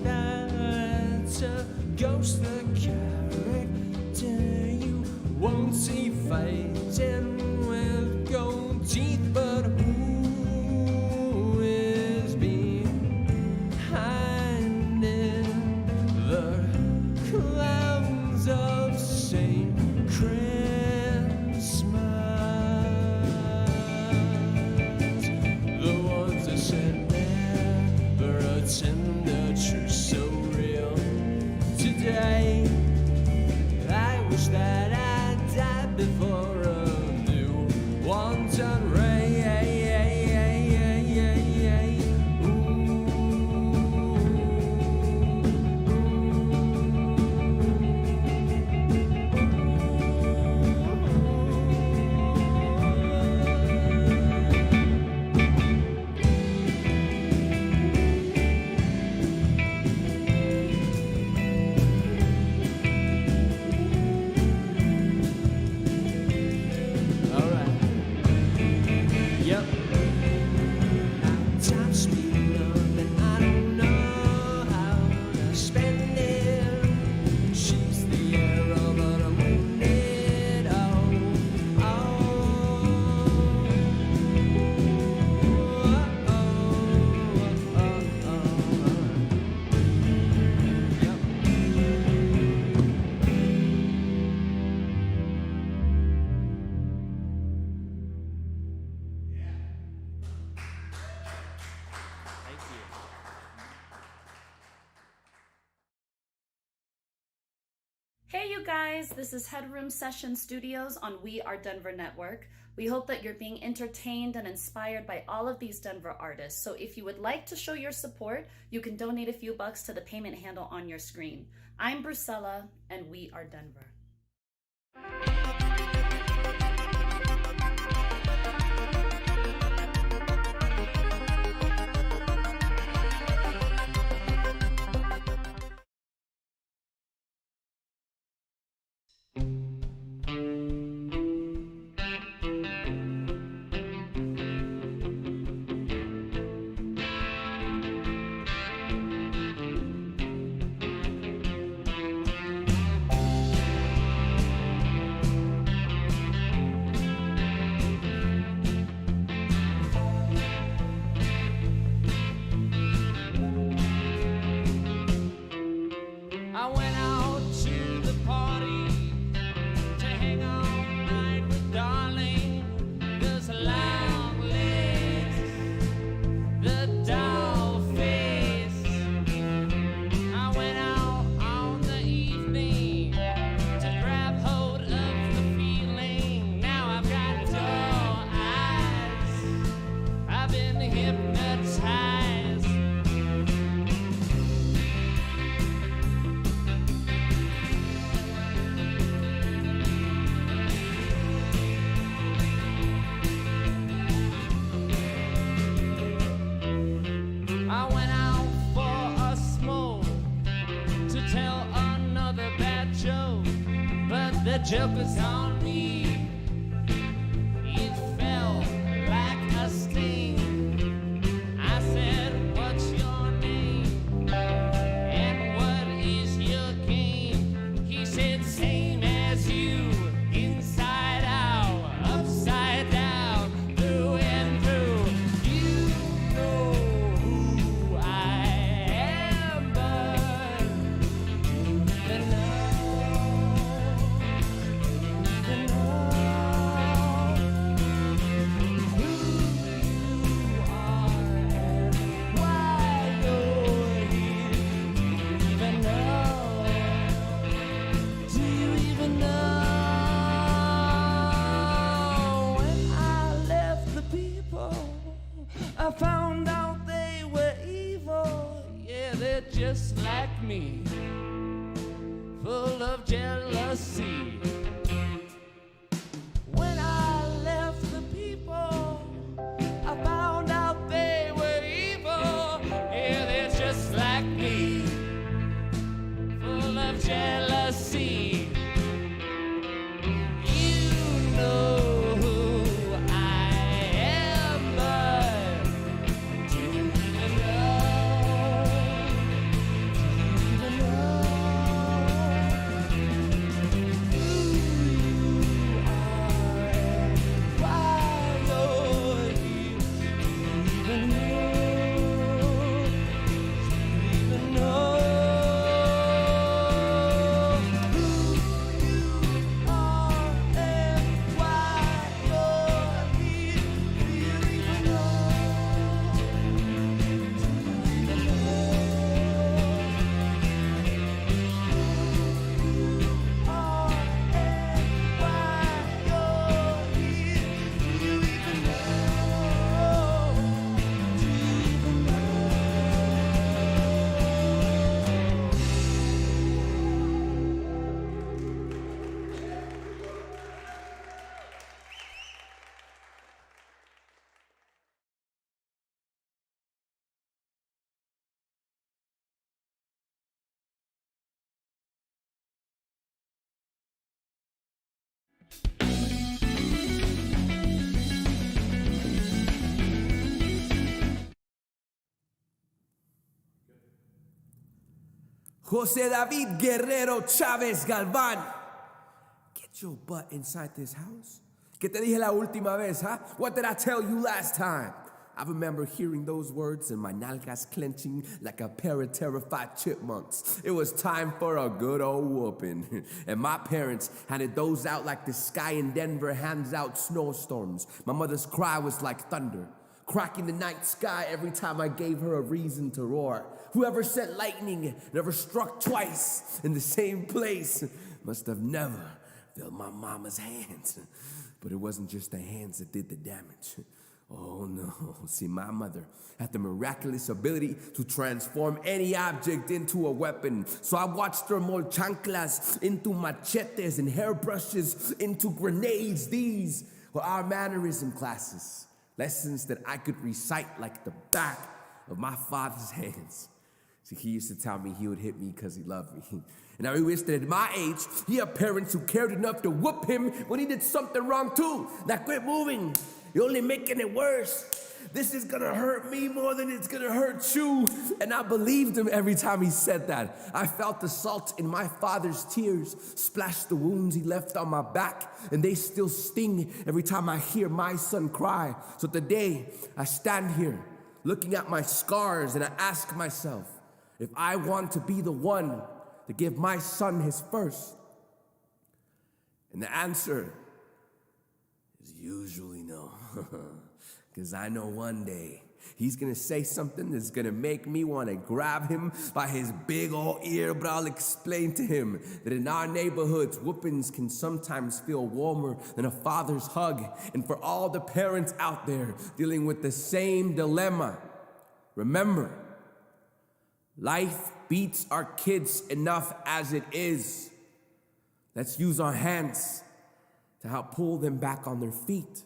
That's a ghost, the character you won't see fighting with gold teeth, but who is behind in the clouds of Saint Christmas? The ones that said never attend the truth so real today. I wish that I died before a new wanton ray. Yep. Time's speeding up and I don't know how to spend it. She's the arrow but I'm wounded. Hey you guys, this is Headroom Session Studios on We Are Denver Network. We hope that you're being entertained and inspired by all of these Denver artists. So if you would like to show your support, you can donate a few bucks to the payment handle on your screen. I'm Brucella and We Are Denver. I went out to the party to hang all night with darling. There's a long legs, the doll face. I went out on the evening to grab hold of the feeling. Now I've got dull eyes, I've been hypnotized. I went out for a smoke to tell another bad joke, but the joke was on me. It felt like a sting. I said, what's your name? And what is your game? He said, same as you, inside out, upside down, through and through. You know who I am, but the love Jose David Guerrero Chávez Galván. Get your butt inside this house. ¿Qué te dije la última vez, huh? What did I tell you last time? I remember hearing those words and my nalgas clenching like a pair of terrified chipmunks. It was time for a good old whooping. And my parents handed those out like the sky in Denver hands out snowstorms. My mother's cry was like thunder, cracking the night sky every time I gave her a reason to roar. Whoever sent lightning never struck twice in the same place must have never felt my mama's hands. But it wasn't just the hands that did the damage. Oh no, see, my mother had the miraculous ability to transform any object into a weapon. So I watched her mold chanclas into machetes and hairbrushes into grenades. These were our mannerism classes, lessons that I could recite like the back of my father's hands. See, he used to tell me he would hit me because he loved me. And I wish that at my age, he had parents who cared enough to whoop him when he did something wrong too. Now quit moving. You're only making it worse. This is gonna hurt me more than it's gonna hurt you. And I believed him every time he said that. I felt the salt in my father's tears splash the wounds he left on my back, and they still sting every time I hear my son cry. So today, I stand here looking at my scars and I ask myself, if I want to be the one to give my son his first. And the answer is usually no. Because I know one day he's gonna say something that's gonna make me want to grab him by his big old ear, but I'll explain to him that in our neighborhoods, whoopings can sometimes feel warmer than a father's hug. And for all the parents out there dealing with the same dilemma, remember, life beats our kids enough as it is. Let's use our hands to help pull them back on their feet.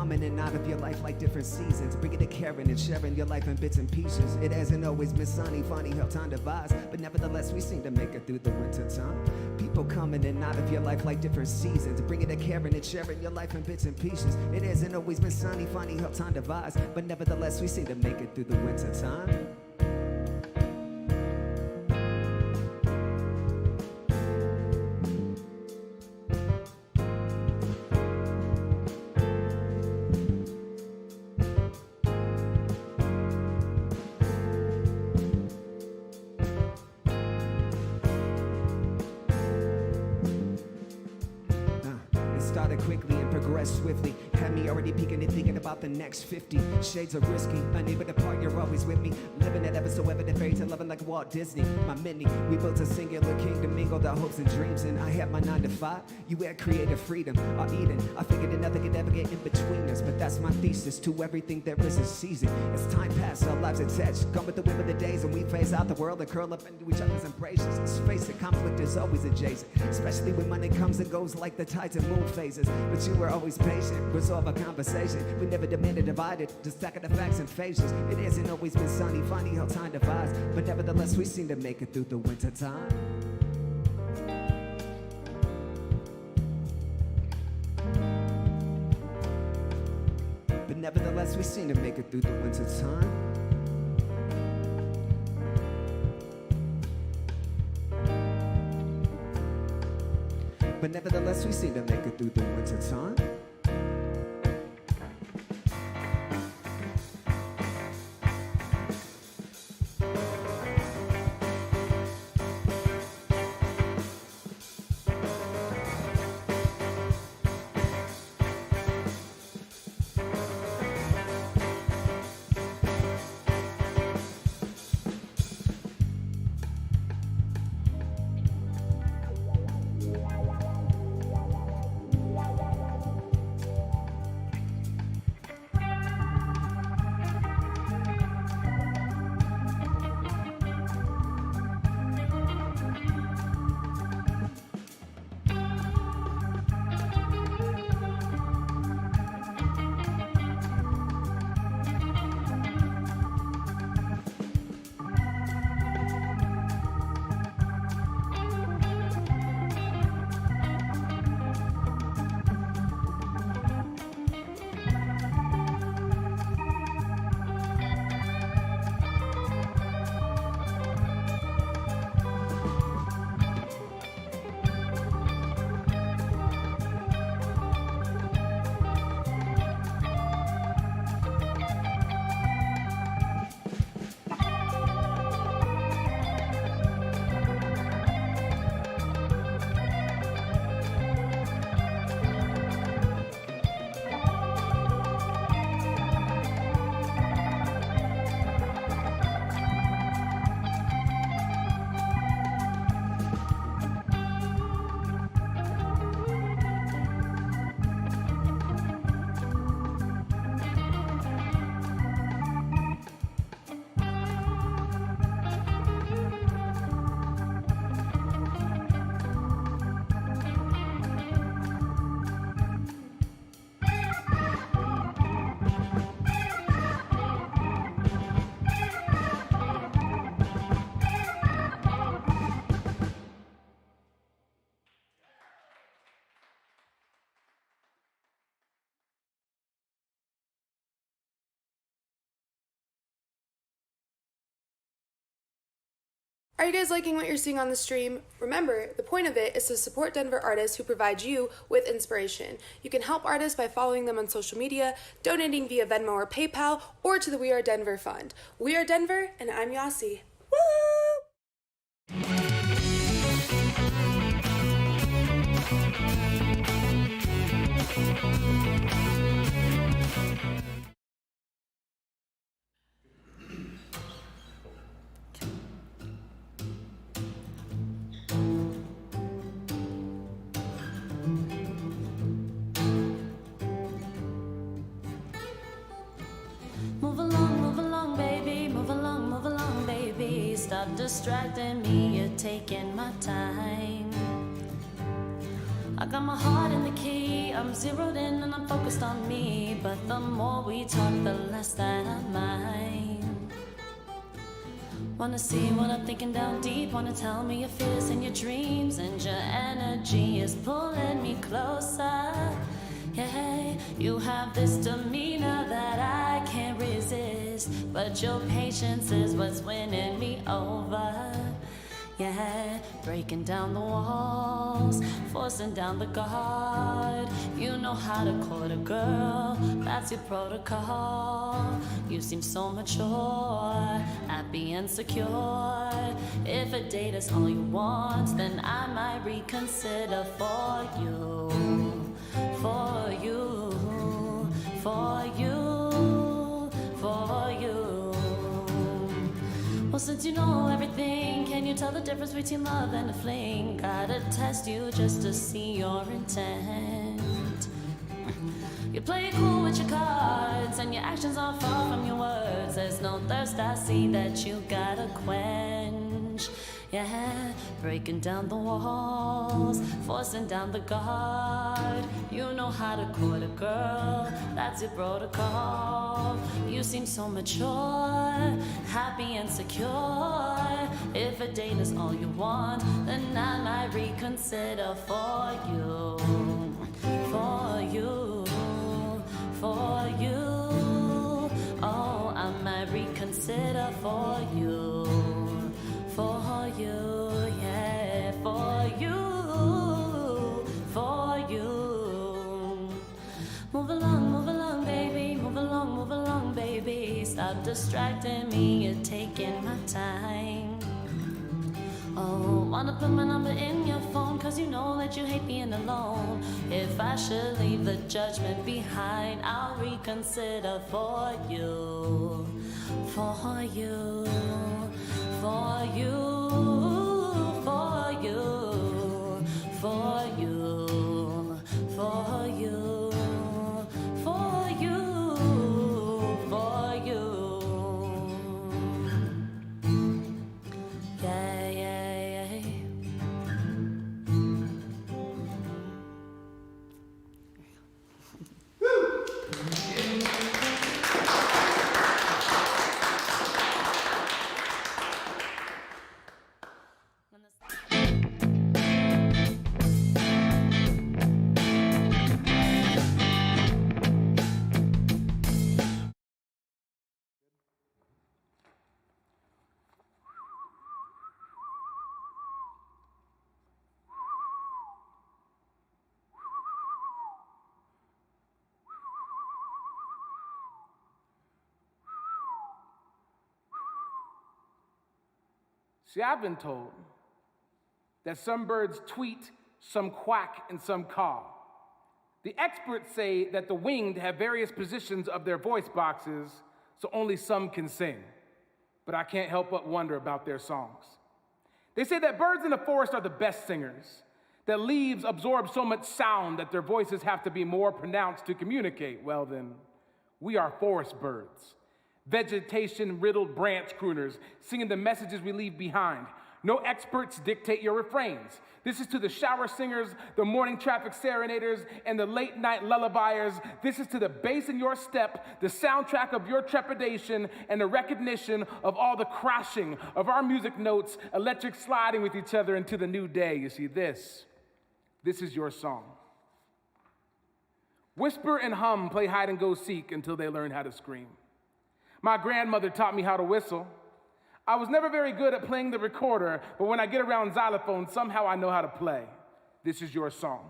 In and out of your life like different seasons, bringing the caring and sharing your life in bits and pieces. It hasn't always been sunny, funny how time divides, but nevertheless we seem to make it through the winter time. People come in and out of your life like different seasons, bringing the caring and sharing your life in bits and pieces. It hasn't always been sunny, funny how time divides, but nevertheless we seem to make it through the winter time. Quickly and progress swiftly. Had me already peeking and thinking about the next 50. Shades are risky, unable to part, you're always with me. Living that ever so evident fairy tale, loving like Walt Disney. My mini, we built a singular kingdom, mingled our hopes and dreams. And I had my 9 to 5, you had creative freedom. Or Eden, I figured that nothing could ever get in between us. But that's my thesis, to everything there is a season. As time passes, our lives attached, come with the whim of the days, and we phase out the world and curl up into each other's embraces. Let's face it, conflict is always adjacent, especially when money comes and goes like the tides and moon phases. But you were always patient, resolve a conversation. We never demanded divided, just stacking the facts and phases. It hasn't always been sunny, funny how time divides, but nevertheless we seem to make it through the winter time. But nevertheless we seem to make it through the winter time. but nevertheless we seem to make it through the winter time. Are you guys liking what you're seeing on the stream? Remember, the point of it is to support Denver artists who provide you with inspiration. You can help artists by following them on social media, donating via Venmo or PayPal, or to the We Are Denver Fund. We Are Denver, and I'm Yasi. Woo! Stop distracting me, you're taking my time. I got my heart in the key, I'm zeroed in and I'm focused on me. But the more we talk, the less that I mind. Wanna see what I'm thinking down deep, wanna tell me your fears and your dreams. And your energy is pulling me closer. Yeah, you have this demeanor that I can't resist, but your patience is what's winning me over. Yeah, breaking down the walls, forcing down the guard. You know how to court a girl, that's your protocol. You seem so mature, happy and secure. If a date is all you want, then I might reconsider for you. For you, for you, for you. Well, since you know everything, can you tell the difference between love and a fling? Gotta test you just to see your intent. You play it cool with your cards, and your actions are far from your words. There's no thirst I see that you gotta quench. Yeah, breaking down the walls, forcing down the guard. You know how to court a girl, that's your protocol. You seem so mature, happy and secure. If a date is all you want, then I might reconsider for you. For you, for you. Oh, I might reconsider for you. For you, yeah, for you, distracting me, you're taking my time. Oh, wanna put my number in your phone, cause you know that you hate being alone. If I should leave the judgment behind, I'll reconsider for you, for you, for you, for you, for you, for you, for you, for you. Yeah, yeah, yeah. See, I've been told that some birds tweet, some quack, and some caw. The experts say that the winged have various positions of their voice boxes, so only some can sing. But I can't help but wonder about their songs. They say that birds in the forest are the best singers, that leaves absorb so much sound that their voices have to be more pronounced to communicate. Well then, we are forest birds. Vegetation-riddled branch crooners, singing the messages we leave behind. No experts dictate your refrains. This is to the shower singers, the morning traffic serenaders, and the late-night lullabiers. This is to the bass in your step, the soundtrack of your trepidation, and the recognition of all the crashing of our music notes, electric sliding with each other into the new day. You see, this is your song. Whisper and hum, play hide and go seek until they learn how to scream. My grandmother taught me how to whistle. I was never very good at playing the recorder, but when I get around xylophone, somehow I know how to play. This is your song.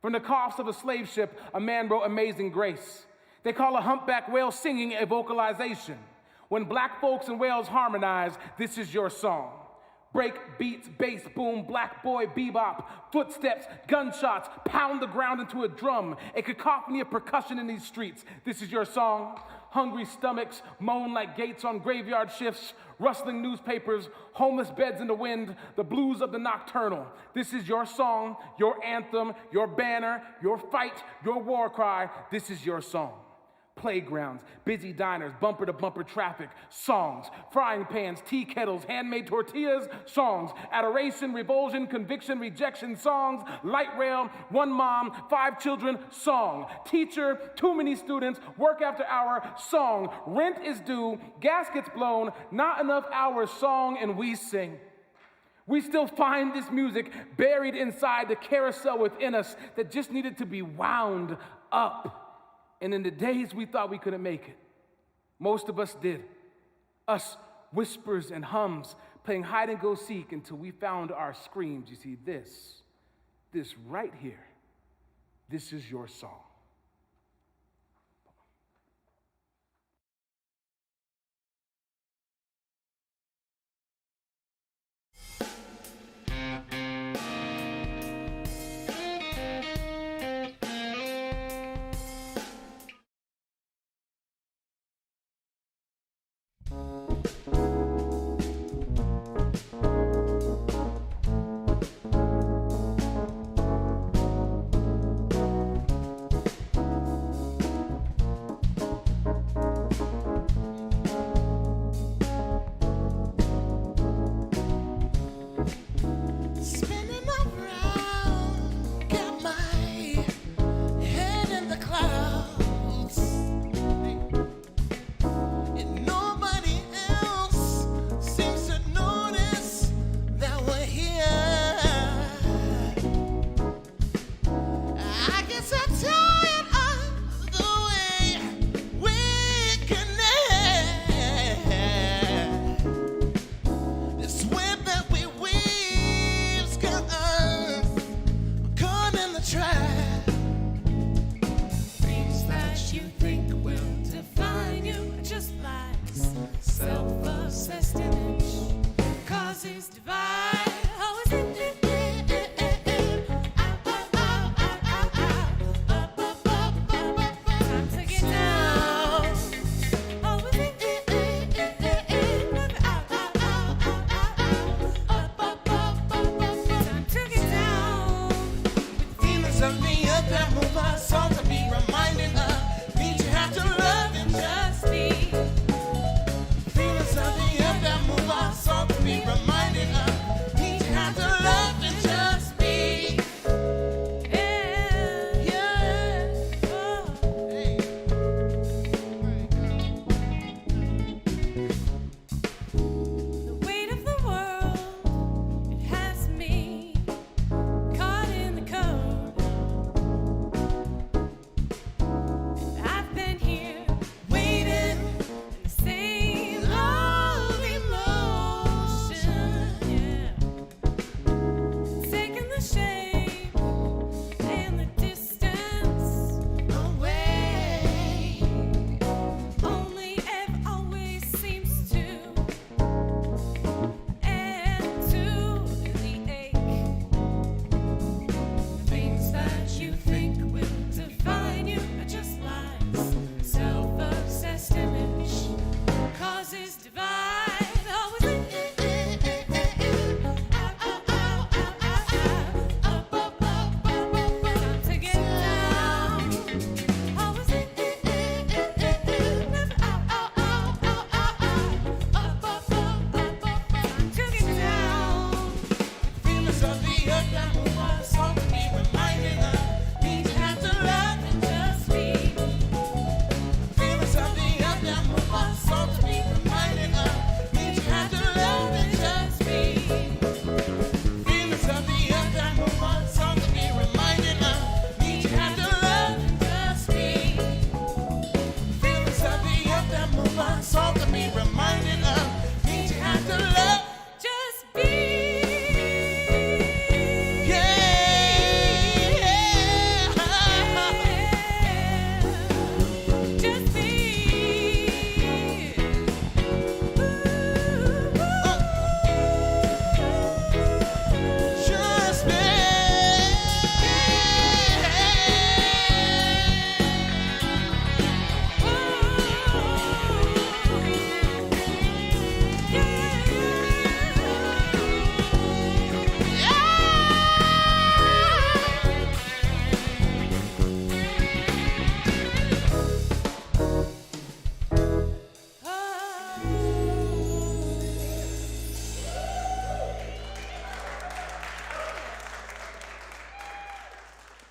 From the coughs of a slave ship, a man wrote Amazing Grace. They call a humpback whale singing a vocalization. When black folks and whales harmonize, this is your song. Break beats, bass, boom, black boy, bebop, footsteps, gunshots, pound the ground into a drum, a cacophony of percussion in these streets. This is your song. Hungry stomachs moan like gates on graveyard shifts, rustling newspapers, homeless beds in the wind, the blues of the nocturnal. This is your song, your anthem, your banner, your fight, your war cry. This is your song. Playgrounds, busy diners, bumper-to-bumper traffic, songs, frying pans, tea kettles, handmade tortillas, songs, adoration, revulsion, conviction, rejection, songs, light rail, one mom, 5 children, song, teacher, too many students, work after hour, song, rent is due, gas gets blown, not enough hours, song, and we sing. We still find this music buried inside the carousel within us that just needed to be wound up. And in the days we thought we couldn't make it, most of us did. Us whispers and hums, playing hide and go seek until we found our screams. You see, this right here, this is your song.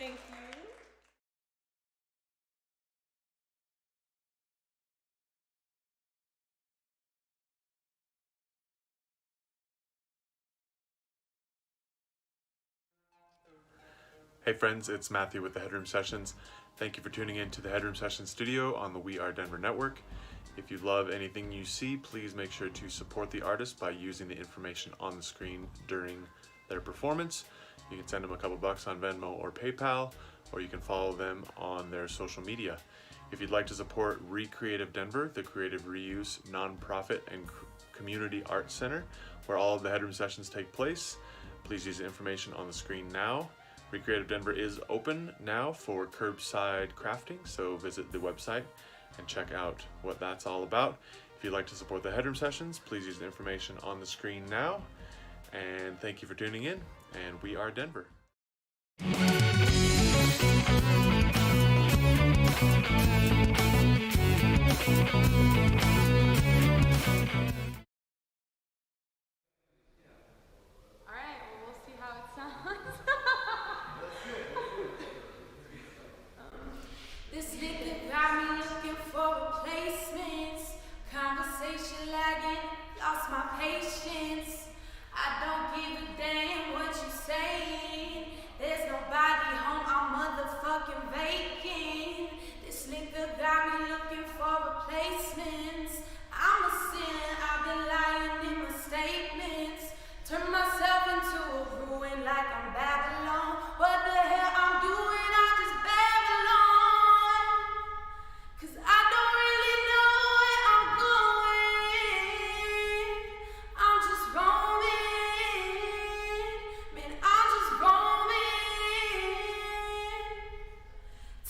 Thank you. Hey friends, it's Matthew with the Headroom Sessions. Thank you for tuning in to the Headroom Sessions studio on the We Are Denver network. If you love anything you see, please make sure to support the artist by using the information on the screen during their performance. You can send them a couple bucks on Venmo or PayPal, or you can follow them on their social media. If you'd like to support Recreative Denver, the creative reuse nonprofit and community arts center, where all of the Headroom Sessions take place, please use the information on the screen now. Recreative Denver is open now for curbside crafting, so visit the website and check out what that's all about. If you'd like to support the Headroom Sessions, please use the information on the screen now. And thank you for tuning in, and We Are Denver. This nigga got me looking for replacements. Conversation lagging, lost my patience. I don't give a damn what you saying. There's nobody home, I'm motherfucking vacant. This nigga got me looking for replacements. I'm a sinner, I've been lying in my statements. Turn myself into a ruin like I'm Babylon. What the hell I'm doing? I just Babylon. 'Cause I don't really know where I'm going. I'm just roaming. Man, I'm just roaming.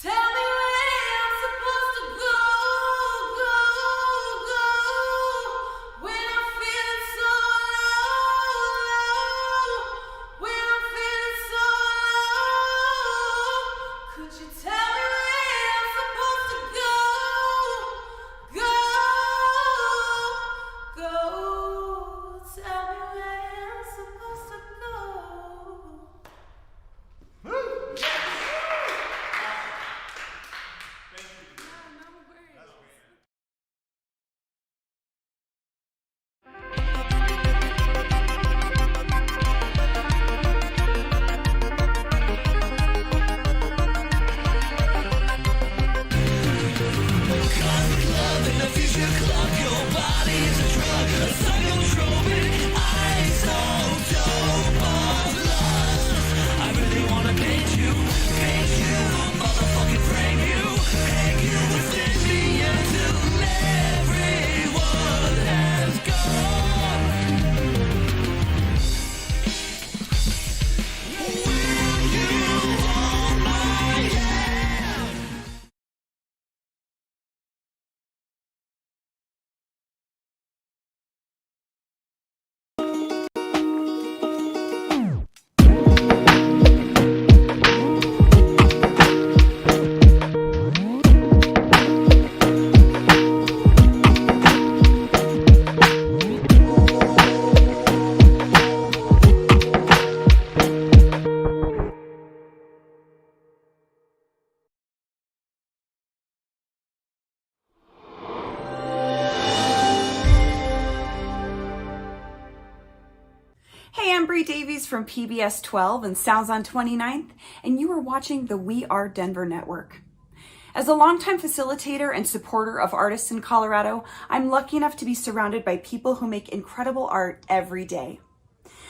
Tell me where I'm supposed to go, go, go. When I'm feeling so low, when I'm feeling so low. Could you tell me where I'm supposed to go, go, go. Tell me where I'm supposed to go. Hey, I'm Bree Davies from PBS 12 and Sounds on 29th, and you are watching the We Are Denver network. As a longtime facilitator and supporter of artists in Colorado, I'm lucky enough to be surrounded by people who make incredible art every day.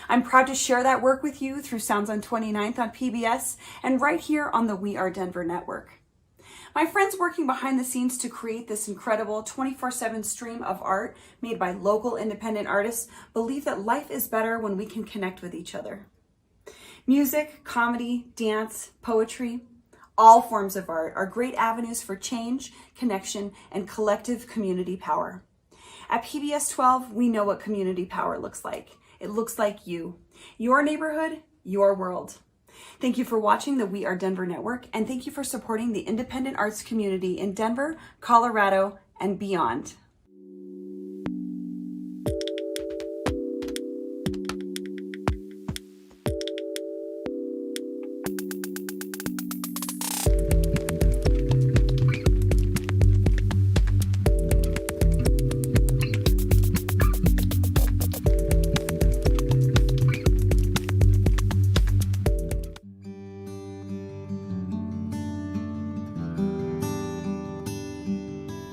I'm proud to share that work with you through Sounds on 29th on PBS and right here on the We Are Denver network. My friends working behind the scenes to create this incredible 24/7 stream of art made by local independent artists believe that life is better when we can connect with each other. Music, comedy, dance, poetry, all forms of art are great avenues for change, connection, and collective community power. At PBS 12, we know what community power looks like. It looks like you, your neighborhood, your world. Thank you for watching the We Are Denver network, and thank you for supporting the independent arts community in Denver, Colorado, and beyond.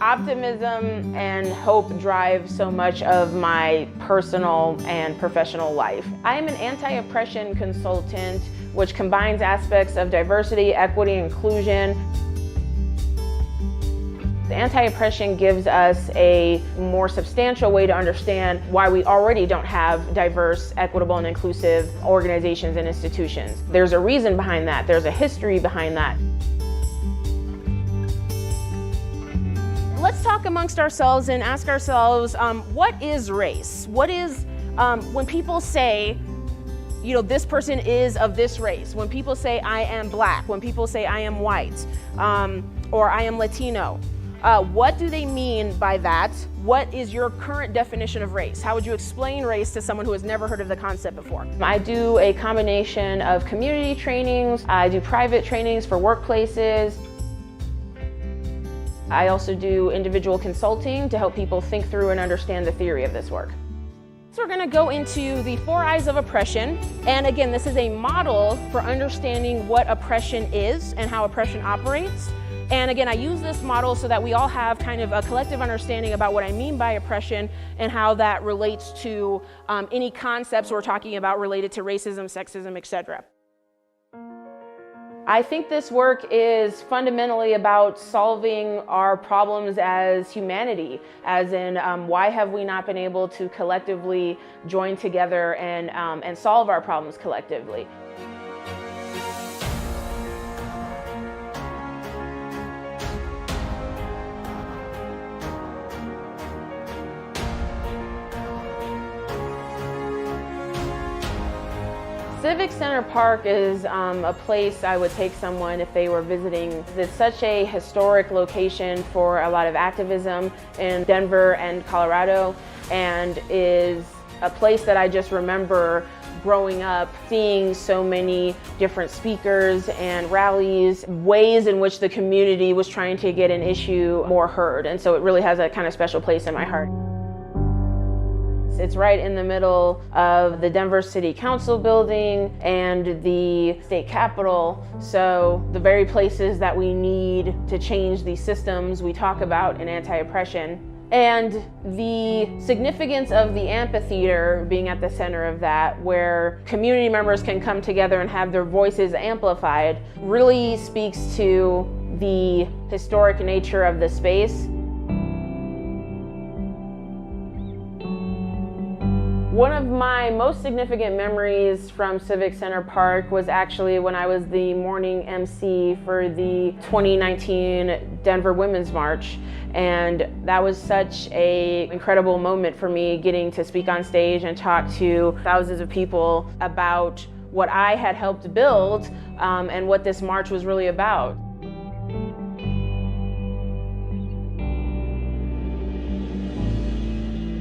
Optimism and hope drive so much of my personal and professional life. I am an anti-oppression consultant, which combines aspects of diversity, equity, inclusion. The anti-oppression gives us a more substantial way to understand why we already don't have diverse, equitable, and inclusive organizations and institutions. There's a reason behind that. There's a history behind that. Let's talk amongst ourselves and ask ourselves, what is race? What is, when people say, you know, this person is of this race, when people say I am black, when people say I am white, or I am Latino, what do they mean by that? What is your current definition of race? How would you explain race to someone who has never heard of the concept before? I do a combination of community trainings, I do private trainings for workplaces. I also do individual consulting to help people think through and understand the theory of this work. So we're going to go into the 4 eyes of oppression. And again, this is a model for understanding what oppression is and how oppression operates. And again, I use this model so that we all have kind of a collective understanding about what I mean by oppression and how that relates to any concepts we're talking about related to racism, sexism, etc. I think this work is fundamentally about solving our problems as humanity, as in why have we not been able to collectively join together and solve our problems collectively. Civic Center Park is a place I would take someone if they were visiting. It's such a historic location for a lot of activism in Denver and Colorado, and is a place that I just remember growing up, seeing so many different speakers and rallies, ways in which the community was trying to get an issue more heard. And so it really has a kind of special place in my heart. It's right in the middle of the Denver City Council building and the state capitol. So the very places that we need to change the systems we talk about in anti-oppression. And the significance of the amphitheater being at the center of that, where community members can come together and have their voices amplified, really speaks to the historic nature of the space. One of my most significant memories from Civic Center Park was actually when I was the morning MC for the 2019 Denver Women's March. And that was such an incredible moment for me, getting to speak on stage and talk to thousands of people about what I had helped build and what this march was really about.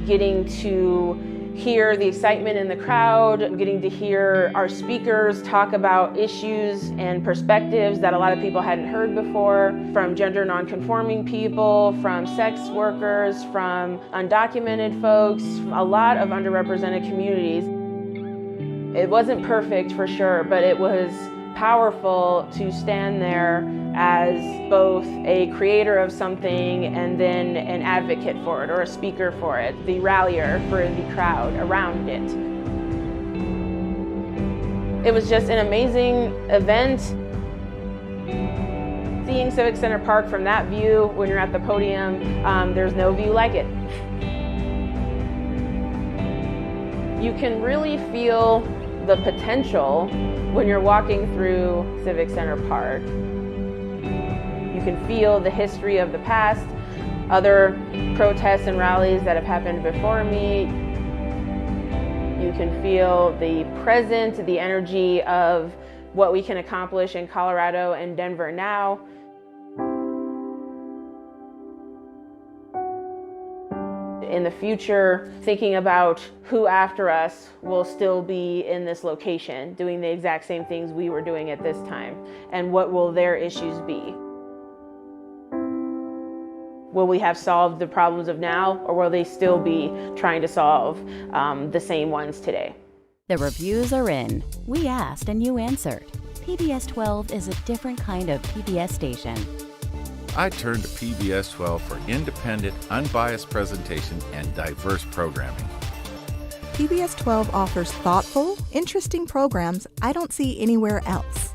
Getting to hear the excitement in the crowd, getting to hear our speakers talk about issues and perspectives that a lot of people hadn't heard before, from gender nonconforming people, from sex workers, from undocumented folks, a lot of underrepresented communities. It wasn't perfect for sure, but it was powerful to stand there as both a creator of something and then an advocate for it, or a speaker for it, the rallier for the crowd around it. It was just an amazing event. Seeing Civic Center Park from that view, when you're at the podium, there's no view like it. You can really feel the potential when you're walking through Civic Center Park. You can feel the history of the past, other protests and rallies that have happened before me. You can feel the present, the energy of what we can accomplish in Colorado and Denver now. In the future, thinking about who after us will still be in this location, doing the exact same things we were doing at this time, and what will their issues be? Will we have solved the problems of now, or will they still be trying to solve the same ones today? The reviews are in. We asked and you answered. PBS 12 is a different kind of PBS station. I turn to PBS 12 for independent, unbiased presentation and diverse programming. PBS 12 offers thoughtful, interesting programs I don't see anywhere else.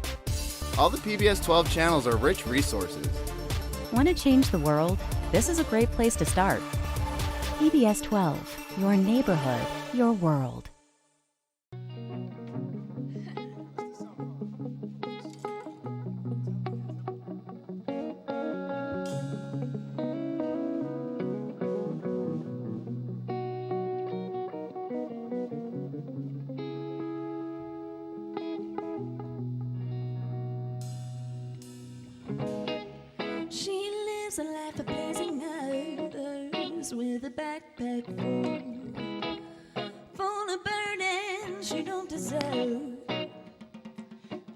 All the PBS 12 channels are rich resources. Want to change the world? This is a great place to start. PBS 12, your neighborhood, your world. She lives a life of pleasing others with a backpack full of burdens she don't deserve.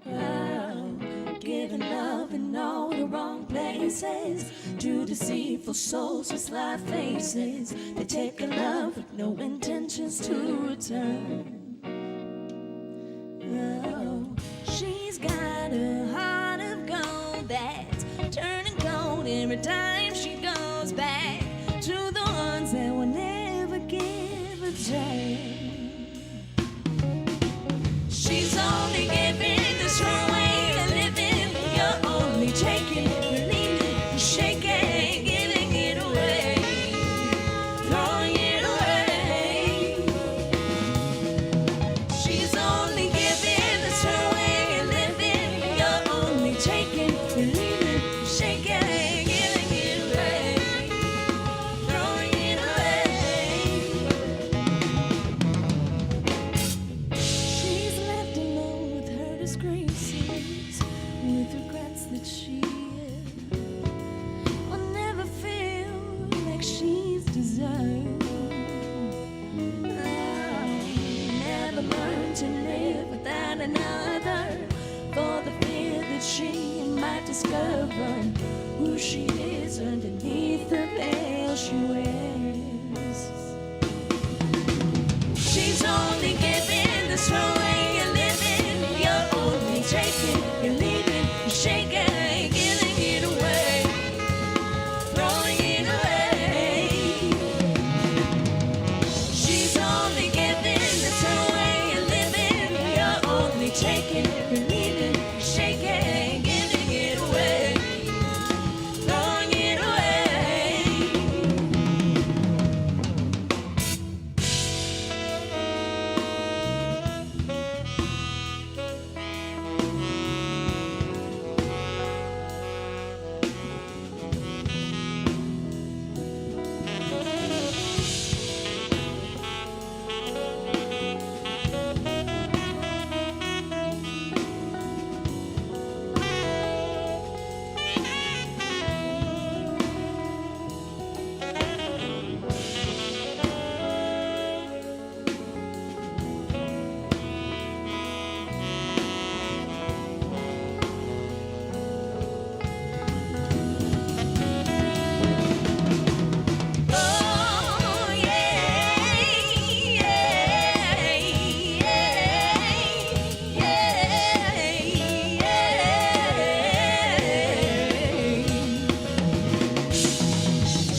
Oh, giving love in all the wrong places to deceitful souls with sly faces. They take a love with no intentions to return. Oh, she's got a heart of gold that's turning gold every time she goes back to the ones that will never give a damn. She's only giving this her way of living. You're only taking it, leaving it, shaking it, giving it away, throwing it away. She's only giving this her way of living. You're only taking it, leaving it, shaking it, giving it away, throwing it away. She's left alone with her disgraces, with regrets that she will never feel like she's deserved. Never learned to live without another, for the fear that she might discover who she is underneath the veil she wears. She's only giving this her way of living. You're only taking, you're leaving, you're shaking, giving it away, throwing it away. She's only giving this her way of living. You're only taking, you're leaving, you're shaking, giving it away, throwing it away.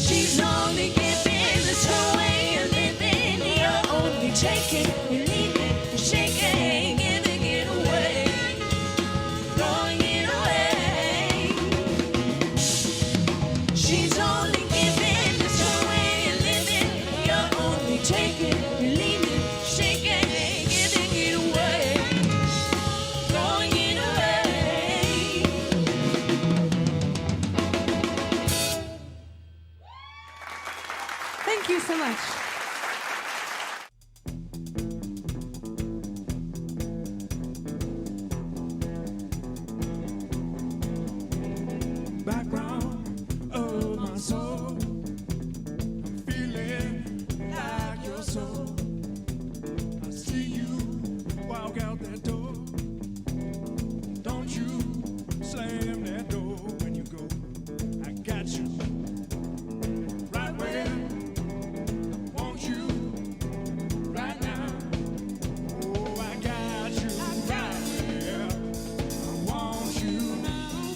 She's only giving this her way of living. You're only taking, you're leaving, you're shaking, giving it away, throwing it away. She's only giving this her way of living. You're only taking, you're leaving, you're shaking, giving it away, throwing it away. Thank you so much. Background of my soul, I'm feeling like your soul. I see you walk out that door. Don't you slam that door when you go. I got you right where I want you right now. Oh, I got you right where I want you now.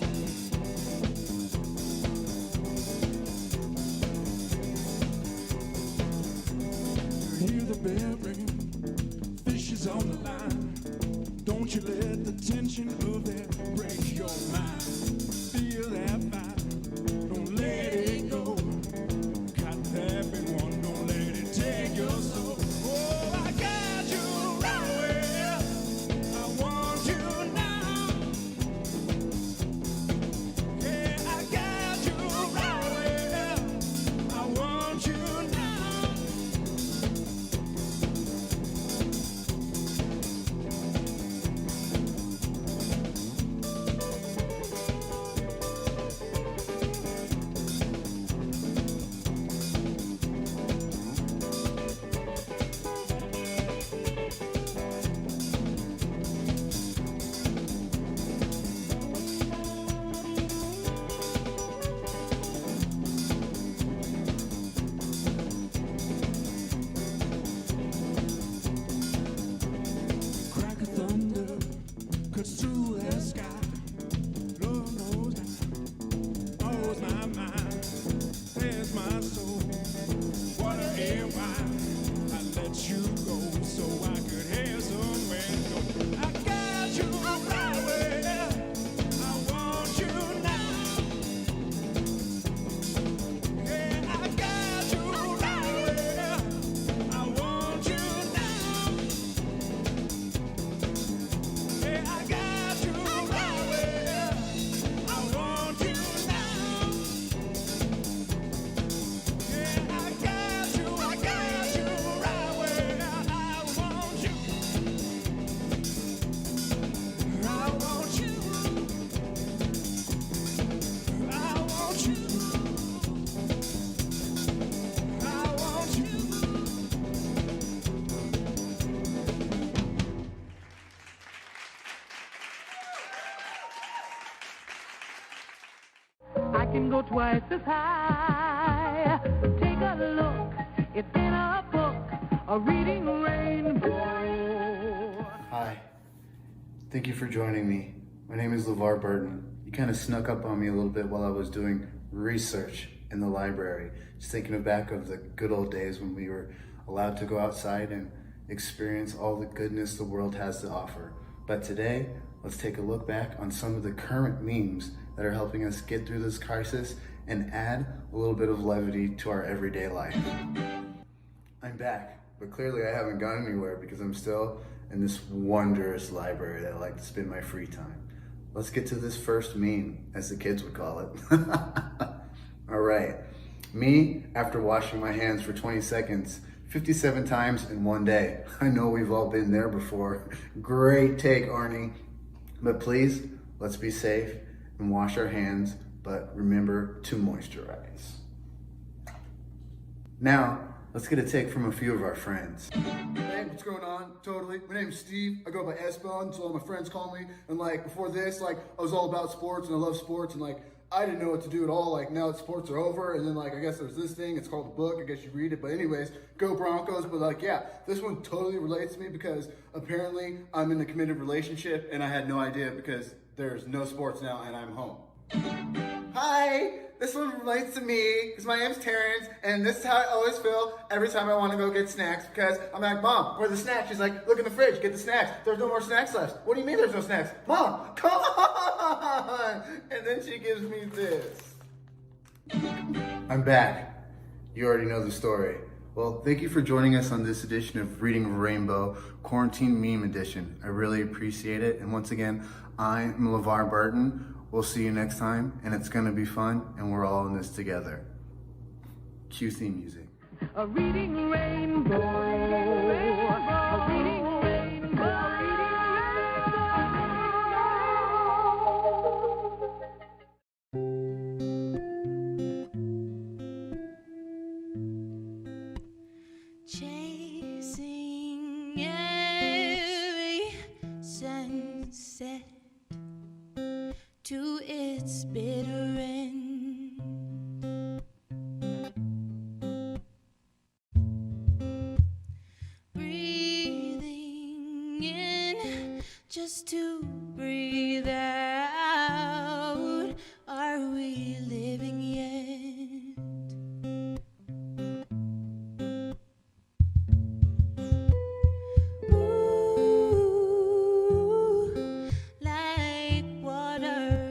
I can go twice as high. Take a look, it's in a book, a reading rainbow. Hi, thank you for joining me. My name is LeVar Burton. You kind of snuck up on me a little bit while I was doing research in the library, just thinking back of the good old days when we were allowed to go outside and experience all the goodness the world has to offer. But today, let's take a look back on some of the current memes that are helping us get through this crisis and add a little bit of levity to our everyday life. I'm back, but clearly I haven't gone anywhere because I'm still in this wondrous library that I like to spend my free time. Let's get to this first meme, as the kids would call it. All right, me after washing my hands for 20 seconds, 57 times in one day. I know we've all been there before. Great take, Arnie. But please, let's be safe and wash our hands, but remember to moisturize. Now, let's get a take from a few of our friends. Hey, what's going on? Totally. My name's Steve. I go by S-Bone, so all my friends call me. And like before this, like I was all about sports and I love sports and like I didn't know what to do at all. Like now that sports are over and then like I guess there's this thing, it's called a book. I guess you read it. But anyways, go Broncos. But like yeah, this one totally relates to me because apparently I'm in a committed relationship and I had no idea because there's no sports now and I'm home. Hi! This one relates to me because my name's Terrence and this is how I always feel every time I want to go get snacks because I'm like, Mom, where are the snacks? She's like, look in the fridge, get the snacks. There's no more snacks left. What do you mean there's no snacks? Mom, come on! And then she gives me this. I'm back. You already know the story. Well, thank you for joining us on this edition of Reading Rainbow, Quarantine Meme Edition. I really appreciate it. And once again, I'm LeVar Burton. We'll see you next time, and it's gonna be fun, and we're all in this together. Cue theme music. A reading rainbow. A reading rainbow. Chasing every sunset to its bitter end. Breathing in just to breathe out. Are we living yet? Ooh, like water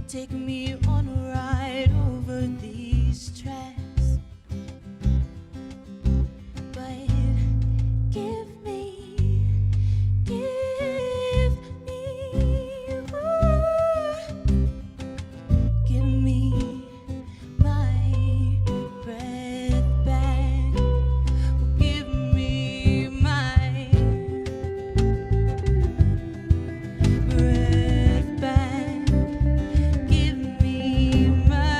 take me on a ride over these tracks. But give me my breath back. Give me my breath back. Give me my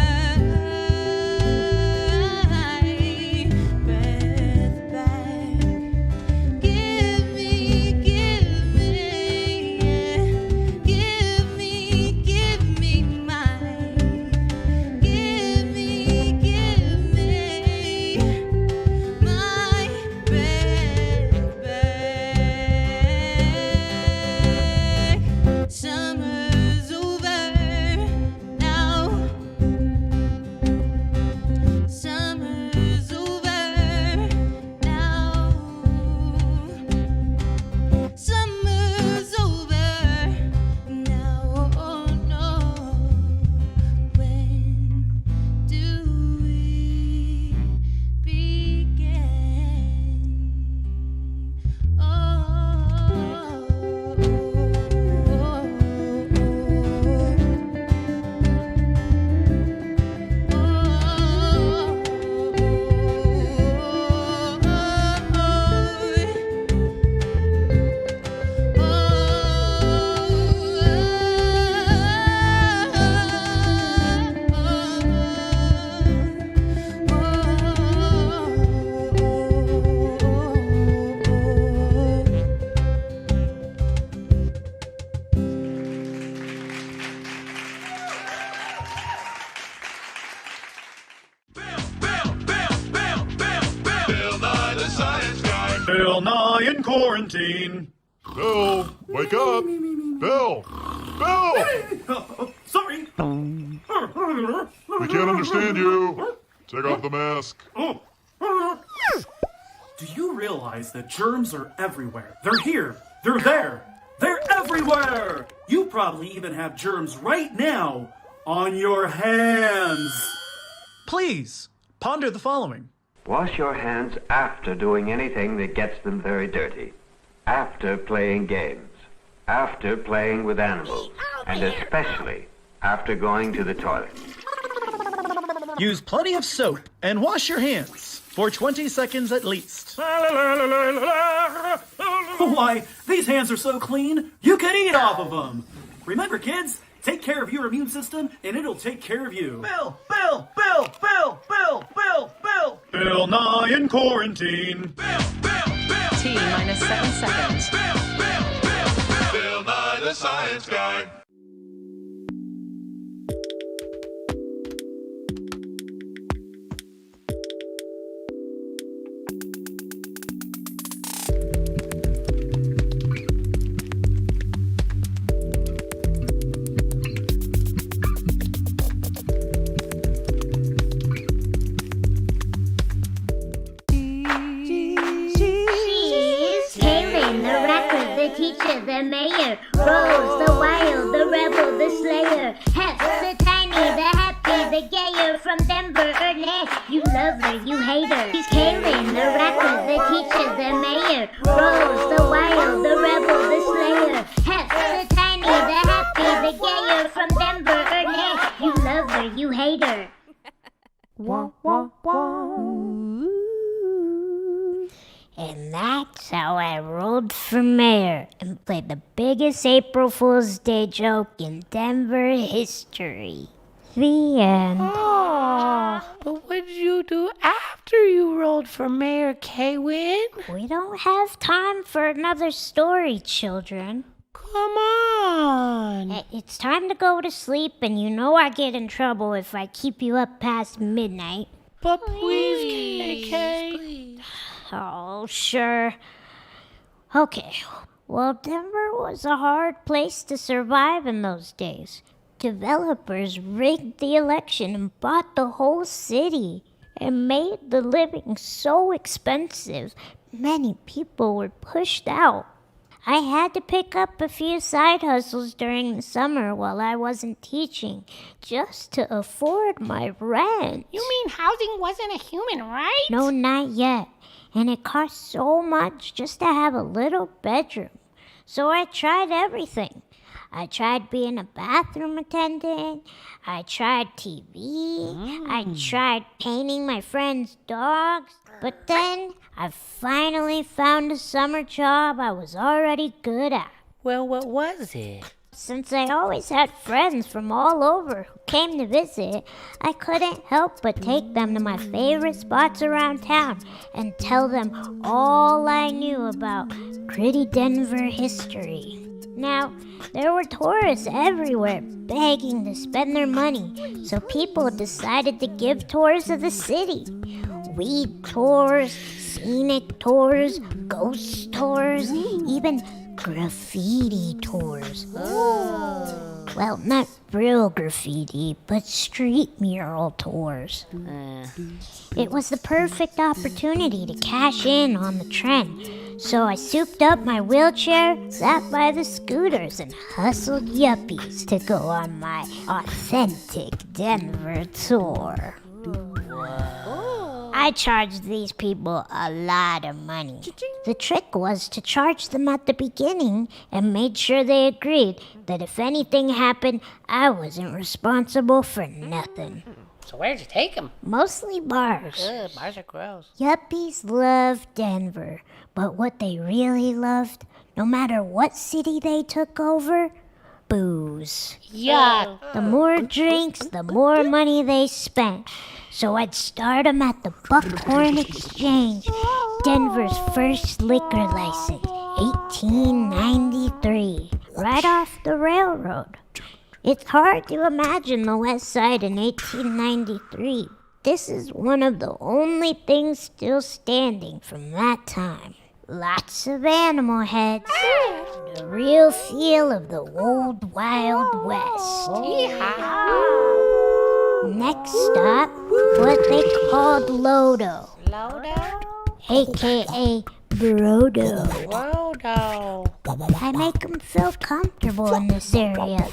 breath back. Give me, give me, give me my, give me my breath back. Summer's over now. Summer's over now. Summer's over now. Oh no. When do we begin? Bill Nye the Science Guy. Bill Nye in quarantine. Bill, wake up. Bill. Bill. Sorry. We can't understand you. Take off the mask. Do you realize that germs are everywhere? They're here. They're there. They're everywhere. You probably even have germs right now on your hands. Please, ponder the following. Wash your hands after doing anything that gets them very dirty. After playing games. After playing with animals. And especially after going to the toilet. Use plenty of soap and wash your hands for 20 seconds at least. Why, these hands are so clean, you could eat off of them. Remember, kids, take care of your immune system and it'll take care of you. Bill. Bill Nye in quarantine. T-minus 7 seconds. Bill Nye the Science Guy. Teacher, the mayor, Rose, the wild, the rebel, the slayer, Hep, the tiny, the happy, the gayer, from Denver, Ernest, you love her, you hate her. He's Kalen, the rapper, the teacher, the mayor, Rose, the wild, the rebel, the slayer, Hep, the tiny, the happy, the gayer, from Denver, Ernest, you love her, you hate her. Wah, wah, wah. And that's how I rolled for mayor and played the biggest April Fool's Day joke in Denver history. The end. But what did you do after you rolled for mayor, K-Win? We don't have time for another story, children. Come on. It's time to go to sleep, and you know I get in trouble if I keep you up past midnight. But please, KK. Oh, sure. Okay, well, Denver was a hard place to survive in those days. Developers rigged the election and bought the whole city and made the living so expensive, many people were pushed out. I had to pick up a few side hustles during the summer while I wasn't teaching, just to afford my rent. You mean housing wasn't a human right? No, not yet. And it cost so much just to have a little bedroom. So I tried everything. I tried being a bathroom attendant. I tried TV. I tried painting my friends' dogs. But then I finally found a summer job I was already good at. Well, what was it? Since I always had friends from all over who came to visit, I couldn't help but take them to my favorite spots around town and tell them all I knew about gritty Denver history. Now, there were tourists everywhere begging to spend their money, so people decided to give tours of the city. Weed tours, scenic tours, ghost tours, even graffiti tours. Well, not real graffiti, but street mural tours. It was the perfect opportunity to cash in on the trend. So I souped up my wheelchair, sat by the scooters, and hustled yuppies to go on my authentic Denver tour. I charged these people a lot of money. The trick was to charge them at the beginning and made sure they agreed that if anything happened, I wasn't responsible for nothing. So where'd you take them? Mostly bars. Ugh, bars are gross. Yuppies love Denver, but what they really loved, no matter what city they took over, booze. Yuck. The more drinks, the more money they spent. So I'd start them at the Buckhorn Exchange, Denver's first liquor license, 1893, right off the railroad. It's hard to imagine the West Side in 1893. This is one of the only things still standing from that time. Lots of animal heads. The real feel of the old Wild West. Next stop, what they called Lodo. Lodo? A.K.A. Brodo. Brodo. I make them feel comfortable in this area.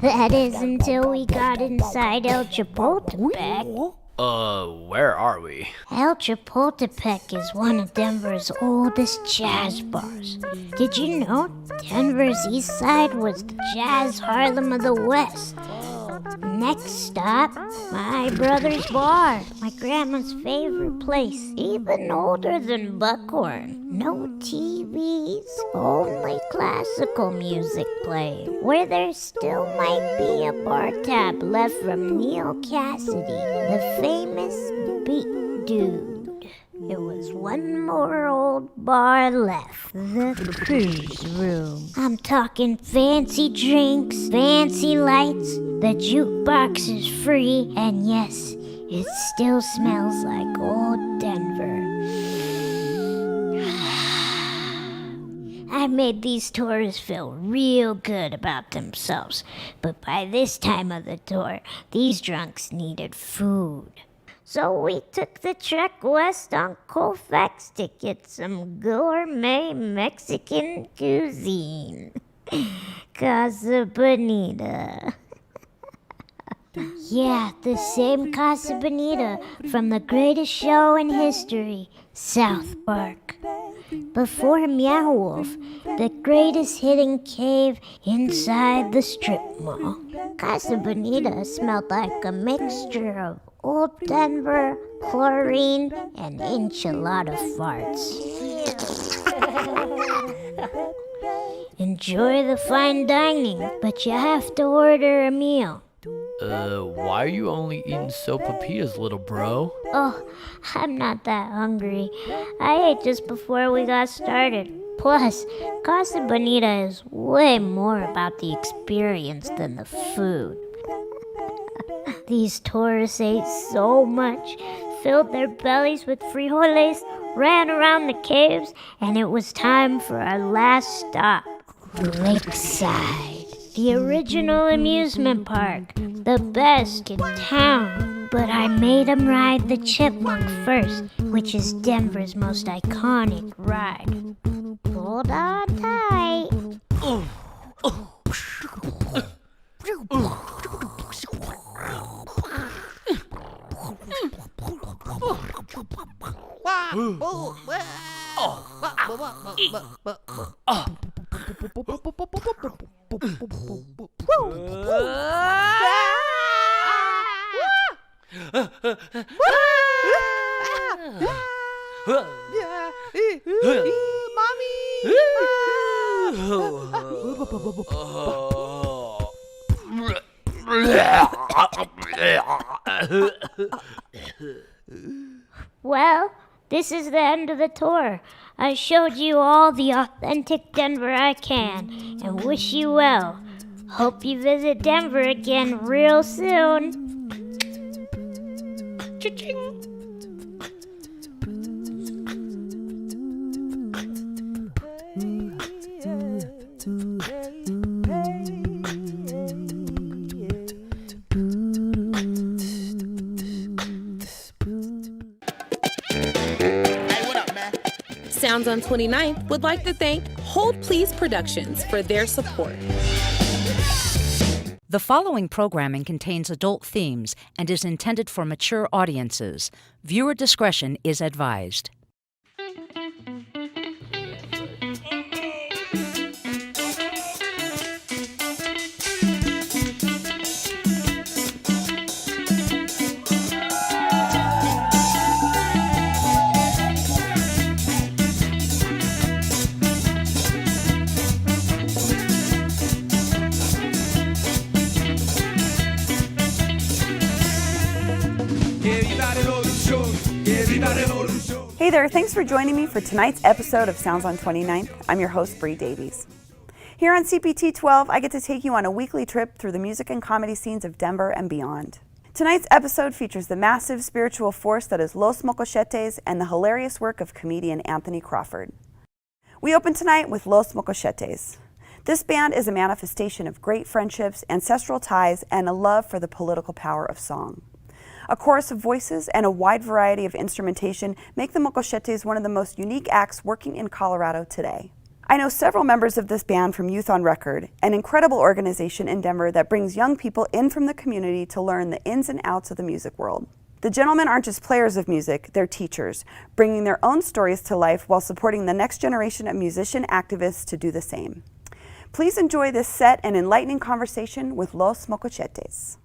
That is until we got inside El Chapultepec. Where are we? El Chapultepec is one of Denver's oldest jazz bars. Did you know Denver's east side was the jazz Harlem of the West? Next stop, my brother's bar, my grandma's favorite place, even older than Buckhorn. No TVs, only classical music playing, where there still might be a bar tab left from Neil Cassidy, the famous beat dude. There was one more old bar left, the cruise room. I'm talking fancy drinks, fancy lights, the jukebox is free, and yes, it still smells like old Denver. I made these tourists feel real good about themselves, but by this time of the tour, these drunks needed food. So we took the trek west on Colfax to get some gourmet Mexican cuisine. Casa Bonita. Yeah, the same Casa Bonita from the greatest show in history, South Park. Before Meow Wolf, the greatest hidden cave inside the strip mall. Casa Bonita smelled like a mixture of old Denver, chlorine, and enchilada farts. Enjoy the fine dining, but you have to order a meal. Why are you only eating sopapillas, little bro? Oh, I'm not that hungry. I ate just before we got started. Plus, Casa Bonita is way more about the experience than the food. These tourists ate so much, filled their bellies with frijoles, ran around the caves, and it was time for our last stop, Lakeside. The original amusement park, the best in town. But I made them ride the Chipmunk first, which is Denver's most iconic ride. Hold on tight. Well, this is the end of the tour. I showed you all the authentic Denver I can, and wish you well. Hope you visit Denver again real soon. Cha-ching! Sounds on 29th would like to thank Hold Please Productions for their support. The following programming contains adult themes and is intended for mature audiences. Viewer discretion is advised. Hey there, thanks for joining me for tonight's episode of Sounds on 29th. I'm your host, Bree Davies. Here on CPT 12, I get to take you on a weekly trip through the music and comedy scenes of Denver and beyond. Tonight's episode features the massive spiritual force that is Los Mocochetes and the hilarious work of comedian Anthony Crawford. We open tonight with Los Mocochetes. This band is a manifestation of great friendships, ancestral ties, and a love for the political power of song. A chorus of voices and a wide variety of instrumentation make the Mocochetes one of the most unique acts working in Colorado today. I know several members of this band from Youth on Record, an incredible organization in Denver that brings young people in from the community to learn the ins and outs of the music world. The gentlemen aren't just players of music, they're teachers, bringing their own stories to life while supporting the next generation of musician activists to do the same. Please enjoy this set and enlightening conversation with Los Mocochetes.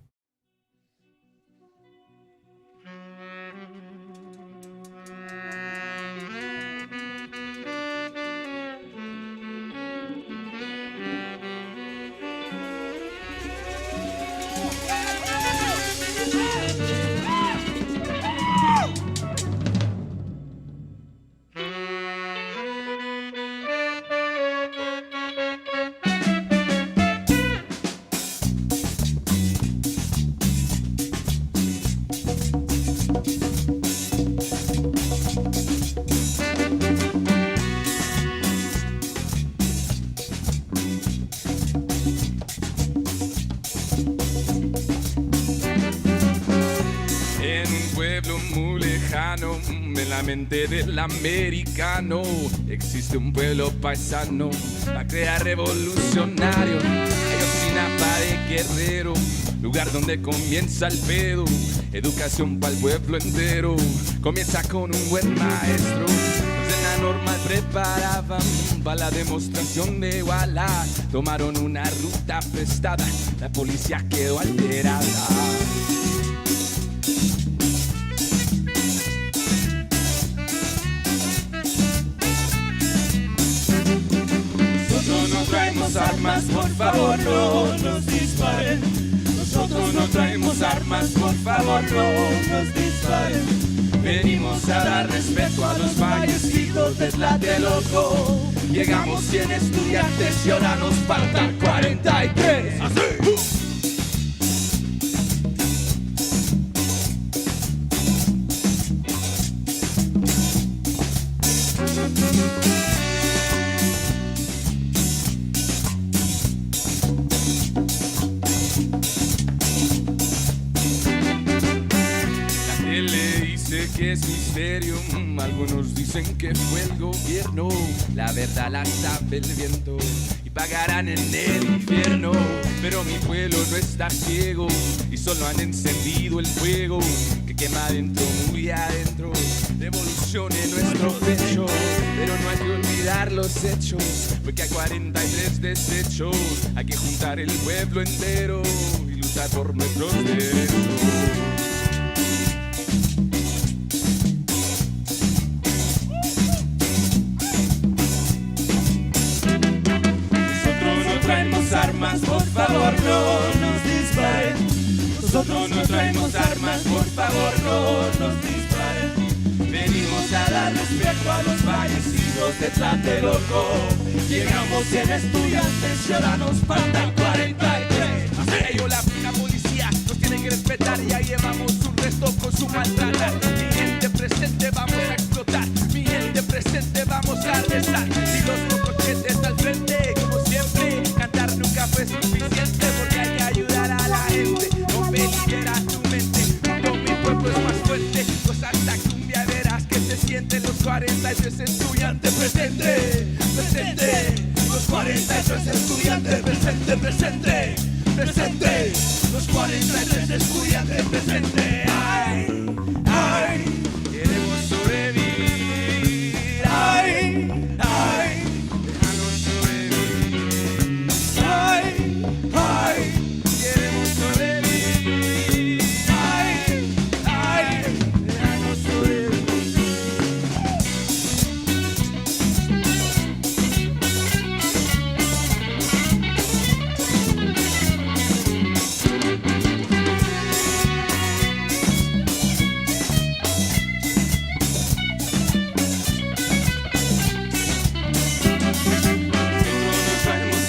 En la mente del americano existe un pueblo paisano para crear revolucionario. Ayotzinapa de Guerrero, lugar donde comienza el pedo. Educación para el pueblo entero, comienza con un buen maestro. Los de la normal preparaban para la demostración de igualdad. Tomaron una ruta prestada, la policía quedó alterada. Traemos armas, por favor no nos disparen. Nosotros no traemos armas, por favor no nos disparen. Venimos a dar respeto a los fallecidos de Tlatelolco. Llegamos 100 estudiantes y ahora nos faltan 43. ¡Así! sé que es misterio, algunos dicen que fue el gobierno, la verdad la sabe el viento y pagarán en el infierno. Pero mi pueblo no está ciego y solo han encendido el fuego que quema adentro, muy adentro. Revolución en nuestro pecho, pero no hay que olvidar los hechos, porque hay 43 desechos. Hay que juntar el pueblo entero y luchar por nuestros derechos. Armas, por favor, no nos disparen. Nosotros no traemos armas, por favor, no nos disparen. Venimos a dar respeto a los fallecidos de Tlatelolco. Llegamos en estudiantes, y ahora nos faltan 43. Ellos, la policía, nos tienen que respetar. Ya llevamos un resto con su maltratar. Mi gente presente, vamos a explotar. Mi gente presente, vamos a arrestar. Y los mocochetes al frente, como siempre. Cantar nunca fue suficiente, porque hay que ayudar a la gente. No peligrarás tu mente, junto mi cuerpo es más fuerte. Pues hasta cumbia verás que se sienten los 43 estudiantes presente, presente. Los 43 estudiantes presente, presente, presente. Los 43 estudiantes presente. Ay, ay, queremos sobrevivir. Ay, ay. Ay, queremos sobrevivir. Ay, ay, déjanos sobrevivir.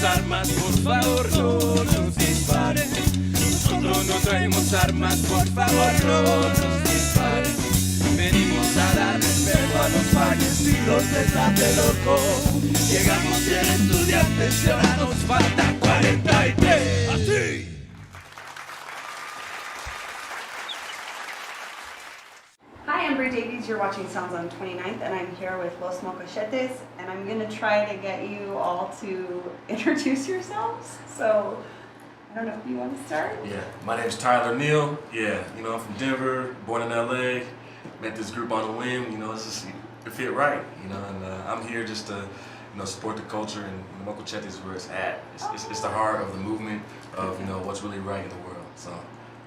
Armas, por favor, no nos disparen. Nosotros no traemos armas, por favor, no nos disparen. Venimos a dar respeto a los fallecidos de Tlatelolco. Llegamos bien estudiantes y ahora nos faltan 43. ¡Así! Hi, I'm Bree Davies. You're watching Sounds on 29th, and I'm here with Los Mocochetes, and I'm going to try to get you all to introduce yourselves. So, I don't know if you want to start? Yeah, my name's Tyler Neal. Yeah, you know, I'm from Denver, born in LA. Met this group on a whim, you know, it's just, it fit right, you know, and I'm here just to, you know, support the culture, and Mocochetes is where it's at. It's the heart of the movement of, you know, what's really right in the world. So,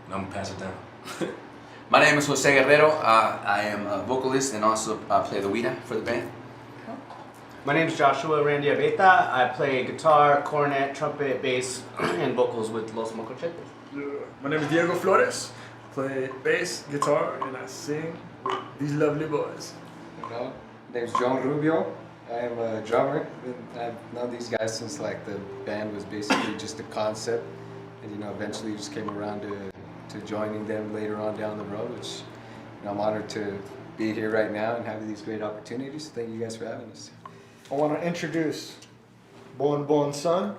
I'm going to pass it down. My name is Jose Guerrero. I am a vocalist and also play the guira for the band. My name is Joshua Randy Abeta. I play guitar, cornet, trumpet, bass, and vocals with Los Mocochetes. My name is Diego Flores. I play bass, guitar, and I sing with these lovely boys. You know, my name's John Rubio. I am a drummer. I've known these guys since like the band was basically just a concept, and you know, eventually just came around to joining them later on down the road, which, you know, I'm honored to be here right now and have these great opportunities. Thank you guys for having us. I want to introduce Bon Bon Son,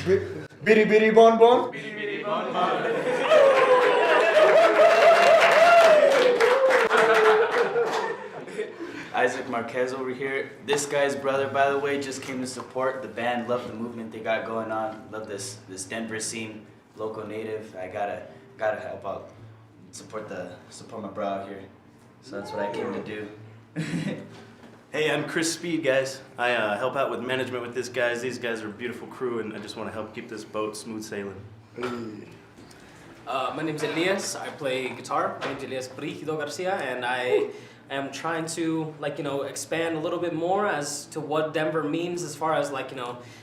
Bitty Bitty Bon Bon. Bitty Bitty Bon Bon. Isaac Marquez over here. This guy's brother, by the way, just came to support the band. Love the movement they got going on. Love this Denver scene, local native. I gotta help out, support my bro out here. So that's what I came to do. Hey, I'm Chris Speed, guys. I help out with management with these guys. These guys are a beautiful crew, and I just want to help keep this boat smooth sailing. My name's Elias. I play guitar. My name's Elias Brigido Garcia, and I am trying to, expand a little bit more as to what Denver means as far as,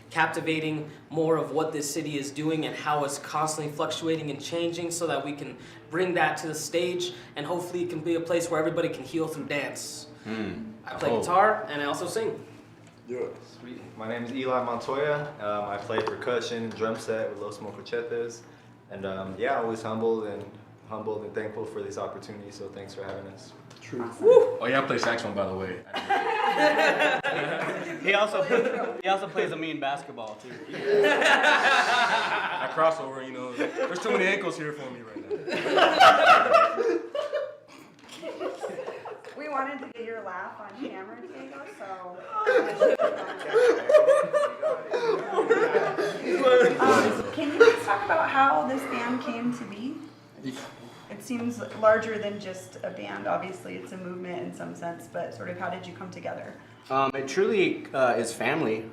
captivating more of what this city is doing and how it's constantly fluctuating and changing so that we can bring that to the stage and hopefully it can be a place where everybody can heal through dance. I play guitar and I also sing. Sweet. My name is Eli Montoya. I play percussion and drum set with Los Mocochetes. And always humbled and thankful for this opportunity, so thanks for having us. True. Oh yeah, I play saxophone, by the way. He also plays a mean basketball too. I crossover, you know. There's too many ankles here for me right now. It seems larger than just a band. Obviously, it's a movement in some sense, but sort of how did you come together? It truly is family.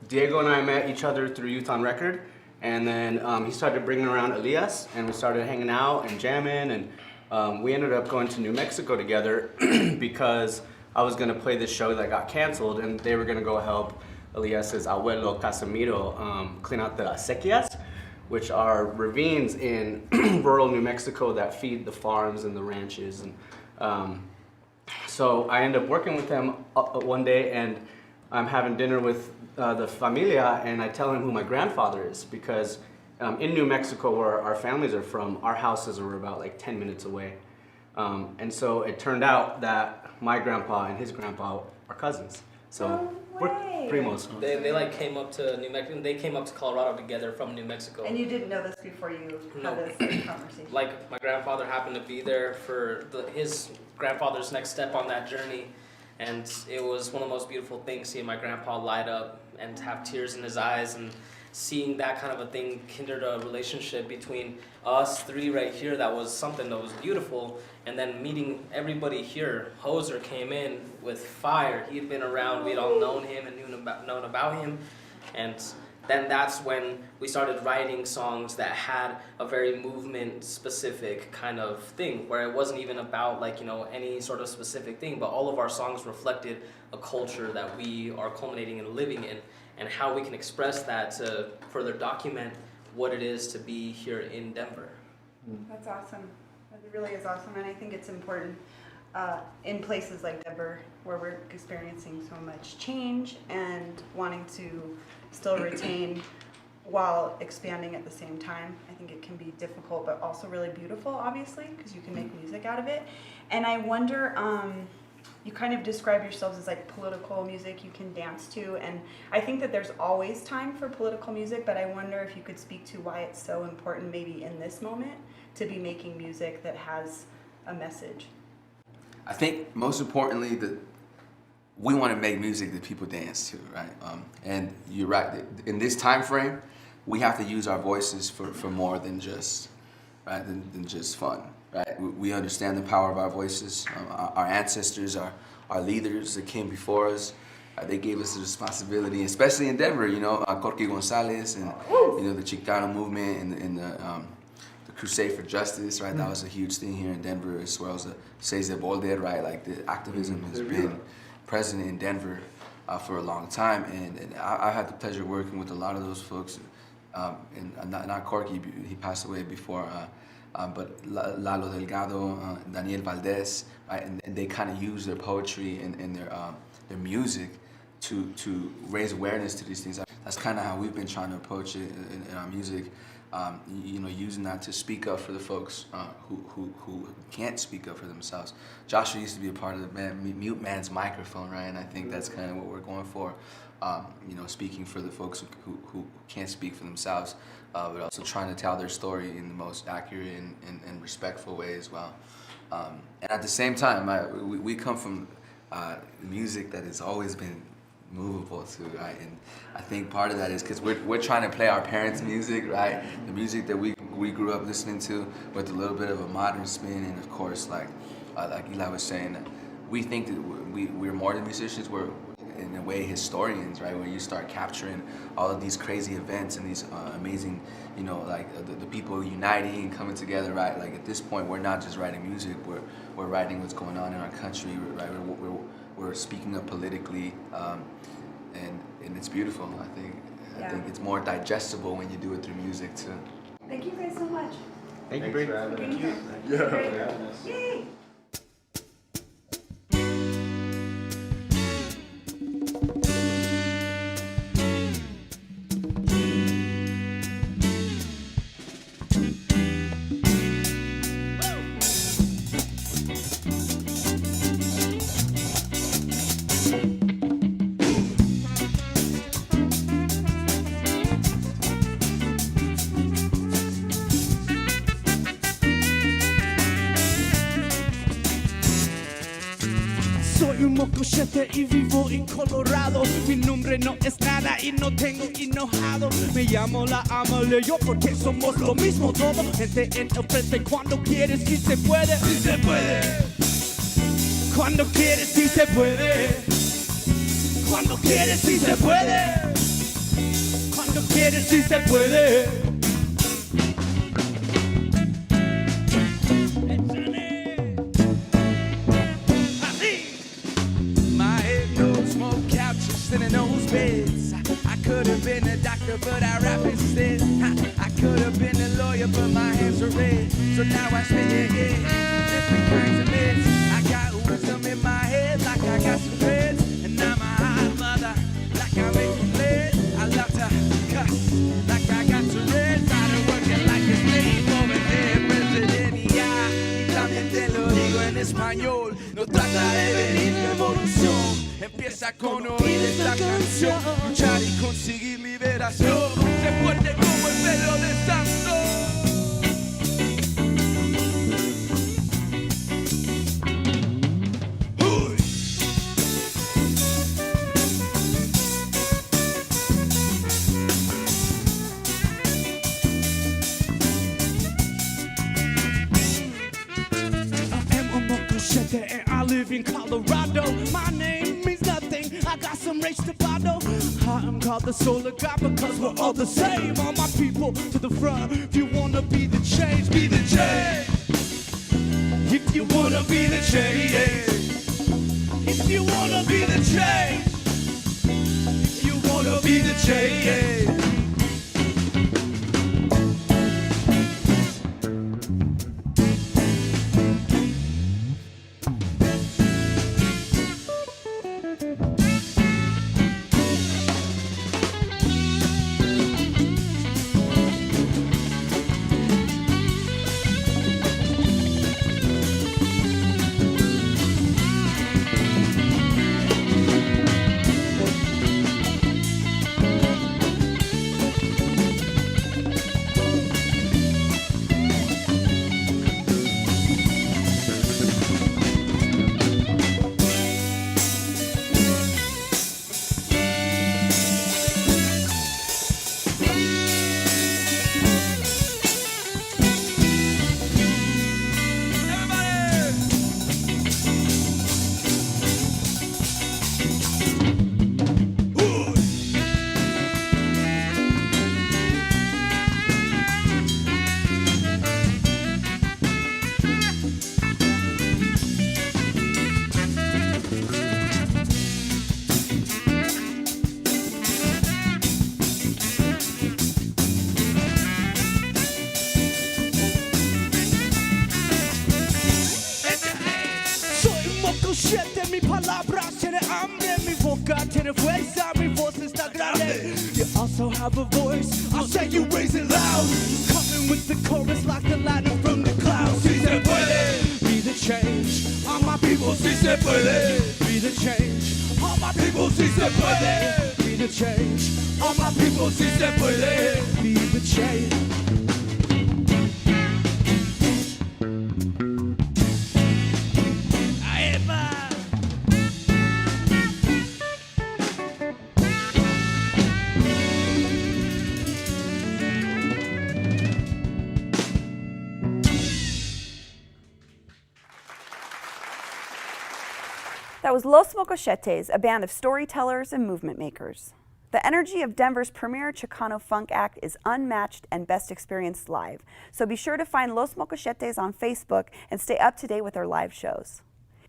Diego and I met each other through Youth on Record, and then he started bringing around Elias, and we started hanging out and jamming, and we ended up going to New Mexico together because I was going to play this show that got canceled, and they were going to go help Elias's abuelo Casimiro clean out the acequias, which are ravines in rural New Mexico that feed the farms and the ranches. And so I ended up working with them one day, and I'm having dinner with the familia, and I tell him who my grandfather is, because in New Mexico, where our families are from, our houses are about like 10 minutes away. And so it turned out that my grandpa and his grandpa are cousins. So we're primos. They like came up to New Mexico. They came up to Colorado together from New Mexico. And you didn't know this before you had this conversation? Like my grandfather happened to be there for his grandfather's next step on that journey. And it was one of the most beautiful things, seeing my grandpa light up and have tears in his eyes, and seeing that kind of a thing kindled a relationship between us three right here. That was something that was beautiful. And then meeting everybody here. Hoser came in with fire. He had been around. We'd all known him and known about him. And then that's when we started writing songs that had a very movement-specific kind of thing, where it wasn't even about like, you know, any sort of specific thing, but all of our songs reflected a culture that we are culminating and living in, and how we can express that to further document what it is to be here in Denver. That's awesome. It really is awesome, and I think it's important in places like Denver, where we're experiencing so much change and wanting to still retain while expanding at the same time. I think it can be difficult, but also really beautiful, obviously, because you can make music out of it. And I wonder, you kind of describe yourselves as like political music you can dance to, and I think that there's always time for political music, but I wonder if you could speak to why it's so important maybe in this moment to be making music that has a message. I think most importantly that we want to make music that people dance to, right? And you're right. In this time frame, we have to use our voices for more than just, right, than just fun, right? We understand the power of our voices. Our ancestors, our leaders that came before us, they gave us the responsibility, especially in Denver. You know, Corky Gonzalez and you know the Chicano movement and the Crusade for Justice, right? That was a huge thing here in Denver, as well as the Seis de Bolder, right? Like the activism has been present in Denver for a long time, and I had the pleasure of working with a lot of those folks. And not Corky, he passed away before, but Lalo Delgado, Daniel Valdez, right? And they kind of use their poetry and their music to raise awareness to these things. That's kind of how we've been trying to approach it in our music. You know, using that to speak up for the folks who can't speak up for themselves. Joshua used to be a part of the band, Mute Man's Microphone, right? And I think that's kind of what we're going for. You know, speaking for the folks who can't speak for themselves, but also trying to tell their story in the most accurate and respectful way as well. And at the same time, we come from music that has always been movable too, right? And I think part of that is because we're trying to play our parents' music, right? The music that we grew up listening to with a little bit of a modern spin, and of course, like Eli was saying, we think that we're more than musicians. We're in a way historians, right? Where you start capturing all of these crazy events and these amazing, you know, like the people uniting and coming together, right? Like at this point, we're not just writing music. We're writing what's going on in our country, right? We're speaking up politically, and it's beautiful. I think it's more digestible when you do it through music too. Thank you guys so much. Thank you, Bree. Thank you. Yay! Soy un mocochete y vivo en Colorado. Mi nombre no es nada y no tengo enojado. Me llamo la Amalia yo porque somos lo mismo todo. Gente en el frente cuando quieres sí se puede. Sí se puede. Cuando quieres sí se puede. Cuando quieres sí se puede. Cuando quieres sí se puede. My head knows smoke couches and it knows beds. I could have been a doctor, but I rap instead. I could have been a lawyer, but my hands are red. So now I spit different kinds of meds. I got wisdom in my head like I got some dreads. And I'm a hot mother like I make from lead. I love to cuss like I got Tourette's. I done working like a slave over there, president. Y también te lo digo en español. No trata de venir revolución. Empieza con oír esta canción. Luchar y conseguir liberación. Se fuerte como el pelo de santo. And I live in Colorado. My name means nothing. I got some race to follow. I am called the solar god because we're all the same. All my people to the front. If you wanna be the change, be the change. If you wanna be the change. If you wanna be the change. If you wanna be the change. Mi palabra tiene hambre, mi boca tiene fuerza, mi voz está grande. You also have a voice, I'll say you raise it loud. Coming with the chorus like the lightning from the clouds. Si se puede, be the change. All my people, si se puede, be the change. All my people, si se puede, be the change. All my people, si se puede, be the change. That was Los Mocochetes, a band of storytellers and movement makers. The energy of Denver's premier Chicano funk act is unmatched and best experienced live, so be sure to find Los Mocochetes on Facebook and stay up to date with our live shows.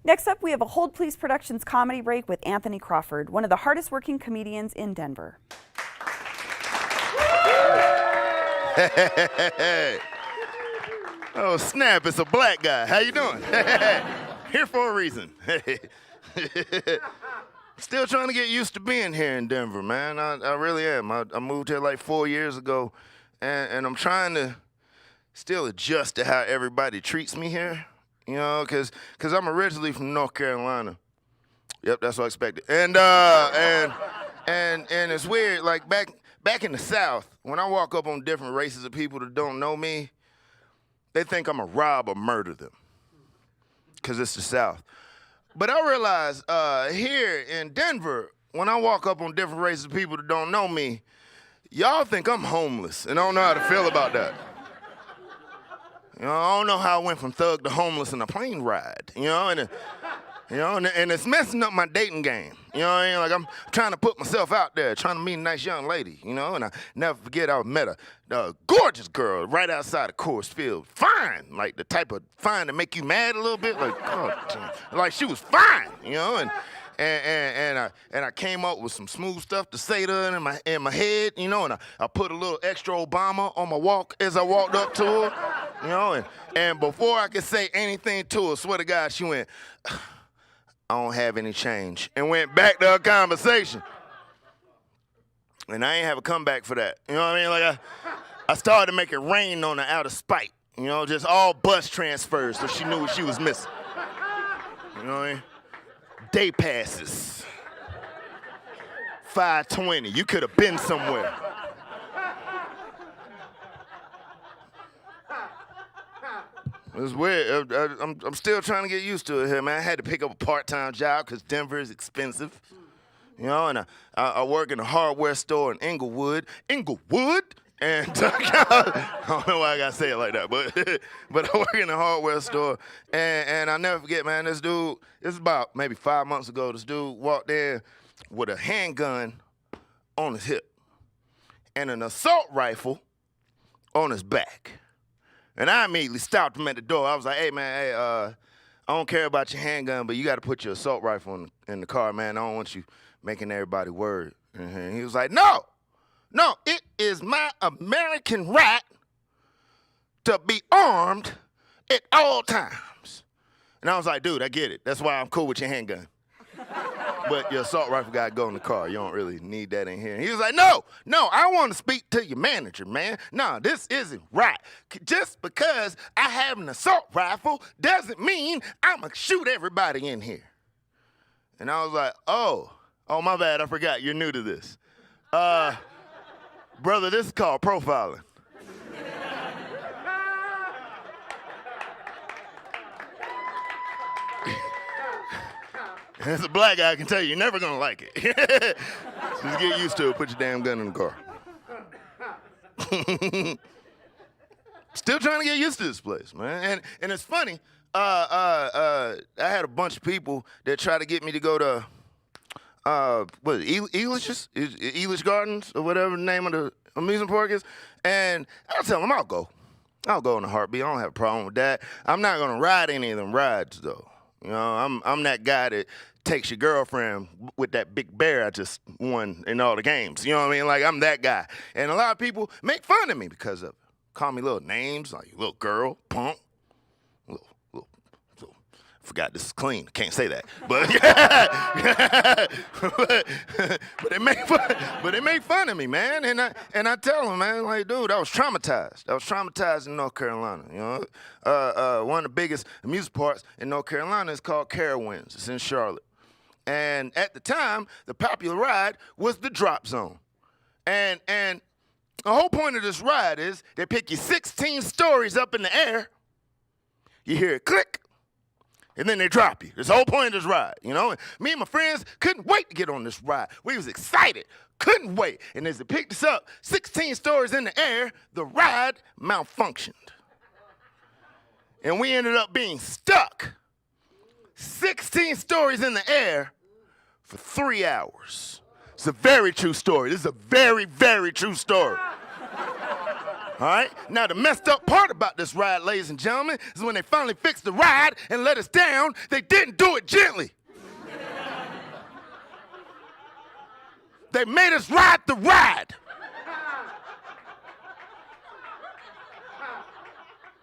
Next up, we have a Hold Please Productions comedy break with Anthony Crawford, one of the hardest working comedians in Denver. Oh snap, it's a black guy. How you doing? Here for a reason. Still trying to get used to being here in Denver, man. I really am. I moved here like 4 years ago, and I'm trying to still adjust to how everybody treats me here, you know, because I'm originally from North Carolina. Yep, that's what I expected. And it's weird, like back in the South, when I walk up on different races of people that don't know me, they think I'm a rob or murder them, because it's the South. But I realized here in Denver, when I walk up on different races of people that don't know me, y'all think I'm homeless, and I don't know how to feel about that. You know, I don't know how I went from thug to homeless in a plane ride, and it's messing up my dating game. You know what I mean? Like, I'm trying to put myself out there, trying to meet a nice young lady, and I never forget I met a gorgeous girl right outside of Coors Field. Fine, like the type of fine to make you mad a little bit. Like, God, like she was fine, and I came up with some smooth stuff to say to her in my head, and I put a little extra Obama on my walk as I walked up to her, and before I could say anything to her, swear to God, she went, I don't have any change, and went back to her conversation. And I ain't have a comeback for that. You know what I mean? Like, I started to make it rain on her out of spite, just all bus transfers so she knew what she was missing. You know what I mean? Day passes. 5:20. You could have been somewhere. It's weird. I'm still trying to get used to it here, man. I had to pick up a part-time job because Denver is expensive. And I work in a hardware store in Inglewood. And I don't know why I gotta say it like that, but I work in a hardware store, and I'll never forget, man, this dude, this is about maybe 5 months ago, this dude walked in with a handgun on his hip and an assault rifle on his back. And I immediately stopped him at the door. I was like, hey, man, I don't care about your handgun, but you gotta put your assault rifle in the car, man. I don't want you making everybody worried. And he was like, no, it is my American right to be armed at all times. And I was like, dude, I get it. That's why I'm cool with your handgun. But your assault rifle got to go in the car. You don't really need that in here. And he was like, no, I want to speak to your manager, man. No, this isn't right. Just because I have an assault rifle doesn't mean I'm going to shoot everybody in here. And I was like, oh, my bad. I forgot. You're new to this. Brother, this is called profiling. As a black guy, I can tell you, you're never gonna like it. Just get used to it. Put your damn gun in the car. Still trying to get used to this place, man. And it's funny. I had a bunch of people that try to get me to go to what is it, Elish Gardens or whatever the name of the amusement park is, and I'll tell them I'll go in a heartbeat. I don't have a problem with that. I'm not gonna ride any of them rides though. I'm that guy that takes your girlfriend with that big bear I just won in all the games. You know what I mean? Like, I'm that guy, and a lot of people make fun of me because of it. Call me little names like little girl, punk. Forgot this is clean. Can't say that, but but they make fun of me, man. And I tell them, man, like, dude, I was traumatized. I was traumatized in North Carolina. One of the biggest amusement parks in North Carolina is called Carowinds. It's in Charlotte, and at the time, the popular ride was the Drop Zone, and the whole point of this ride is they pick you 16 stories up in the air. You hear it click. And then they drop you. That's the whole point of this ride, And me and my friends couldn't wait to get on this ride. We was excited, couldn't wait. And as they picked us up, 16 stories in the air, the ride malfunctioned. And we ended up being stuck 16 stories in the air for 3 hours. It's a very true story. This is a very, very true story. All right? Now, the messed up part about this ride, ladies and gentlemen, is when they finally fixed the ride and let us down, they didn't do it gently. They made us ride the ride.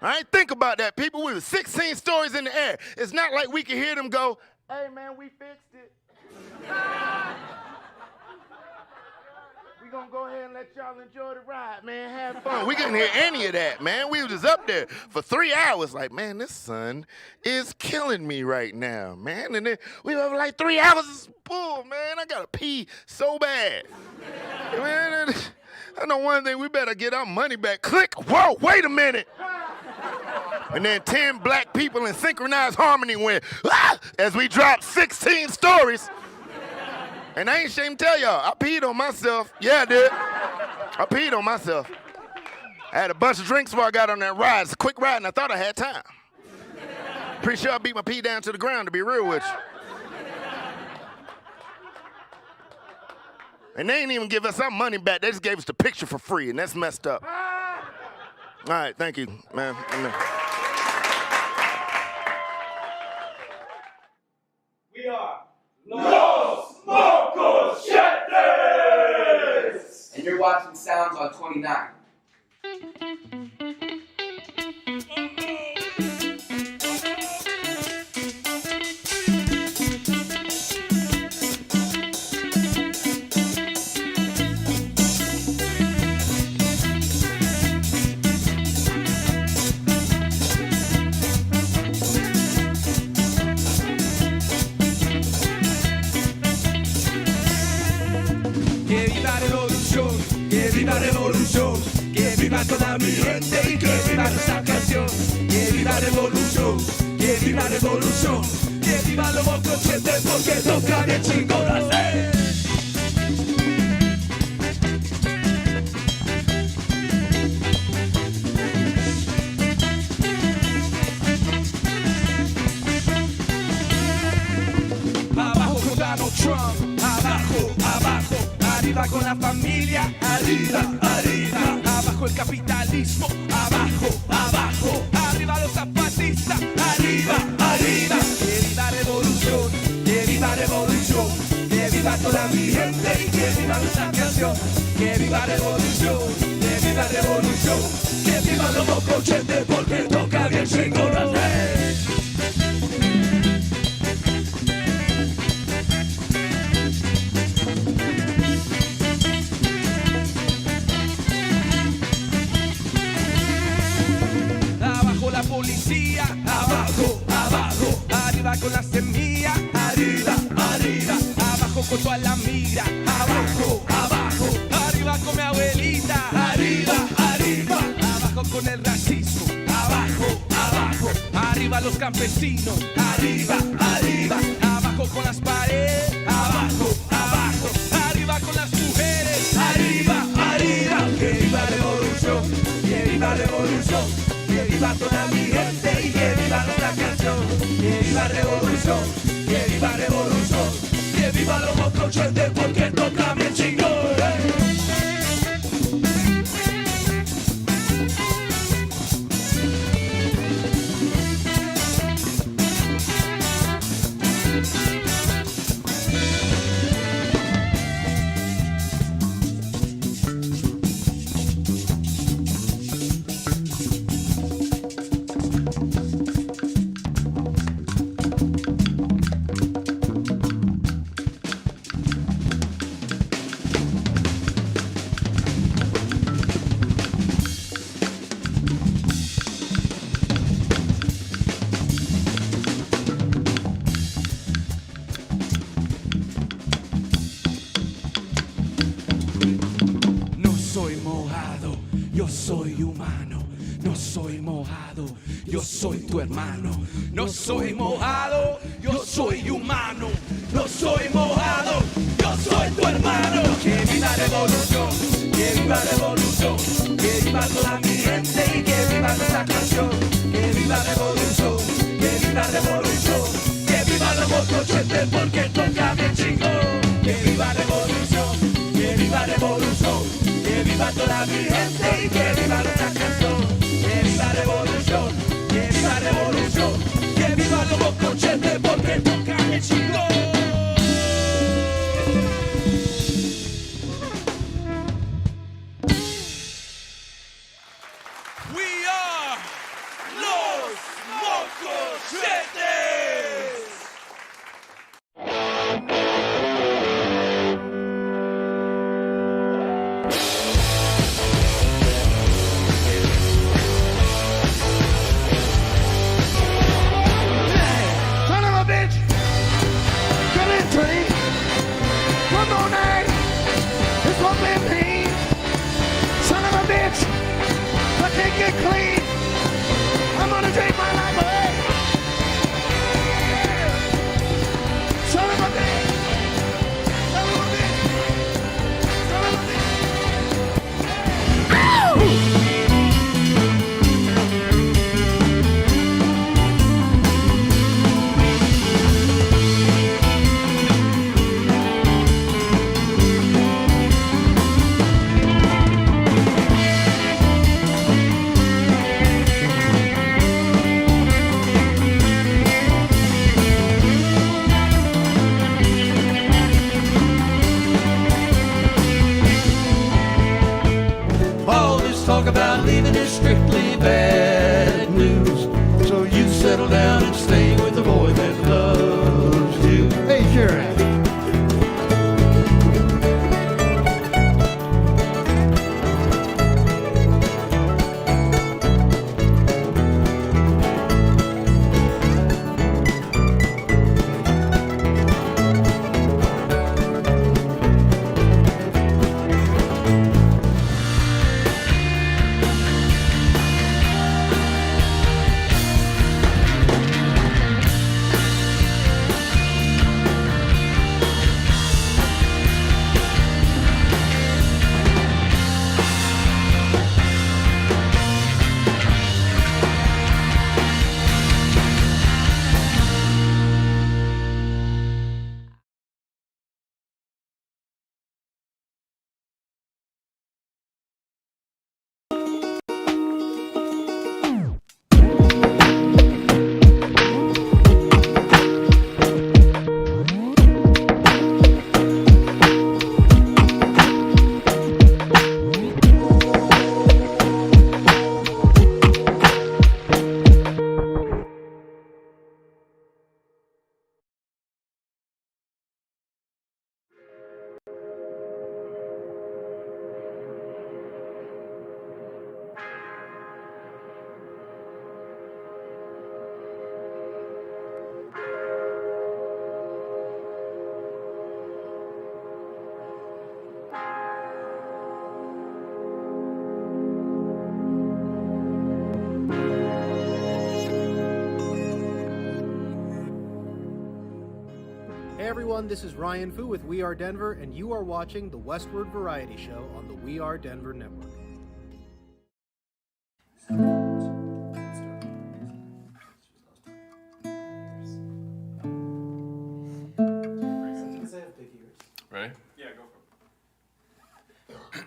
All right? Think about that, people. We were 16 stories in the air. It's not like we could hear them go, hey, man, we fixed it. We're gonna go ahead and let y'all enjoy the ride, man. Have fun. We couldn't hear any of that, man. We were just up there for 3 hours like, man, this sun is killing me right now, man. And then we were like 3 hours of bull, man. I gotta pee so bad. Man, I know one thing, we better get our money back. Click. Whoa, wait a minute. And then 10 black people in synchronized harmony went, ah! As we dropped 16 stories. And I ain't ashamed to tell y'all, I peed on myself. Yeah, I did. I peed on myself. I had a bunch of drinks before I got on that ride. It's a quick ride, and I thought I had time. Pretty sure I beat my pee down to the ground, to be real with you. And they ain't even give us our money back. They just gave us the picture for free, and that's messed up. All right, thank you, man. We are Los Mocochetes! And you're watching Sounds on 29. Que viva la revolución, que viva toda mi gente y que viva nuestra canción. Que viva la revolución, que viva la revolución, que viva los mocochetes porque toca bien chingón hacer. Abajo con Donald Trump, abajo, abajo. Arriba con la familia, arriba, arriba. Abajo el capitalismo, abajo, abajo. Arriba los zapatistas, arriba, arriba. Que viva la revolución, que viva la revolución. Que viva toda mi gente y que viva nuestra canción. Que viva la revolución, que viva la revolución. Que viva los mocochetes porque toca bien chingón hacer. Policía, abajo, abajo, arriba con la semilla, arriba, arriba, abajo con toda la migra, abajo, abajo, arriba con mi abuelita, arriba, arriba, abajo con el racismo, abajo, abajo, arriba los campesinos, arriba, arriba, abajo con las paredes, abajo, abajo, arriba con las mujeres, arriba, arriba, que viva la revolución, que viva la revolución. Que viva toda mi gente y que viva nuestra canción. Que viva revolución, que viva revolución. Que viva los mocochetes porque toca bien chingón. Yo soy tu hermano, no soy mojado, yo soy humano, no soy mojado, yo soy tu hermano. Que viva la revolución, que viva la revolución, que viva toda mi gente y que viva nuestra canción. Que viva la revolución, que viva la revolución, que viva los mocochetes porque toca bien chingón. Que viva la revolución, que viva la revolución, que viva toda mi gente y que viva nuestra canción. Que viva la revolución, que viva la revolución, que viva los mocochetes porque toca bien chingón. We are Los Mocochetes. that is strictly bad news. So you settle down and stay with the boy that loves you. Hey, Sharon. Hey everyone, this is Ryan Fu with We Are Denver, and you are watching the Westword Variety Show on the We Are Denver Network. Ready? Yeah, go for it.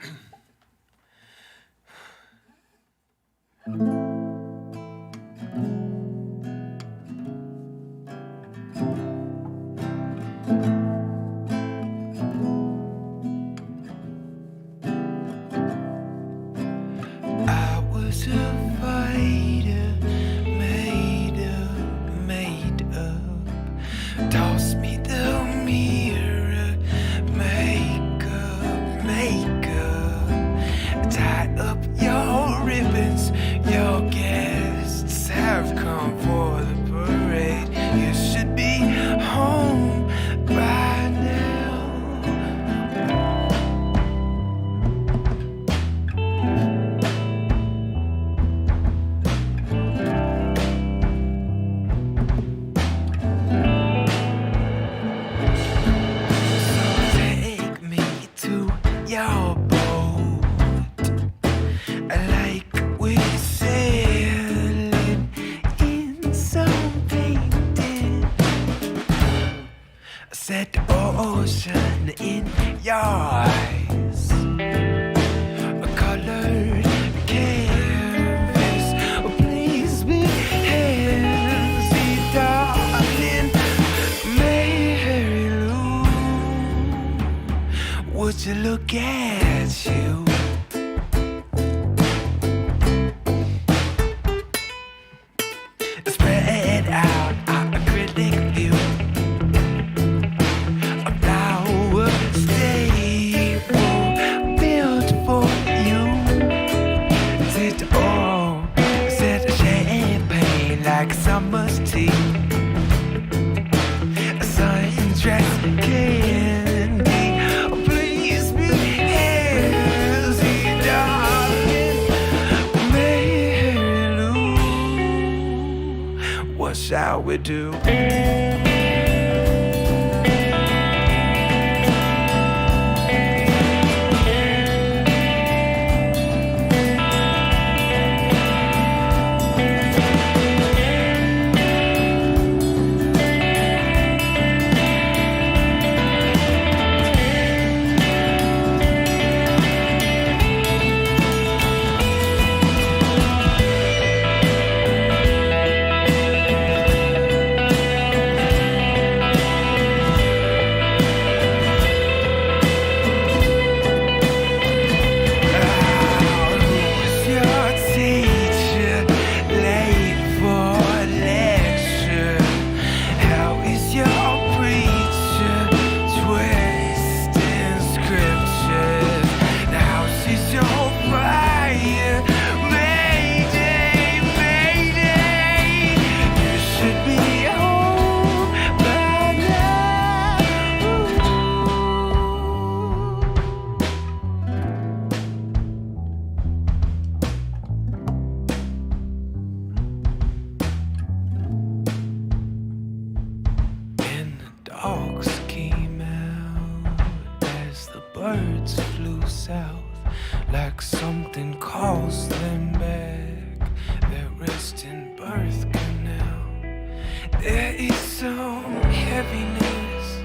I was a fighter, made up. Toss me the mirror, make up. Tie up your ribbons, your guests have come for the parade. You should be home by now. Take me to your boat, like we're sailing in some painting. Set the ocean in your eyes, a colored canvas. Please be handsy, darling. Mary Lou, would you look at you? Spread out our acrylic view, a flower stable built for you. Set champagne like summer's tea, a sundress candy. Please be handsy, darling. Mary Lou, what shall we do? There is some heaviness,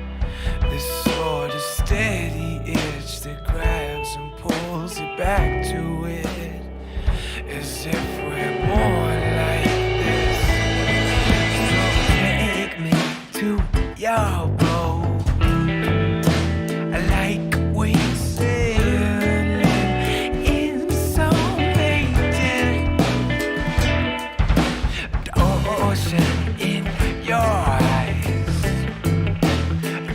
this sort of steady itch that grabs and pulls it back to it, as if we're born like this. So take me to your boat, like we sailing in some painting, the ocean in your eyes,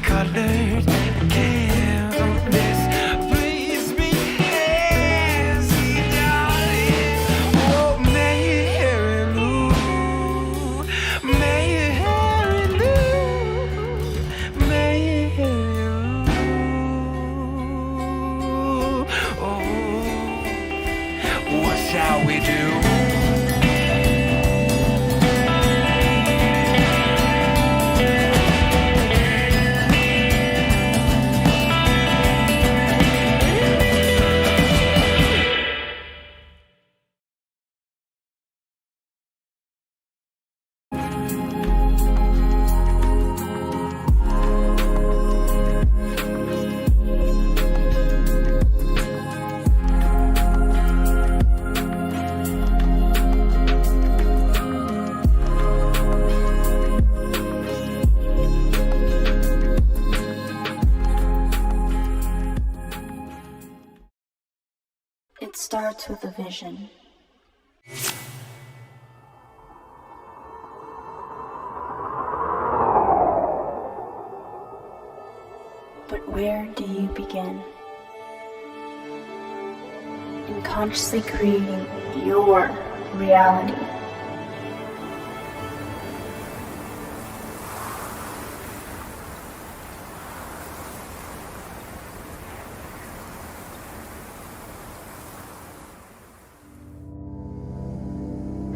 colored canvas, please be hazy, darling. Oh, Mary Lou, Mary Lou, Mary Lou. Oh, what shall we do? It starts with a vision. But where do you begin? In consciously creating your reality.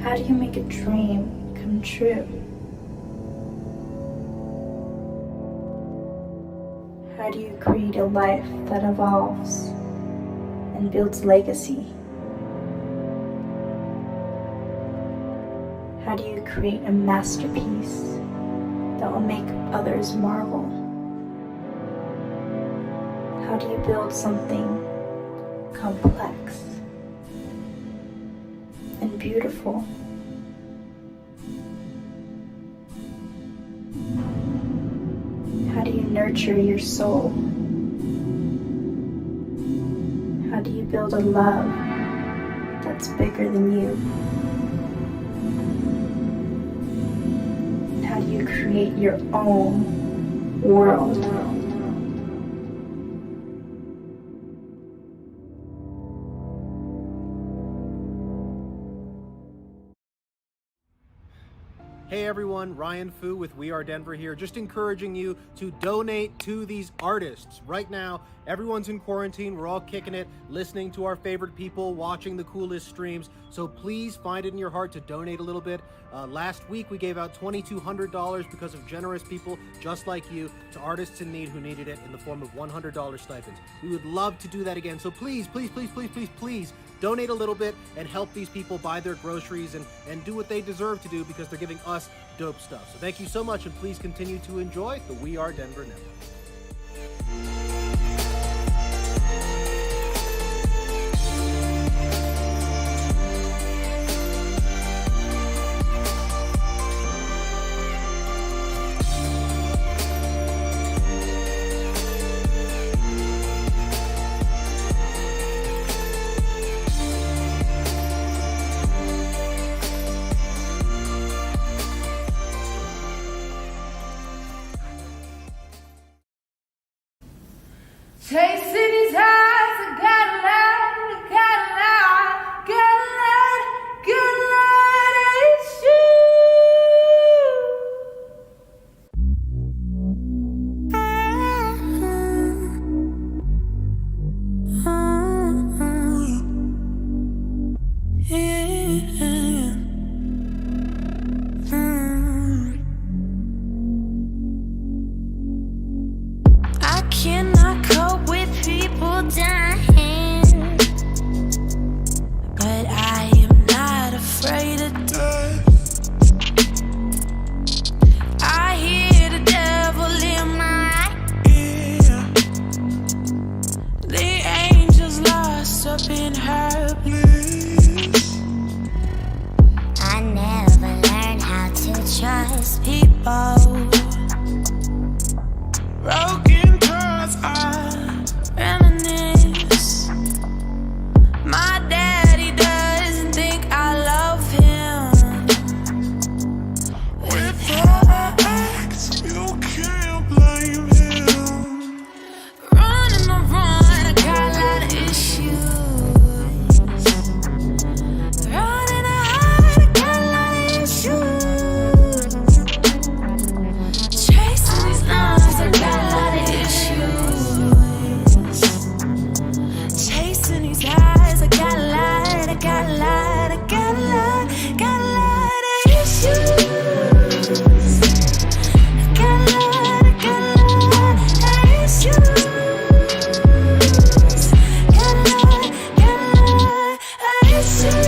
How do you make a dream come true? How do you create a life that evolves and builds legacy? How do you create a masterpiece that will make others marvel? How do you build something complex and beautiful? How do you nurture your soul? How do you build a love that's bigger than you? How do you create your own world? Hey everyone, Ryan Fu with We Are Denver here, just encouraging you to donate to these artists. Right now, everyone's in quarantine, we're all kicking it, listening to our favorite people, watching the coolest streams, so please find it in your heart to donate a little bit. Last week we gave out $2,200 because of generous people just like you to artists in need who needed it in the form of $100 stipends. We would love to do that again, so please, please, please, please, please, please, donate a little bit and help these people buy their groceries and do what they deserve to do because they're giving us dope stuff. So thank you so much, and please continue to enjoy the We Are Denver Network. Chasing his eyes, I got a lot, got a lot, it's I cannot cope with lost people. Broken girls, I reminisce. My daddy doesn't think I love him. With her ex, you can't blame him. Running around, I got a lot of issues. Running around, I got a lot of issues. Chasing these lines, I got a lot of issues. Chasing these eyes, I got a lot, I got a lot, I got a lot, got a lot of issues. I got a lot, I got a lot of issues. Got a lot of issues.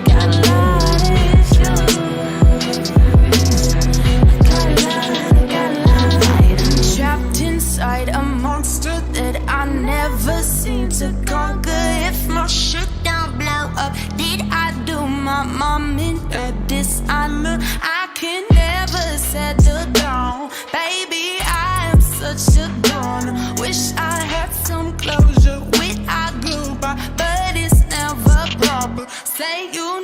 Got a lot of issues. Trapped inside a monster that I never seem to conquer. If my shit don't blow up, did I do my mom in a dishonor? I can never settle down. Baby, I am such a goner. Wish I had some closure with I grew by, but it's never proper. Say you